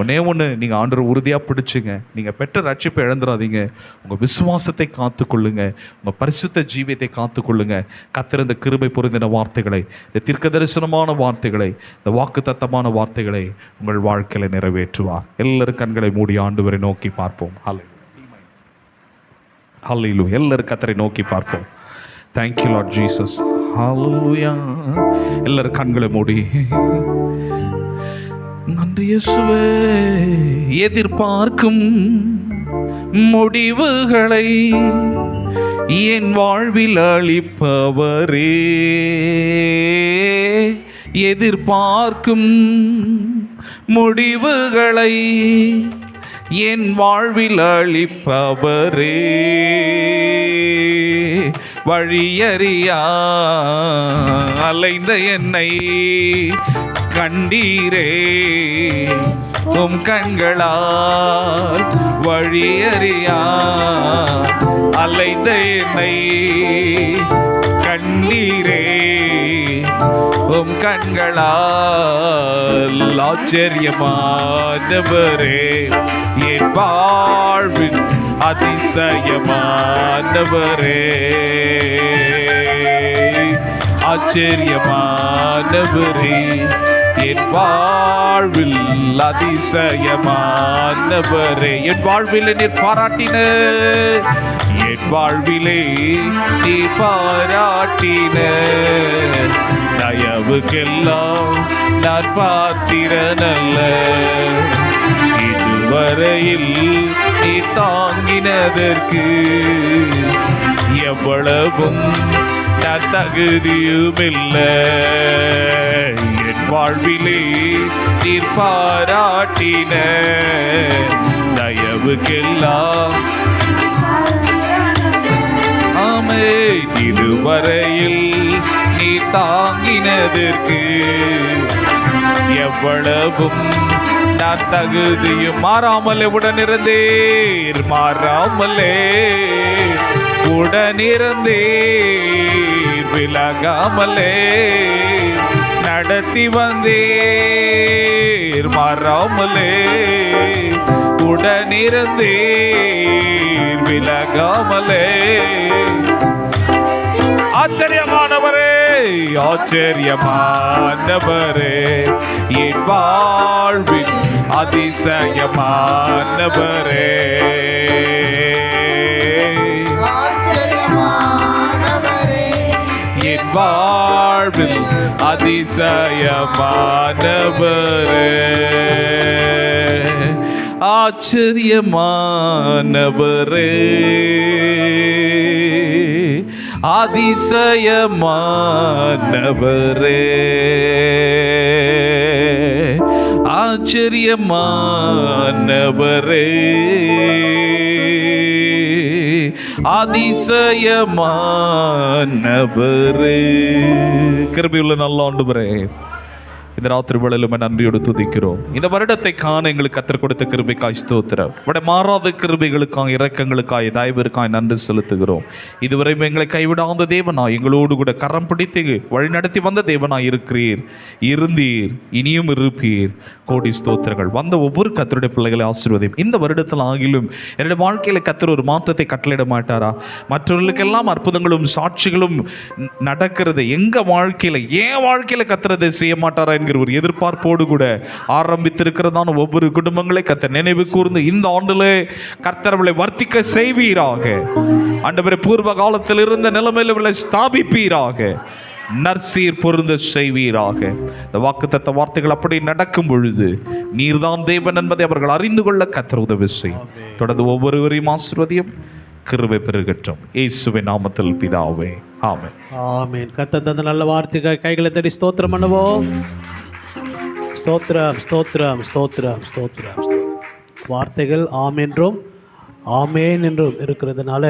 ஒன்னே ஒன்று, நீங்கள் ஆண்டவர் உறுதியாக பிடிச்சுங்க. நீங்கள் பெற்ற ரட்சிப்பை இழந்துடாதீங்க. உங்கள் விசுவாசத்தை காத்துக்கொள்ளுங்க, உங்கள் பரிசுத்த ஜீவியத்தை காத்துக்கொள்ளுங்க. கர்த்தர் இந்த கிருபை பொருந்தின வார்த்தைகளை, இந்த தீர்க்க தரிசனமான வார்த்தைகளை, இந்த வாக்கு தத்தமான வார்த்தைகளை உங்கள் வாழ்க்கையில் நிறைவேற்றுவார். எல்லாரும் கண்களை மூடி ஆண்டவரை நோக்கி பார்ப்போம். ஹல்லேலூயா. எல்லாரும் கர்த்தரை நோக்கி பார்ப்போம். Thank you Lord Jesus. Hallelujah. எல்லாரும் கண்களை மூடி நன்றி இயேசுவே. எதிர்பார்க்கும் முடிவுகளை என் வாழ்வில் அளிப்பவரே, எதிர்பார்க்கும் முடிவுகளை என் வாழ்வில் அளிப்பவரே, வழியறியா அலைந்த என்னை கண்டீரே, உம் கண்களால் வழியறியா அலைந்த என்னை கண்டீரே, உம் கண்களால் ஆச்சரியமானவரே, என் வாழ்வின் அதிசயமானவரே, ஆச்சரியமானவரே, என் வாழ்வில் அதிசயமானவரே. என் வாழ்வில் நீர் பாராட்டின, என் வாழ்விலே நீ பாராட்டின தயவுக்கெல்லாம் நான் பாத்திரனல்ல. இதுவரையில் நீ தாங்கினதற்கு எவ்வளவும் நான் தகுதியுமில்லை. என் வாழ்விலே நீர் பாராட்டின தயவுக்கெல்லாம் ஆமே. இதுவரையில் நீ தாங்கினதற்கு எவ்வளவும் நான் தகுதியும் மாறாமலே உடனிருந்தேர், மாறாமலே உடனிருந்தேர், விலகாமலே நடத்தி வந்தேர், மாறாமலே உடனிருந்தேர், விலகாமலே. ஆச்சரியமானவரே, ஆச்சரியமானவரே, என் வாழ்வின் அதிசயமானவரே, என் வாழ்வில் அதிசயமானவரே, ஆச்சரியமானவரே, அதிசயமானவரே, ஆச்சரியமானவரே, அதிசயமானவரே. கிருபையுள்ள நல்ல ஆண்டவரே, இந்த ராத்திரி வேளையிலும் நன்றியோடு துதிக்கிறோம். இந்த வருடத்தை காண எங்களுக்கு கத்தர் கொடுத்த கிருபைக்காய் ஸ்தோத்திரம். உடைய மாறாத கிருபைகளுக்காய், இரக்கங்களுக்காய், தயவிற்காய் நன்றி செலுத்துகிறோம். இதுவரையும் எங்களை கைவிடாத தேவனாய், எங்களோடு கூட கரம் பிடித்து வழிநடத்தி வந்த தேவனாய் இருக்கிறீர், இருந்தீர், இனியும் இருப்பீர். கோடி ஸ்தோத்திரங்கள். வந்த ஒவ்வொரு கத்தருடைய பிள்ளைகளை ஆசீர்வதியும். இந்த வருடத்தில் ஆகிலும் என்னுடைய வாழ்க்கையில் கத்தர் ஒரு மாற்றத்தை கட்டளையிட மாட்டாரா? மற்றவர்களுக்கெல்லாம் அற்புதங்களும் சாட்சிகளும் நடக்கிறது, எங்க வாழ்க்கையில ஏன் வாழ்க்கையில கத்துறதை செய்ய மாட்டாரா என்கிற ஒரு எதிர்பார்ப்போடு கூட ஆரம்பித்திருக்கிறதான ஒவ்வொரு குடும்பங்களை கர்த்தர் நினைவு கூர்ந்து இந்த ஆண்டிலே கர்த்தர் அவளை வர்த்திக்க செய்வீராக. ஆண்டவரே, பூர்வ காலத்தில் இருந்த நிலைமையில் அவளை ஸ்தாபிப்பீராக, நற்சீர் பொருந்த செய்வீராக. இந்த வாக்குத்தத்த வார்த்தைகள் அப்படி நடக்கும் பொழுது நீர்தான் தேவன் என்பதை அவர்கள் அறிந்து கொள்ள கர்த்தர் உதவி செய்யும். தொடர்ந்து ஒவ்வொருவரையும் ஆசீர்வதியும், கிருபை பெருகட்டும். இயேசுவின் நாமத்தில் பிதாவே, ஆமென். ஆமென். கர்த்தர் தந்த நல்ல வார்த்தைக்காய் கைகளை தட்டி ஸ்தோத்திரம் பண்ணுவோம். ஸ்தோத்திரம், ஸ்தோத்திரம், ஸ்தோத்திரம், ஸ்தோத்திரம். வார்த்தைகள் ஆம் என்றும் ஆமேன் என்றும் இருக்கிறதுனால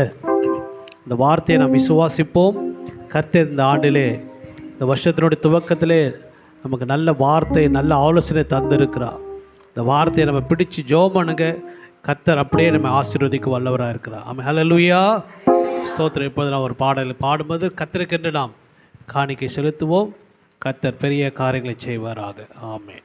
இந்த வார்த்தையை நாம் விசுவாசிப்போம். கர்த்தர் இந்த ஆண்டிலே, இந்த வருஷத்தினுடைய துவக்கத்திலே நமக்கு நல்ல வார்த்தை, நல்ல ஆலோசனை தந்திருக்கிறார். இந்த வார்த்தையை நம்ம பிடிச்சு ஜெபம் பண்ணுங்க. கர்த்தர் அப்படியே நம்ம ஆசீர்வதிக்க வல்லவராக இருக்கிறார். ஆமென். ஹல்லேலூயா. ஸ்தோத்திரம். இப்போது நாம் ஒரு பாடல் பாடும்போது கர்த்தருக்கென்று நாம் காணிக்கை செலுத்துவோம். கர்த்தர் பெரிய காரியங்களை செய்வாராக. ஆமென்.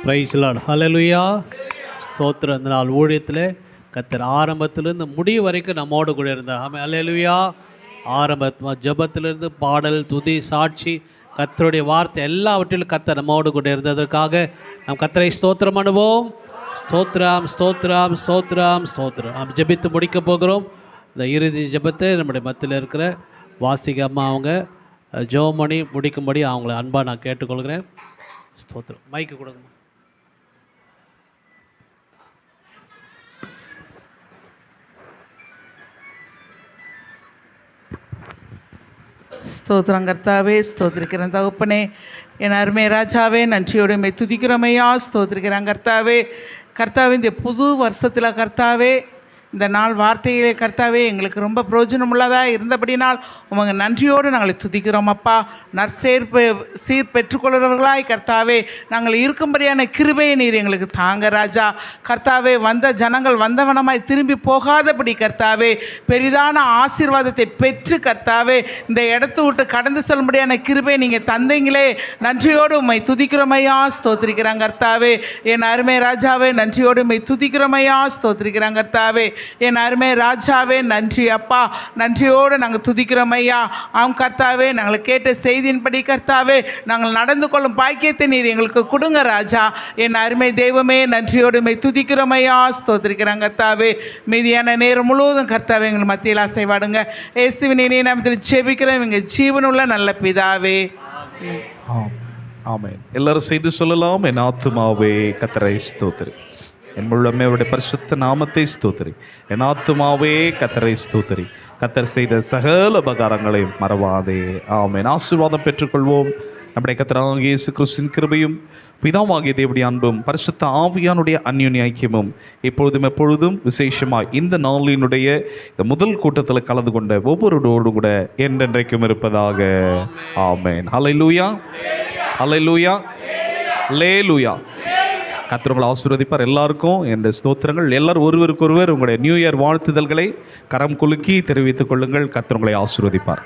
Praise Lord. ஹல்லேலூயா. ஸ்தோத்திரம். இந்த நாள் ஊழியத்தில் கர்த்தர் ஆரம்பத்திலிருந்து முடிவு வரைக்கும் நம்மோடு கூட இருந்தார். ஆமென். ஹல்லேலூயா. ஜெபத்திலிருந்து பாடல், துதி, சாட்சி, கர்த்தருடைய வார்த்தை எல்லாவற்றிலும் கர்த்தர் நம்மோடு கூட இருந்ததற்காக நாம் கர்த்தரை ஸ்தோத்திரம் பண்ணுவோம். ஸ்தோத்திரம், ஸ்தோத்திரம், ஸ்தோத்திரம், ஸ்தோத்திரம். நாம் ஜெபித்து முடிக்க போகிறோம். இந்த இறுதி ஜெபத்தை நம்முடைய மத்தியில் இருக்கிற வாசிக அம்மா அவங்க ஜெபமணி முடிக்கும்படி அவங்கள அன்பாக நான் கேட்டுக்கொள்கிறேன். ஸ்தோத்திரம். மைக்கு கொடுங்க. ஸ்தோத்திரம் கர்த்தாவே, ஸ்தோத்திரிக்கிறேன் தகப்பனே, என் அருமை ராஜாவே, நன்றியோடு மை துதிக்கிறோமையா. ஸ்தோத்திரிக்கிறேன் கர்த்தாவே. கர்த்தாவே, இந்த புது வருஷத்தில் கர்த்தாவே, இந்த நாள் வார்த்தைகளே கர்த்தாவே எங்களுக்கு ரொம்ப பிரயோஜனமுள்ளதாக இருந்தபடினால் உமக்கு நன்றியோடு நாங்கள் துதிக்கிறோம் அப்பா. சீர் பெற்றுக்கொள்கிறவர்களாய் கர்த்தாவே நாங்கள் இருக்கும்படியான கிருபையை நீர் எங்களுக்கு தாங்க ராஜா. கர்த்தாவே, வந்த ஜனங்கள் வந்தவனமாய் திரும்பி போகாதபடி கர்த்தாவே பெரிதான ஆசீர்வாதத்தை பெற்று கர்த்தாவே இந்த இடத்து விட்டு கடந்து செல்லும்படியான கிருபையை நீங்கள் தந்தீங்களே, நன்றியோடு உம்மை துதிக்கிறோமையா. ஸ்தோத்திரிக்கிறாங்க கர்த்தாவே. என் அருமை ராஜாவே, நன்றியோடு உம்மை துதிக்கிறோமையா. ஸ்தோத்திரிக்கிறாங்க கர்த்தாவே. என் அருமை ராஜாவே நன்றி அப்பா. நன்றியோடு நாங்கள் துதிக்கிறோம் ஐயா. ஆம் கர்த்தாவே, நாங்கள் கேட்ட செய்தியின்படி கர்த்தாவே நாங்கள் நடந்து கொள்ளும் பாக்கியத்தை நீர் எங்களுக்கு கொடுங்க ராஜா. என் அருமை தெய்வமே, நன்றியோடு மை துதிக்கிறோம் ஐயா, ஸ்தோத்திரிக்கிறோம் கர்த்தாவே. மீதியான நேரம் முழுவதும் கர்த்தாவே எங்கள் மத்தியில் அசைவாடுங்க. இயேசுவின் இனிய நாமத்தில் ஜெபிக்கிறோம் எங்கள் ஜீவனுள்ள நல்ல பிதாவே. ஆமென். எல்லாரும் செய்து சொல்லலாம். என் ஆத்துமாவே கர்த்தரை ஸ்தோத்திரி, என் உள்ளமே அவருடைய பரிசுத்த நாமத்தை ஸ்தோத்திரி. என் ஆத்துமாவே கர்த்தரை ஸ்தோத்திரி, கர்த்தர் செய்த சகல உபகாரங்களையும் மறவாதே. ஆமென். ஆசீர்வாதம் பெற்றுக்கொள்வோம். நம்முடைய கர்த்தராகிய இயேசு கிறிஸ்துவின் கிருபையும் பிதாவாகிய தேவனுடைய அன்பும் பரிசுத்த ஆவியானுடைய அந்யோன்ய ஐக்கியமும் எப்பொழுதும் எப்பொழுதும் விசேஷமாய் இந்த நாளினுடைய இந்த முதல் கூட்டத்தில் கலந்து கொண்ட ஒவ்வொருவரோடும் கூட என்றென்றைக்கும் இருப்பதாக. ஆமென். ஹல்லேலூயா, ஹல்லேலூயா, ஹல்லேலூயா. கர்த்தர் உங்களை ஆசீர்வதிப்பார். எல்லாருக்கும் என்ற ஸ்தோத்திரங்கள். எல்லாரும் ஒருவருக்கொருவர் உங்களுடைய நியூ இயர் வாழ்த்துதல்களை கரம் குலுக்கி தெரிவித்துக் கொள்ளுங்கள். கர்த்தர் உங்களை ஆசீர்வதிப்பார்.